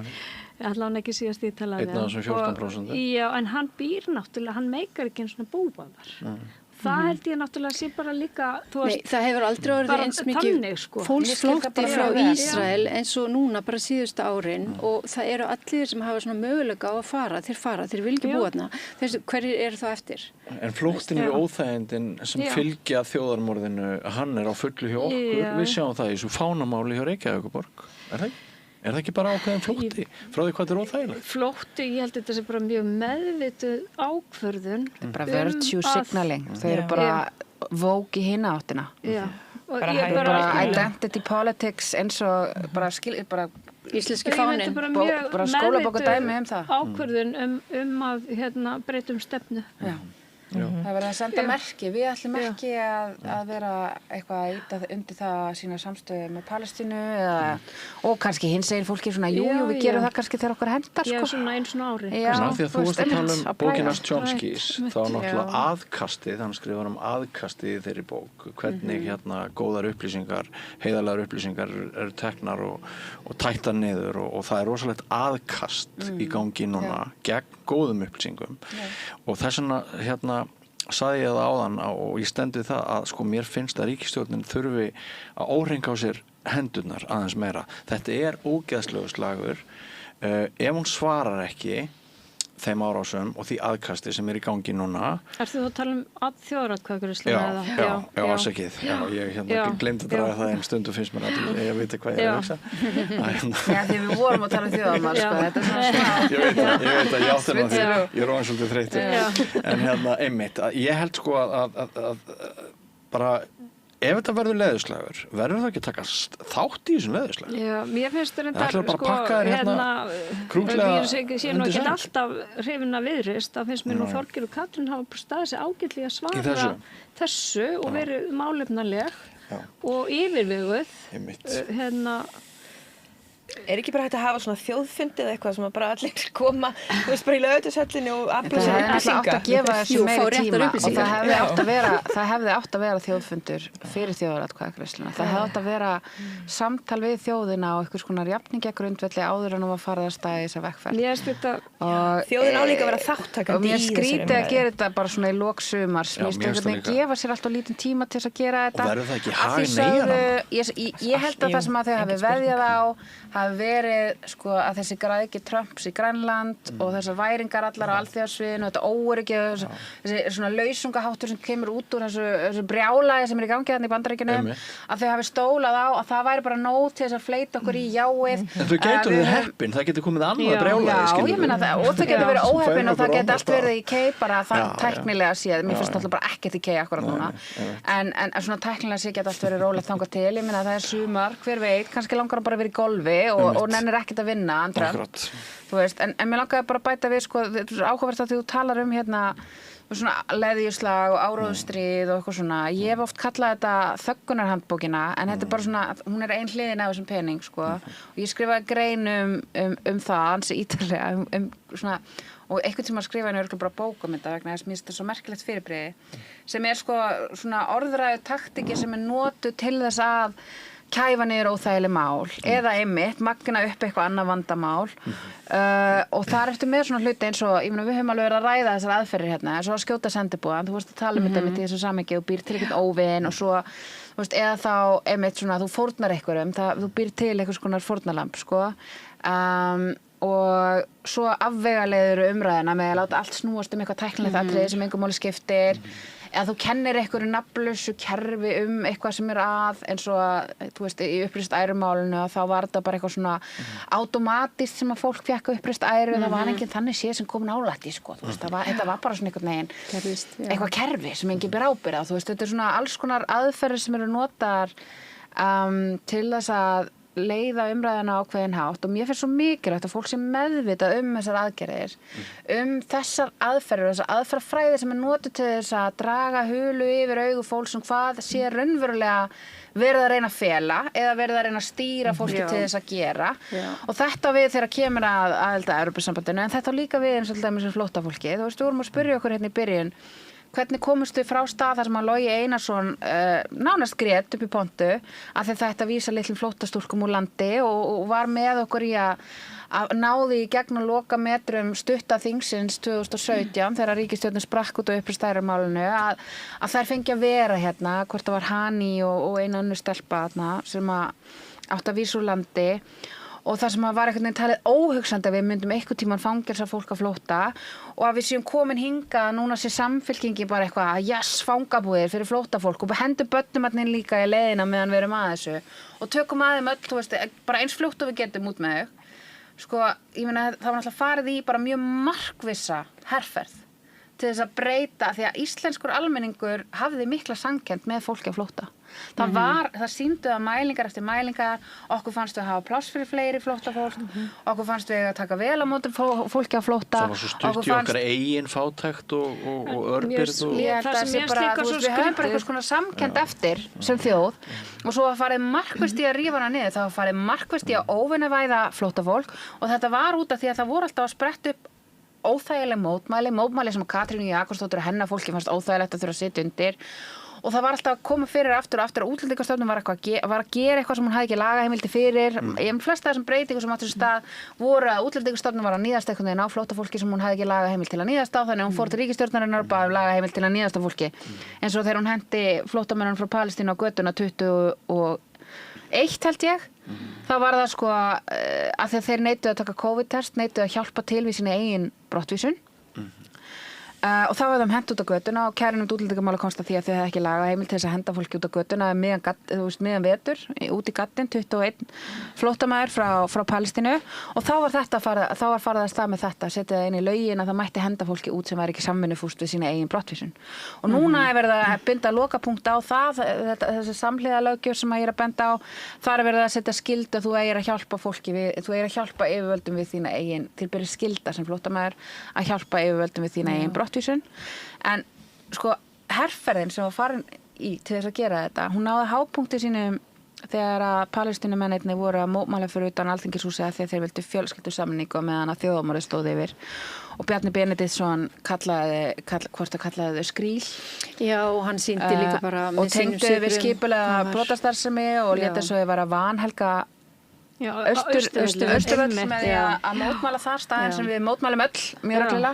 Allavega hann ekki síðast í talaði. Einn af þessum 14%. Já, en hann býr náttúrulega, hann meikar ekki eins og búbáðar. Það held ég náttúrulega sé bara líka, Nei, það hefur aldrei orðið eins mikið fólksflótti frá Ísrael eins og núna bara síðustu árin og það eru allir sem hafa svona möguleika á að fara, þeir vil ekki búa þarna. Hverjir eru þá eftir? En flóttinn við óþægindin sem fylgja þjóðarmorðinu, hann á fullu hjá okkur, við sjáum það í svo fánamáli hjá Reykjavíkurborg, það ekki? Er það ekki bara ákveðin flótti frá því hvað er óþægilegt? Flótti, ég held þetta sé bara mjög meðvituð ákvörðun. Þetta bara virtue signaling. Þau eru bara vók í hina áttina. Já. Bara identity politics eins og bara íslenski fáninn. Bara skólabókardæmi það. Ákvörðun að breyta stefnu. Já. Það verður að senda merki. Við ætlum ekki að vera eitthvað að ýta undir það að sína samstöðu með Palestínu og kannski hins segir fólki svona við gerum það kannski þegar okkur hendar Já, svona eins og ári. Svona því að þú varst að tala bókina Chomskys, þá náttúrulega aðkastið, hann skrifar aðkastið í þeirri bók, hvernig góðar upplýsingar, heiðarlegar upplýsingar eru teknar og tættar niður og það rosalegt aðkast í gangi núna gegn góðum upplýsingum og þess vegna sagði ég það áðan og ég stend við það að mér finnst að ríkisstjórnin þurfi að óhringa á sér hendurnar aðeins meira. Þetta ógeðslegur slagur ef hún svarar ekki þeim árásum og því aðkasti sem í gangi núna. Ertu þú að tala að þjóðaratkvæðagreiðslu eða? Já, alls ég gleymdi að draga það einn stund og finnst mér að ég veit hvað ég er að hugsa. Já, því við vorum að tala þjóðarmál, þetta svona smá. Ég veit að ég átti því, ég er orðinn svolítið þreyttur. En einmitt, ég held að bara ef þetta verður leðurslagur, verður það ekki að taka þátt í þessum leðurslag? Já, mér finnst þetta bara að pakka þér krútlega sé nú ekki alltaf hrifin að Viðreisn, það finnst mér nú Þorgeir og Katrín hafa staðið sig ágætlega að svara þessu og verið málefnaleg og yfirveguð. Er ekki bara hægt að hafa svona þjóðfund eða eitthvað sem bara allir koma, þú veist, bara í Laugardalshöllinni og afla sér upplýsinga? Það átt að gefa þessu meiri tíma og það hefði átt að vera þjóðfundur fyrir þjóðaratkvæðagreiðsluna. Það hefði átt að vera samtal við þjóðina og einhvers konar jafningjagrundvelli áður en hún var farið að staða í þessa vegferð. Þjóðin á líka að vera þáttakandi í þessari umræðu. Og mér skrítið að gera þetta bara svona í lok sumars. Mér finnst að gefa sér alltaf lítinn tíma til þess að gera þetta. Og verður það ekki haginn meira? Ég held að það sem að þau hafi veðjað á hafi verið að þessi græðgi Trumps í Grænland og þessar væringar allar á alþjóðasviðinu og þetta óöryggi, þessi svona lausungaháttur sem kemur út úr þessu brjálæði sem í gangi þarna í Bandaríkjunum, að þau hafi stólað á að það væri bara nóg til þess að fleyta okkur í jáið. En þau getur verið heppin, það getur komið annað brjálæði, skilur. Já, ég meina það, og þau getur verið óheppin og það getur allt verið í kei bara það tæknilega séð, mér finnst alltaf bara ekkert í kei akkurat núna, en svona tæknilega séð getur allt verið rólegt þangað til, ég meina það sumar, hver veit, kannski langar hann bara verið í golfi og nennir ekkert að vinna þú veist, en mér langaði bara að bæta við áhugavert að þú talar svona leðjuslag og áróðustríð og eitthvað svona, ég hef oft kallað þetta þöggunarhandbókina, en þetta bara svona hún ein hliðin af þessum pening og ég skrifaði grein um það ansi ítarlega svona, og einhvern tíma skrifaði henni örugglega bara bók um þetta vegna þess að mér finnst þetta svo merkilegt fyrirbrigði sem svona orðræðu taktiki sem notuð til þess að kæfa niður óþægileg mál eða einmitt magna upp eitthvað annað vandamál og þar ertu með svona hluti eins og, ég meina við höfum alveg verið að ræða þessar aðferðir hérna, eins og að skjóta sendibúðan, þú vorst að tala um þetta mitt í þessu samhengi og býr til eitthvað óvin og svo, þú veist, eða þá einmitt svona þú fórnar einhverjum, þú býr til einhvers konar fórnarlamb, sko og svo afvegaleiður umræðina með að láta allt snúast eitthvað tæknilegt atriði sem einhver máli skiptir eða þú kennir einhverju nafnlausu kerfi eitthvað sem að eins og að, þú veist, í uppreist ærumálinu þá var þetta bara eitthvað svona automatist sem að fólk fékk uppreist æru það var enginn þannig séð sem kom nálægt í, sko, þú veist, þetta var bara svona einhvern veginn eitthvað kerfi sem enginn ber ábyrgð á, þú veist, þetta svona alls konar aðferðir sem eru notaðar til þess að leiða umræðina á ákveðinn hátt og mér finnst svo mikilvægt að fólk sé meðvitað þessar aðgerðir, þessar aðferðir, þessar aðferðafræði sem notuð til þess að draga hulu yfir augu fólks hvað sé raunverulega verið að reyna að fela eða verið að reyna að stýra fólki til þess að gera og þetta við þegar kemur að Evrópusambandinu en þetta líka við eins og alltaf með flóttafólki, þú veist, við vorum að spyrja okkur hérna í byrjun hvernig komust við frá stað þar sem að Logi Einarsson nánast grét upp í pontu að þetta vísa litlum flóttastúlkum úr landi og var með okkur í að náði í gegn og loka metrum stutta þingsins 2017 þegar ríkisstjórnin sprakk út á uppreist ærumálinu að þær fengi að vera hérna, hvort það var Hani og eina önnur stelpa þarna sem átt að vísa úr landi og það sem var einhvern veginn talið óhugsandi að við myndum einhvern tímann fangelsa fólk að flótta og að við séum komin hingað núna sé samfylkingi bara eitthvað að yes, fangabúðir fyrir flóttafólk og hendur börnum allir líka í leiðina meðan við erum að þessu og tökum að þeim öll, þú veist, bara eins fljótt og við getum út með þau. Sko, ég meina það var náttúrulega farið í bara mjög markvissa herferð til þess að breyta því að íslenskur almenningur hafði mikla samkennd með fólki að flótta. Það sýndu að mælingar eftir mælingar, okkur fannst við að hafa pláss fyrir fleiri flóttafólk, okkur fannst við að taka vel á móti fólki að flótta. Það var svo stutt í okkar eigin fátækt og örbirð og... Við höfum bara einhvers konar samkennd eftir sem þjóð og svo var farið markvisst í að rífa hana niður, það var farið markvisst í að óvinnavæða flóttafólk og þetta var út af því að það voru alltaf að spretta upp óþægileg mótmæli sem Katrínu Jakobsdóttir og hennar fólki fannst óþægilegt að þurfa að sitja undir og það var alltaf að koma fyrir aftur og aftur að Útlendingastofnun var að gera eitthvað sem hún hafði ekki lagaheimildi fyrir flesta þessum breytingum sem áttu sér stað voru að Útlendingastofnun var að níðast einhvern veginn á flóttafólki sem hún hafði ekki lagaheimild til að níðast á þannig að hún fór til ríkisstjórnarinnar og bað um lagaheimild til að níðast á fólki eins og þegar hún hendi flóttamönnum frá Palestínu á götuna 21 held ég þá var það sko að þeir neituðu að taka COVID-test neituðu að hjálpa til við sína eigin brottvísun og þá var þeim hent út á götuna og kærunefnd útlendingamála komst að því að þau hefði ekki lagaheimild til þess að henda fólki út á götuna miðan vetur, út í gattinn 21 flóttamaður frá Palestínu og þá var farið að stað með þetta, setja það inn í lögin að það mætti henda fólki út sem væri ekki samvinnufúst við sína eigin brottvísun og núna er verið að binda lokapunkt á það þessi samhliða löggjöf sem ég er að benda á þar er verið að setja skyldu að þú eigir að hjálpa fólki þú eigir að hjálpa yfirvöldum við þína eigin til byrja skylda sem flóttamaður að hjálpa yfirvöldum við þína eigin brottvísun en sko herferðin sem var farin til þess að gera þetta hún náði hápunkti sínum þegar að Palestínumennirnir voru að mótmæla fyrir utan Alþingishúsið að þeir vildu fjölskyldusamningu meðan að þjóðamorðið stóð yfir og Bjarni Benediktsson kallaði þau skríl Já, og hann sýndi líka bara og tengdu við skipulega brotastarfsemi og lét þess að þau vera vanhelga Austurvöll með því að mótmæla þar staðin sem við mótmælum öll mjög reglulega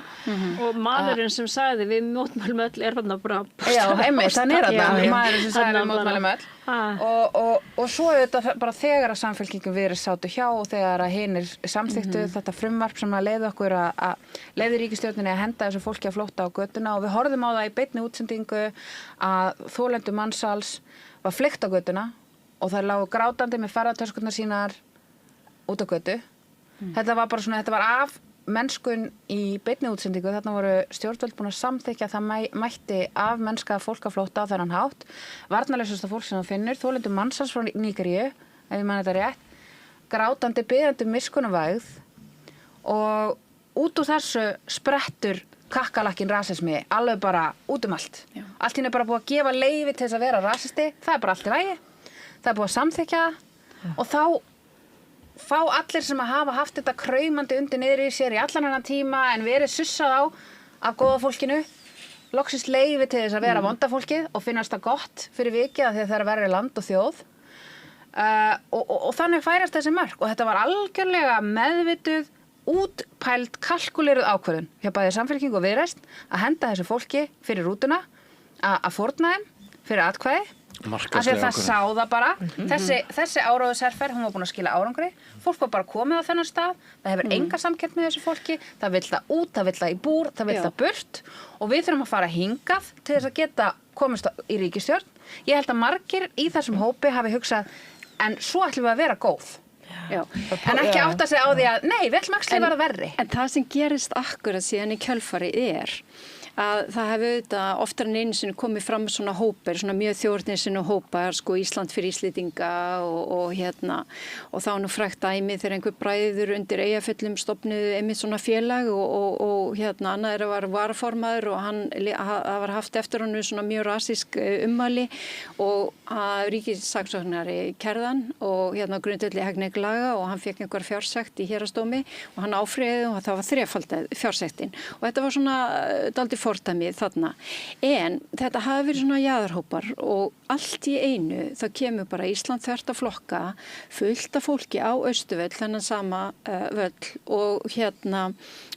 og maðurinn sem sagði við mótmælum öll er þarna bara já, einmitt, hann er þarna maðurinn sem sagði við mótmælum öll og svo þetta bara þegar að samfélkingum við sátu hjá og þegar að hinir samþyktu þetta frumvarp sem að leiði okkur að leiði ríkisstjórninni að henda þessu fólki að flótta á götuna og við horfðum á það í beinni útsendingu að þolendur mansals var flykkt á götuna og þær lágu grátandi með ferðatöskurnar sínar út á götu. Þetta var bara svona, þetta var af mennskun í beinni útsendingu. Þarna voru stjórnvöld búin að samþykkja að það mætti af mennska fólk að flótta á þennan hátt. Varnarlausasta fólk sem það finnur, þolendur mansals frá Nígeríu, ef ég man þetta rétt, grátandi biðandi miskunnarvægð og út úr þessu sprettur kakkalakkin rasismi alveg bara út allt. Allt hérna er bara búið að gefa leyfi til þess að vera rasisti. Það er bara allt í lagi. Það er búið að samþykkja og þá fá allir sem að hafa haft þetta kraumandi undir niður í sér í allan hennan tíma en verið sussað á af góða fólkinu loksins leyfi til þess að vera vonda fólkið og finnast það gott fyrir vikið af því að það er að vera land og þjóð og þannig færast þessi mörk og þetta var algjörlega meðvituð útpæld, kalkuleruð ákvörðun hjá bæði Samfylkingu og Viðreisn að henda þessu fólki fyrir rútuna að fórna þeim fyrir atkvæði af því að það sá það bara þessi áráðusherferð, hún var búin að skila árangri fólk var bara komið á þennan stað það hefur enga samkeppni með þessu fólki það vill það út, það vill það í búr, það vill það burt og við þurfum að fara hingað til þess að geta komist í ríkisstjórn ég held að margir í þessum hópi hafi hugsað en svo ætlum við að vera góð Já. En ekki átta sig á því að nei, við ætlum ekki að vera verri En það sem gerist akkurat síðan í kjölfari að það hefur auðvitað oftar en einu sinni komið fram svona hópar, svona mjög þjóðernissinnu hópar, sko Ísland fyrir Íslendinga og þá nú frægt dæmi þegar einhver bræður undir Eyjafjöllum stofnuðu einmitt svona félag og annar var varaformaður og það var haft eftir honum svona mjög rasísk ummæli og ríkissaksóknari kærðan og grundvelli hegningarlaga og hann fékk einhver fjársekt í héraðsdómi og hann áfrýjaði og það var þrefaldað fjársektin og þetta var svona dálítið fordæmið þarna. En þetta hafi verið svona jaðarhópar og allt í einu þá kemur bara Ísland þvert á flokka fullt af fólki á Austurvöll, þennan sama völl og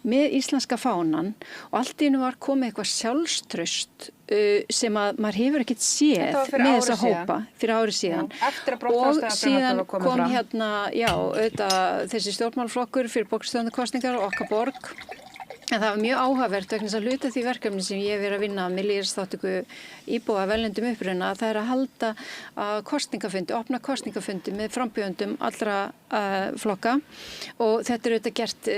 með íslenska fánan og allt í einu var komið eitthvað sjálfstraust sem að maður hefur ekkert séð með þessa hópa fyrir ári síðan og síðan kom þessi stjórnmálaflokkur fyrir borgarstjórnarkosningar og okkar borg en það var mjög áhugavert vegna þess að hluta því verkefni sem ég hef verið að vinna með lýðræðisþátttöku íbúa af erlendum uppruna það er að halda opna kosningafundi með frambjóðendum allra flokka og þetta er auðvitað gert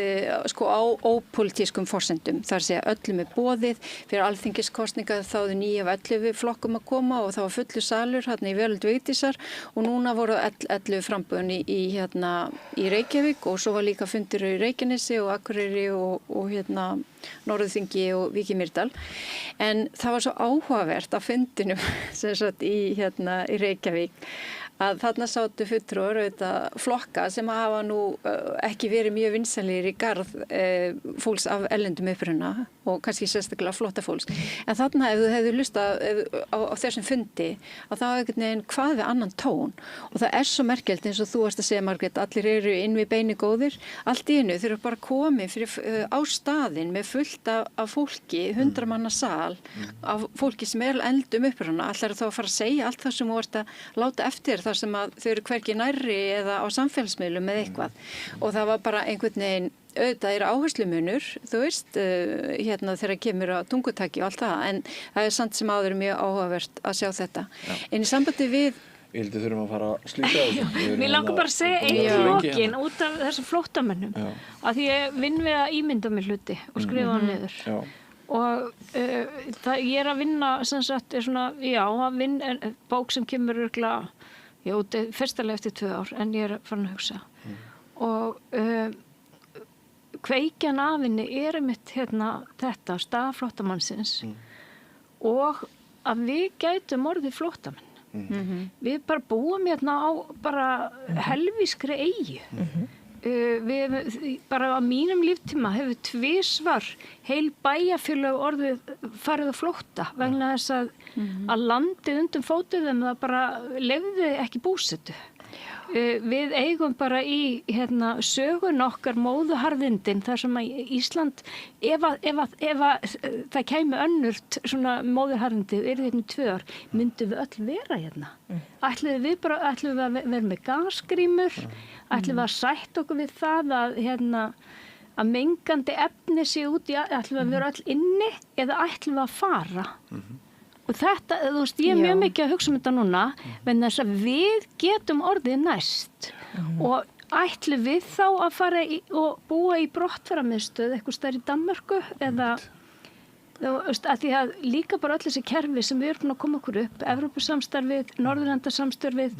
á ópolítískum forsendum þar sé að öllum er boðið fyrir alþingiskosninga þáðu 9 af 11 flokkum að koma og það var fullu salur í Veröld Vigdísar og núna voru 11 frambjóðin í Reykjavík og svo var líka fundir í Reykjanesi og Akureyri og Norðurþingi og Vík í Mýrdal en það var svo áhugavert á fundinum sem sagt í Reykjavík að þarna sátu fulltrúar flokka sem hafa nú ekki verið mjög vinsælir í garð fólks af erlendum uppruna og kannski sérstaklega flotta fólks. En þarna ef þú hefur hlustað á þessum fundi að það einhvern veginn hvað við annan tón og það er svo merkilegt eins og þú varst að segja Margrét, allir eru inn við beini góðir, allt í einu þeir eru bara komið á staðinn með fullt af fólki, 100 manna sal af fólki sem er erlendum uppruna, allar þá að fara að segja allt það sem þú varst að láta eftir þar sem að þau eru hvergi nærri eða á samfélagsmiðlum eða eitthvað og það var bara einhvern veginn auðvitað er áherslumunur, þú veist þegar kemur að tungutaki og allt það en það er samt sem áður mjög áhugavert að sjá þetta. En í sambandi við Ég held að þurfum að fara að slíta þessu. Mér langar bara að segja einn í lokin út af þessum flóttamönnum að því ég vinn við að ímynda mér hluti og skrifa hann niður. Og ég er að vinna sem sagt að vinna bók sem kemur örugglega fyrstulega eftir 2 ár en ég er farin að hugsa og kveikjan af henni er einmitt þetta staða flóttamannsins og að við gætum orðið flóttamenn við bara búum á bara helvískri eyju við bara á mínum líftíma hefur tvisvar heil bæjarfélög orðið farið á flótta vegna þess að landið undir fótuðum það bara leyfði ekki búsetu við eigum bara í sögun okkar móðuharðindin þar sem að Ísland ef það kæmi önnurt svona móðuharðindi yrði 2 ár myndum við öll vera ætlum við að vera með gasgrímur ætlum við að sætta okkur við það að mengandi efni sé út í ætlum við að vera öll inni eða ætlum við að fara og þetta, þú veist, ég er mjög mikið að hugsa þetta núna en þess að við getum orðið næst og ætlum við þá að fara og búa í brottfararmiðstöð eitthvað stær í Danmörku eða þú veist, að því að líka bara öll þessi kerfi sem við erum búin að koma okkur upp Evrópusamstarfið, Norðurlandasamstarfið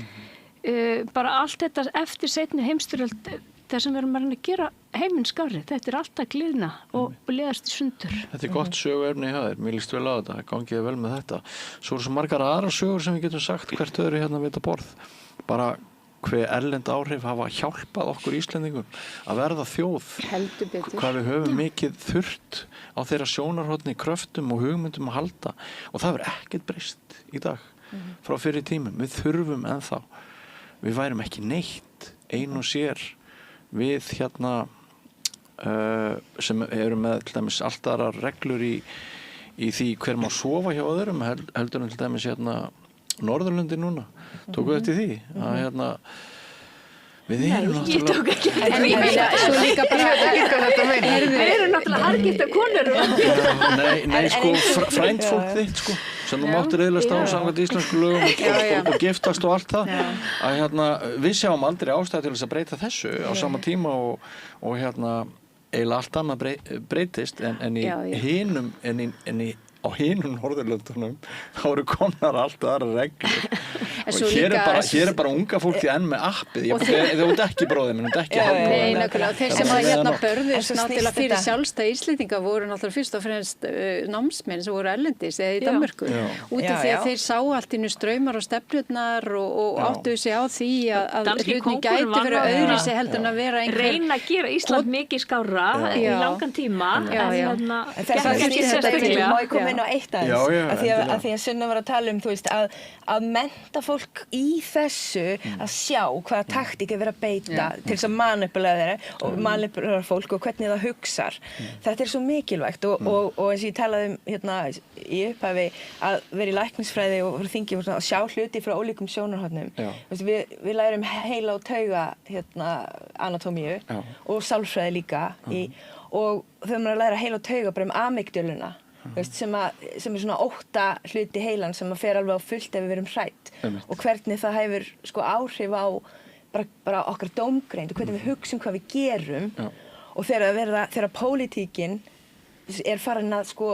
bara allt þetta eftir seinni heimsstyrjöld það sem við erum að gera heiminn skárri þetta er alltaf gliðna og leiðast í sundur Þetta er gott söguefni hjá þér, mér líst vel á þetta gangið vel með þetta svo eru svo margar aðra sögur sem við getum sagt hvert öðru við þetta borð bara hver erlend áhrif hafa hjálpað okkur Íslendingum að verða þjóð hvað við höfum mikið þurft á þeirra sjónarhorni, kröftum og hugmyndum að halda og það verður ekkert breyst í dag frá fyrri tímum, við þurfum ennþá við værum ekki neitt ein og sér við hérna sem eru með til dæmis allt aðrar reglur í því hver má sofa hjá öðrum heldur en til dæmis hérna Norðurlöndin núna, tóku eftir því að hérna við erum náttúrulega ég tók ekki eftir því Svo líka bara við erum náttúrulega harðgiftar konur Nei, sko, frændfólk þitt sko, sem þú máttir eðlast á samkvæmt íslensku lögum og giftast og allt það að hérna, við sjáum aldrei ástæðu til þess að breyta þessu á sama tíma og hérna eiginlega allt annað breytist en í hinum á hinum Norðurlöndunum þá eru komnar allt aðra reglur og hér er bara unga fólki enn með appið þau út ekki bróðið minn, út ekki Nei, nákvæmlega, þeir sem að hérna börðust náttúrulega fyrir sjálfstæði Íslendinga voru náttúrulega fyrst og fremst námsmenn sem voru erlendis eða í Danmörku út af því að þeir sá allt innu straumar og stefnurnar og áttuðu sig á því að hlutin gæti verið öðruvísi heldur en að vera reyna að gera Ísland mikið skárra í langan tíma inn á eitt aðeins að því að Sunna var að tala þú veist, að mennta fólk í þessu að sjá hvaða taktík er verið að beita til þess að manipulera þeirra og manipulera fólk og hvernig það hugsar þetta er svo mikilvægt og eins og ég talaði hérna í upphafi að vera í læknisfræði og þingi og sjá hluti frá ólíkum sjónarhornum við lærum heila og tauga hérna, anatómíu og sálfræði líka og þau maður að læra heila og tauga bara amygdöluna sem er svona 8 hluti heilan sem að fer alveg á fullt ef við verum hrædd og hvernig það hefur sko áhrif á bara okkar dómgreind og hvernig við hugsum hvað við gerum og þegar pólitíkin er farin að sko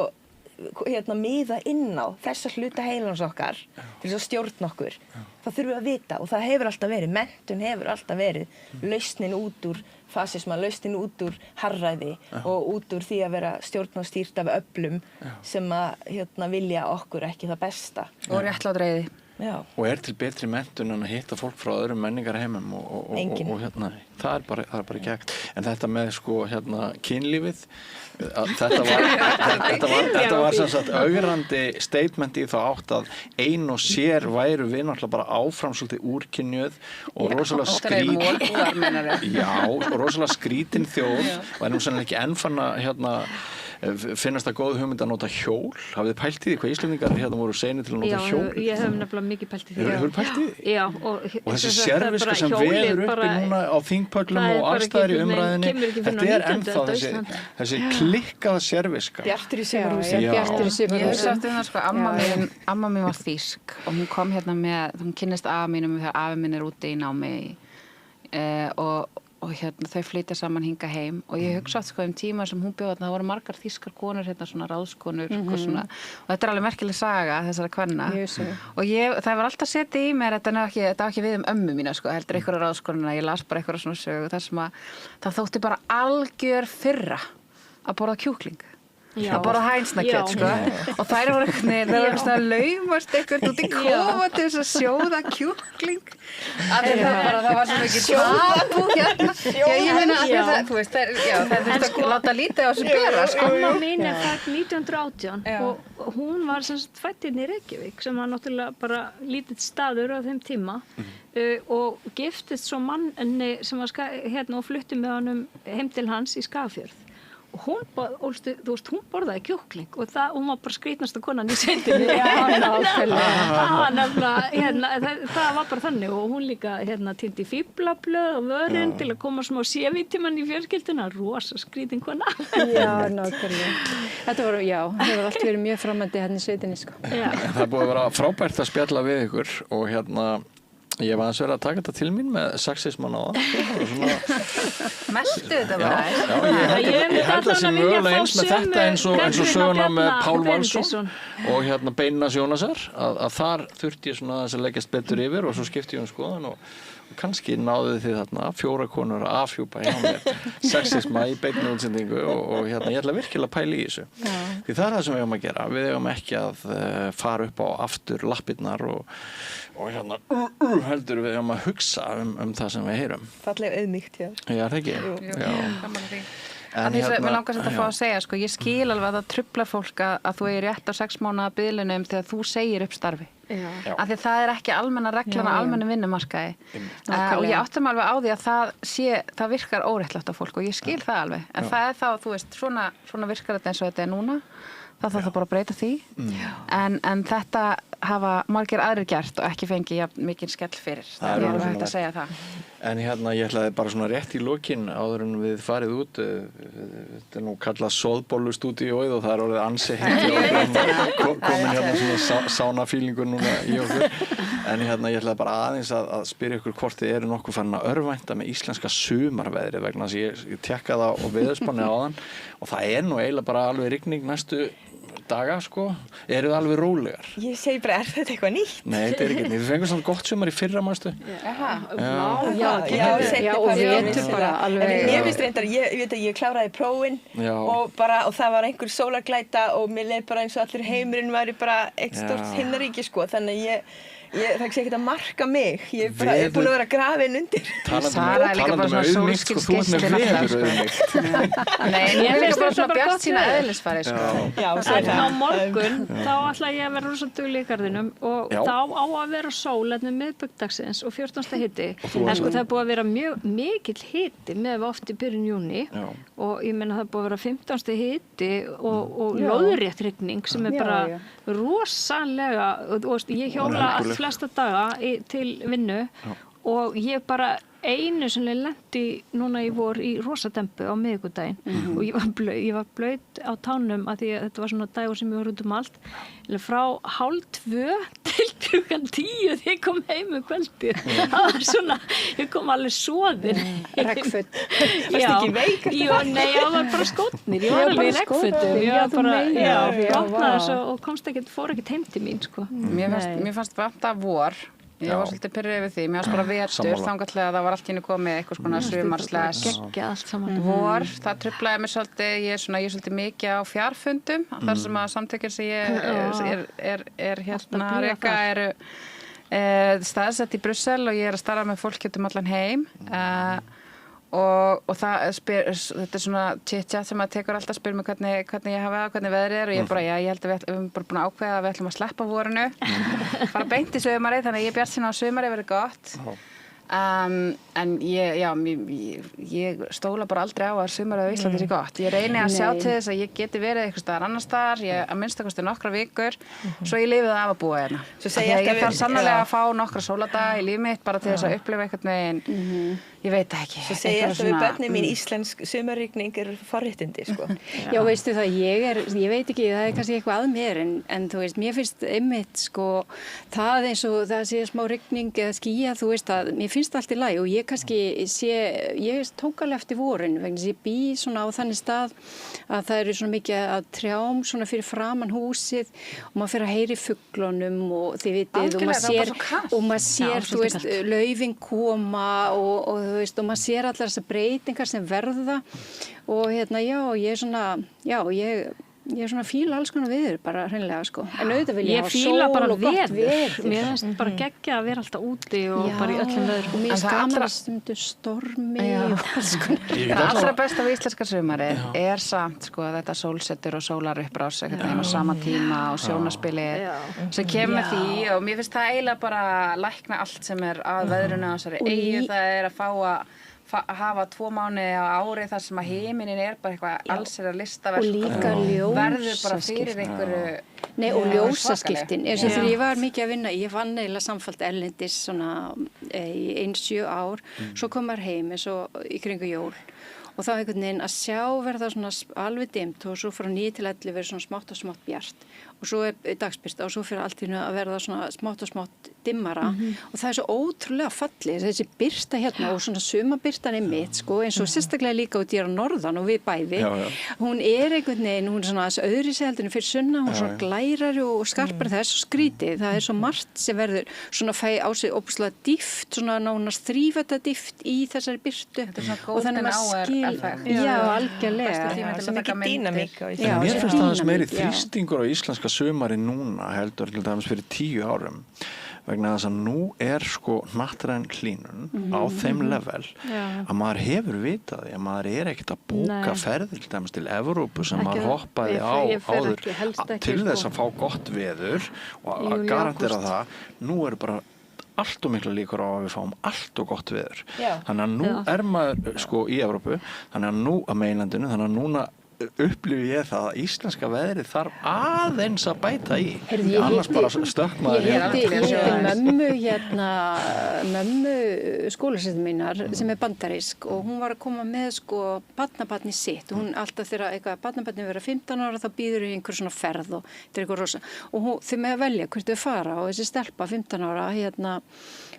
hérna miða inn á þessa hluta heilans okkar til þess að stjórna okkur það þurfum við að vita og það hefur alltaf verið menntun hefur alltaf verið lausnin út úr fasisma, lausnin út úr harðræði og út úr því að vera stjórn og stýrt af öflum sem að hérna vilja okkur ekki það besta og réttlátreiði og er til betri menntun en að hitta fólk frá öðrum menningarheimum og hérna, það er bara gegn en þetta með sko hérna kynlífið þetta var sem sagt augrandi statement í þá átt að ein og sér væru við náttúrulega bara áfram svolítið úrkynjuð og rosalega skrítin þjóð og erum sannlega ekki ennfann að hérna finnast það góð hugmynd að nota hjól hafið þið pælt í því hvað Íslendingar hérna voru seinir til að nota hjól? Já, ég hef nefnilega mikið pælt í því Hefur pælt í því? Já og þessi sérviska sem veður uppi núna á þingpöllum og allstaðar í umræðinni þetta er ennþá þessi klikkaða sérviska Bjartur í sumarhúsi Ég hef sagt það sko, amma mín var þýsk og hún kom hérna með hún kynnist afa mínum þegar afi minn er úti í námi og hérna þau flytja saman hinga heim og ég hugsa sko tíma sem hún bjóð það voru margar þýskar konur hérna svona ráðskonur og svona og þetta er alveg merkileg saga þessara kvenna og það var alltaf setið í mér þetta var ekki við ömmu mína sko heldur einhverja ráðskonuna ég las bara einhverja svona sögu þar sem að það þótti bara algjör firra að borða kjúkling að borða hænsnakjöt sko og þær voru eitthvað að laumast eitthvað út í kofa til þess að sjóða kjúkling það var svo mikið tabú hérna ég meina að þú veist það þurfti að láta lítið á þessu bera sko Amma mín er fædd 1918 og hún var sem sagt fædd inn í Reykjavík sem var náttúrulega bara lítill staður á þeim tíma og giftist svo manni sem var hérna og flutti með honum heim til hans í Skagafjörð og hún borðaði kjúkling og hún var bara skrýtnasta konan í sveitinni það var bara þannig og hún líka týndi fíflablöð og vörun til að koma smá C-vítamin í fjölskylduna rosa skrýtin kona nákvæmlega þetta var allt verið mjög framandi hérna í sveitinni sko. Það er búið að vera frábært að spjalla við ykkur og ég var aðeins verið að taka þetta til mín með sexisman á það Mestu þetta bara Ég held að sem mögulega eins með þetta eins og söguna með Pál Valsson og Beinas Jónasar að þar þurfti ég svona að leggjast betur yfir og svo skipti ég skoðun og kannski náðu þið þarna 4 konur að afhjúpa hjá mér sexisma í beinni útsendingu og ég ætla virkilega að pæla í þessu því það er það sem við eigum að gera við eigum ekki að fara upp á aftur lappirnar og heldur við að hugsa það sem við heyrum falleg auðmýkt það ekki? Jú. Mér langar þetta að fá að segja, sko, ég skil alveg að það truflar fólk að þú er rétt á 6 mánaða biðlinum þegar þú segir upp starfi. Af því það er ekki almenna reglan á almennum vinnumarkaði. Og ég áttum alveg á því að það virkar óréttlátt á fólk og ég skil það alveg. En það er þá, þú veist, svona virkar þetta eins og þetta er núna. Það þarf það bara að breyta því. En þetta hafa margir aðrir gert og ekki fengið mikið skell fyrir. Það er alveg hægt að segja það. En ég ætlaði bara svona rétt í lokin áður en við farið út. Þetta er nú kallað soðbollustúdíóið og það er orðið ansi heitt. Komin svona sánafílingur núna í okkur. En ég ætlaði bara aðeins að spyrja ykkur hvort þið eru nokkuð farin að örvænta með íslenska sumarveðri vegna þess að ég tekkaði á veðurspánni áðan og það er nú eiginlega bara alveg rigning næstu daga, sko. Eru það alveg rólegar? Ég segi bara, er þetta eitthvað nýtt? Nei, þetta er ekki nýtt. Við fengum svona gott sumar í fyrra, manstu. Já, og vetur bara alveg. Ég finnst reyndar, ég veit að ég kláraði prófin og það var einhver sólarglæta og mér leið bara eins og allir heimurinn væri bara eitt stórt himnaríki, sko. Þannig það er ekki að marka mig. Ég er bara búin að vera grafin undir. Sara er líka bara svona sólskilsgeislin. Nei, ég er líka bara svona bjart sína eðlisfari, sko. En á morgun, þá ætla ég að vera rosa dugleg í garðinum og þá á að vera sól miðbikdagsins og 14. hiti. En sko það er búið að vera mjög mikill hiti með oft í byrjun júní og ég meina það er búið að vera 15. hiti og lóðrétt rigning sem er bara rosalega, ég hjóla flesta daga til vinnu og ég bara einu sem lendi núna í vor í rosadempu á miðvikudaginn og ég var blöyt á tánum að því að þetta var svona dagur sem ég var út allt frá 12:30 til 10 þegar ég kom heim kvöldið. Það var svona, ég kom alveg soðin. Regnföt. Varstu ekki veik? Nei, ég var bara skotnir. Ég var alveg í regnfötum. Ég var bara, blotnaði þessu og fór ekkert heim til mín, sko. Mér fannst vanta vor. Ég var svolítið pirrið yfir því, mér varst bara vetur þangað að það var allt í henni komið eitthvað svona sumarsles vor, það truflaði mér svolítið, ég er svolítið mikið á fjarfundum, þar sem að samtökin sem ég er hérna að reka eru staðsett í Brussel og ég er að starfa með fólk allan heim og þetta er svona chit-chat sem að tekur alltaf að spyrja mig hvernig ég hafa hvernig veðrið er og ég bara, ég held að við erum bara búin að ákveða að við ætlum að sleppa vorinu fara beint í sumarið, þannig að ég bjart sína á sumarið verið gott en ég stóla bara aldrei á að sumarið á Íslandi sé gott. Ég reyni að sjá til þess að ég geti verið eitthvað staðar annars staðar, að minnstakosti nokkra vikur svo ég lifi það af að búa hérna. Ég þarf sannarlega að fá nokkra sóladaga í líf mitt bara til þess að upplifa einhvern veginn ég veit ekki. Svo segi ég alltaf við börnin mín íslensk sumarrigning er forréttindi, sko. Já, veistu það, ég veit ekki, það er kannski eitthvað að mér en þú veist, mér finnst einmitt, sko, það eins og það sé smá rigning eða skýja, þú veist að mér finnst allt í lagi og ég kannski ég tók alveg eftir vorin vegna þess að ég bý svona á þannig stað að það eru svona mikið að trjám svona fyrir framan húsið og maður fer að heyri fuglunum og þið vitið og maður sér þú veist, laufin koma og þú veist, og maður sér allar þessar breytingar sem verða og hérna, ég er svona fíla alls konar veður, bara hreinlega, sko. En auðvitað vil ég hafa sól og gott veður. Mér finnst bara geggja að vera alltaf úti og bara í öllum veður. Og mér finnst gaman að stundu stormi og alls konar. Það allra besta við íslenska sumarið er samt, sko, þetta sólsetur og sólarupprás einhvern veginn á sama tíma og sjónarspilið sem kemur því og mér finnst það eiginlega bara lækna allt sem er að veðrunu á þessari eyju, það er að fá að hafa 2 mánuði á ári þar sem að heiminin er bara eitthvað allsherjar listaverk og líka verður bara fyrir einhverju og ljósaskiptin eins og þegar ég var mikið að vinna ég vann eiginlega samfellt erlendis svona í 1-7 ár svo kom maður heim eins og í kringu jól og þá einhvern veginn að sjá verða svona alveg dimmt og svo frá 9 til 11 verður svona smátt og smátt bjart og svo er dagsbirta og svo fyrir allt í einu að verða svona smátt og smátt dimmara og það er svo ótrúlega fallið þessi birta hérna og svona sumabirtan er mitt sko eins og sérstaklega líka út í norðan og við bæði hún er einhvern veginn, hún er svona þessi öðri segjaldinu fyrir sunna, hún er svona glærari og skarpari það er svo skrítið, það er svo margt sem verður svona fæ á sig óbúslega dýft, svona nánast þrífætta dýft í þessari birtu og þannig maður skil algjörlega það er mikið dýnamík mér finnst það meiri þrýstingur á íslenska sumari núna heldur til dæmis fyrir 10 árum vegna þess að nú sko hnattræn hlýnun á þeim level að maður hefur vitað því að maður ekkert að bóka ferðir til Evrópu sem maður hoppaði á áður til þess að fá gott veður og að garantera það. Nú bara allt og mikla líkur á að við fáum allt og gott veður. Þannig að nú maður sko í Evrópu, þannig að nú að meginlandinu, þannig að núna upplifi ég það að íslenska veðrið þarf aðeins að bæta í. Annars bara stökk maður. Ég hitti mömmu skólasystur mínar sem bandarísk og hún var að koma með sko barnabarni sitt. Hún alltaf þegar eitthvað barnabarni vera 15 ára þá býður í einhver svona ferð og þetta eitthvað rosa. Og þau með að velja hvert þau fara og þessi stelpa 15 ára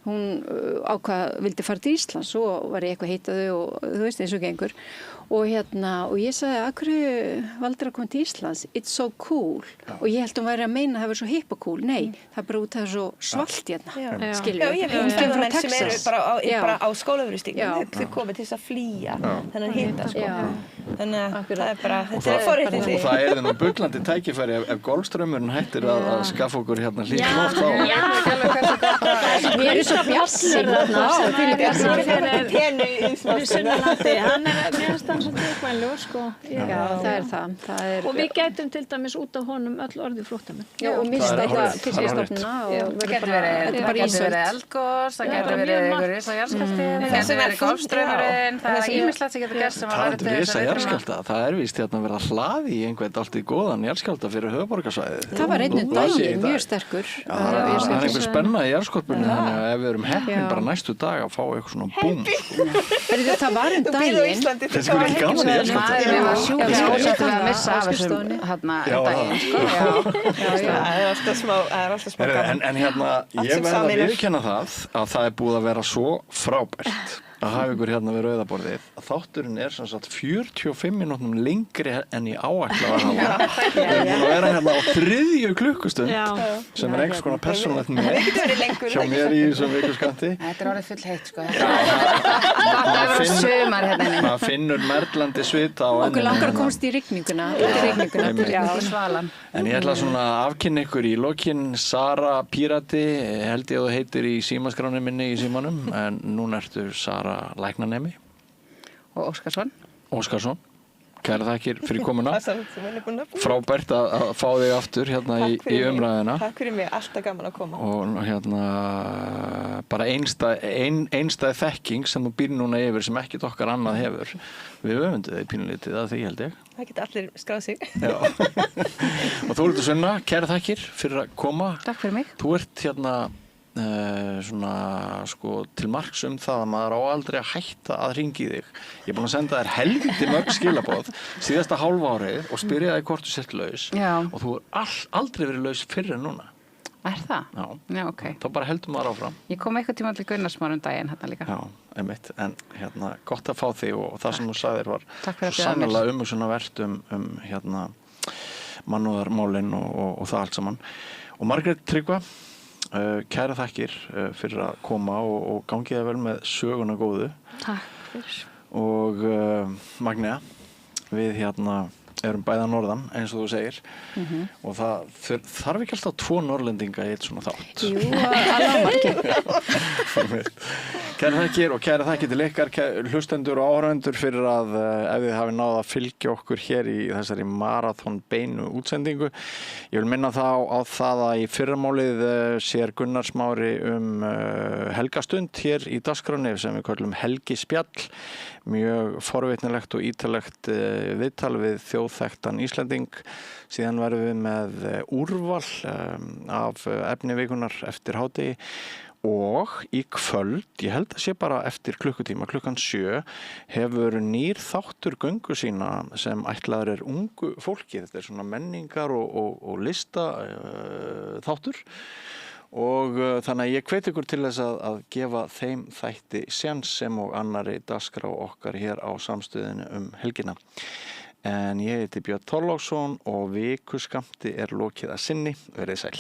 hún vildi fara til Íslands og var ég eitthvað heitaðu og þú veist eins og gengur. Og ég sagði, af hverju valdir að koma til Íslands? It's so cool. Og ég held hún væri að meina að það var svo hipp og cool. Nei, það bara út af það svo svalt skilur. Já, ég veit ferðamenn sem eru bara á skólaverustíknum. Þau komið til þess að flýja þennan hita, sko. Þannig að það bara, þetta forréttindi. Og það nú bullandi tækifæri ef golfstraumurinn hættir að skaffa okkur hlýtt loft á. Mér er svo bjartsýn við Sunnanlandi, hann mér stann svo dýrmælu, sko. Já, það það. Og við gætum til dæmis út af honum öll orðið flóttamenn. Já, og mista fiskistofnuna og það getur verið eldgos, það getur verið einhver risa jarðskjálfti, það getur verið golfstraumurinn, það ýmislegt sem getur gerst sem var verið risa jarðskjálfta, það víst verið að hlaði í einhvern allt í góðan jarðskjálfta fyrir höfuðborgarsvæðið. Það var einn daginn mjög sterkur. Það einhver spenna í jarðskorpunni, þannig að ef við erum heppin bara næstu dag að fá eitthvað svona búm. Það var einn daginn. Þessi var ekki gaman í jarðskjálfta. Við varum sjúklega ósættu við að missa af þessum daginn. Það alltaf smá gaman. En ég verð að viðurkenna það búið að vera svo frábært að hafa ykkur við rauðaborðið að þátturinn sem sagt 45 mínútum lengri en í áætlað að hafa. Við erum búin að vera á 3. klukkustund sem einhvers konar persónulegt með hjá mér í þessum vikuskammti. Þetta orðið full heitt, sko. Það var sumar maður finnur merlandi svita á enninu. Okkur langar að komast í rigninguna. Svalan. En ég ætla svona að afkynna ykkur í lokin. Sara Pírati, held ég að þú heitir í símaskráni minni í símanum, en núna ertu Sara læknanemi. Og Óskarsson. Kærar þakkir fyrir komuna. Frábært að fá þig aftur í umræðina. Takk fyrir mig, alltaf gaman að koma. Og bara einstæð þekking sem þú býr núna yfir sem ekkert okkar annað hefur. Við öfundu þig pínulítið að því held ég. Það geta allir skráð sig. Já. Og þú Sunna, kærar þakkir fyrir að koma. Takk fyrir mig. Þú ert svona sko til marks það að maður á aldrei að hætta að hringi í þig. Ég er búin að senda þér helviti mörg skilaboð síðasta hálfa árið og spyrja þig hvort þú sért laus. Og þú aldrei verið laus fyrr en núna. Það? Já, ok. Þá bara heldum maður áfram. Ég kom eitthvað tíma til Gunnarsmár daginn líka. Já, einmitt. En gott að fá þig og það sem þú sagðir var svo sannarlega umhugsunarvert mannúðarmálin og það allt saman. Og Margrét Tryggva, kæra þakkir fyrir að koma og gangi það vel með söguna góðu. Takk fyrir. Og Magnea, við erum bæða norðan eins og þú segir og það þarf ekki alltaf 2 norrlendinga í eitt svona þátt. Jú, alveg. Kæra þakkir og kæra þakkir til ykkar hlustendur og áhorfendur fyrir að ef þið hafi náð að fylgja okkur hér í þessari marathon beinu útsendingu. Ég vil minna þá á það að í fyrramálið sér Gunnar Smári helgastund hér í dagskráni sem við köllum Helgispjall. Mjög forvitnilegt og ítalegt viðtal við þjóðþekktan Íslending. Síðan verðum við með úrval af efni vikunar eftir hádegi og í kvöld, ég held að sé bara eftir klukkutíma, 7:00, hefur nýr þáttur göngu sína sem ætlaður ungu fólki. Þetta svona menningar og lista þáttur. Og þannig að ég hvet ykkur til þess að gefa þeim þætti séns sem og annarri dagskrá okkar hér á samstöðinu helgina. En ég heiti Björn Þorláksson og vikuskammti lokið að sinni. Verið sæl.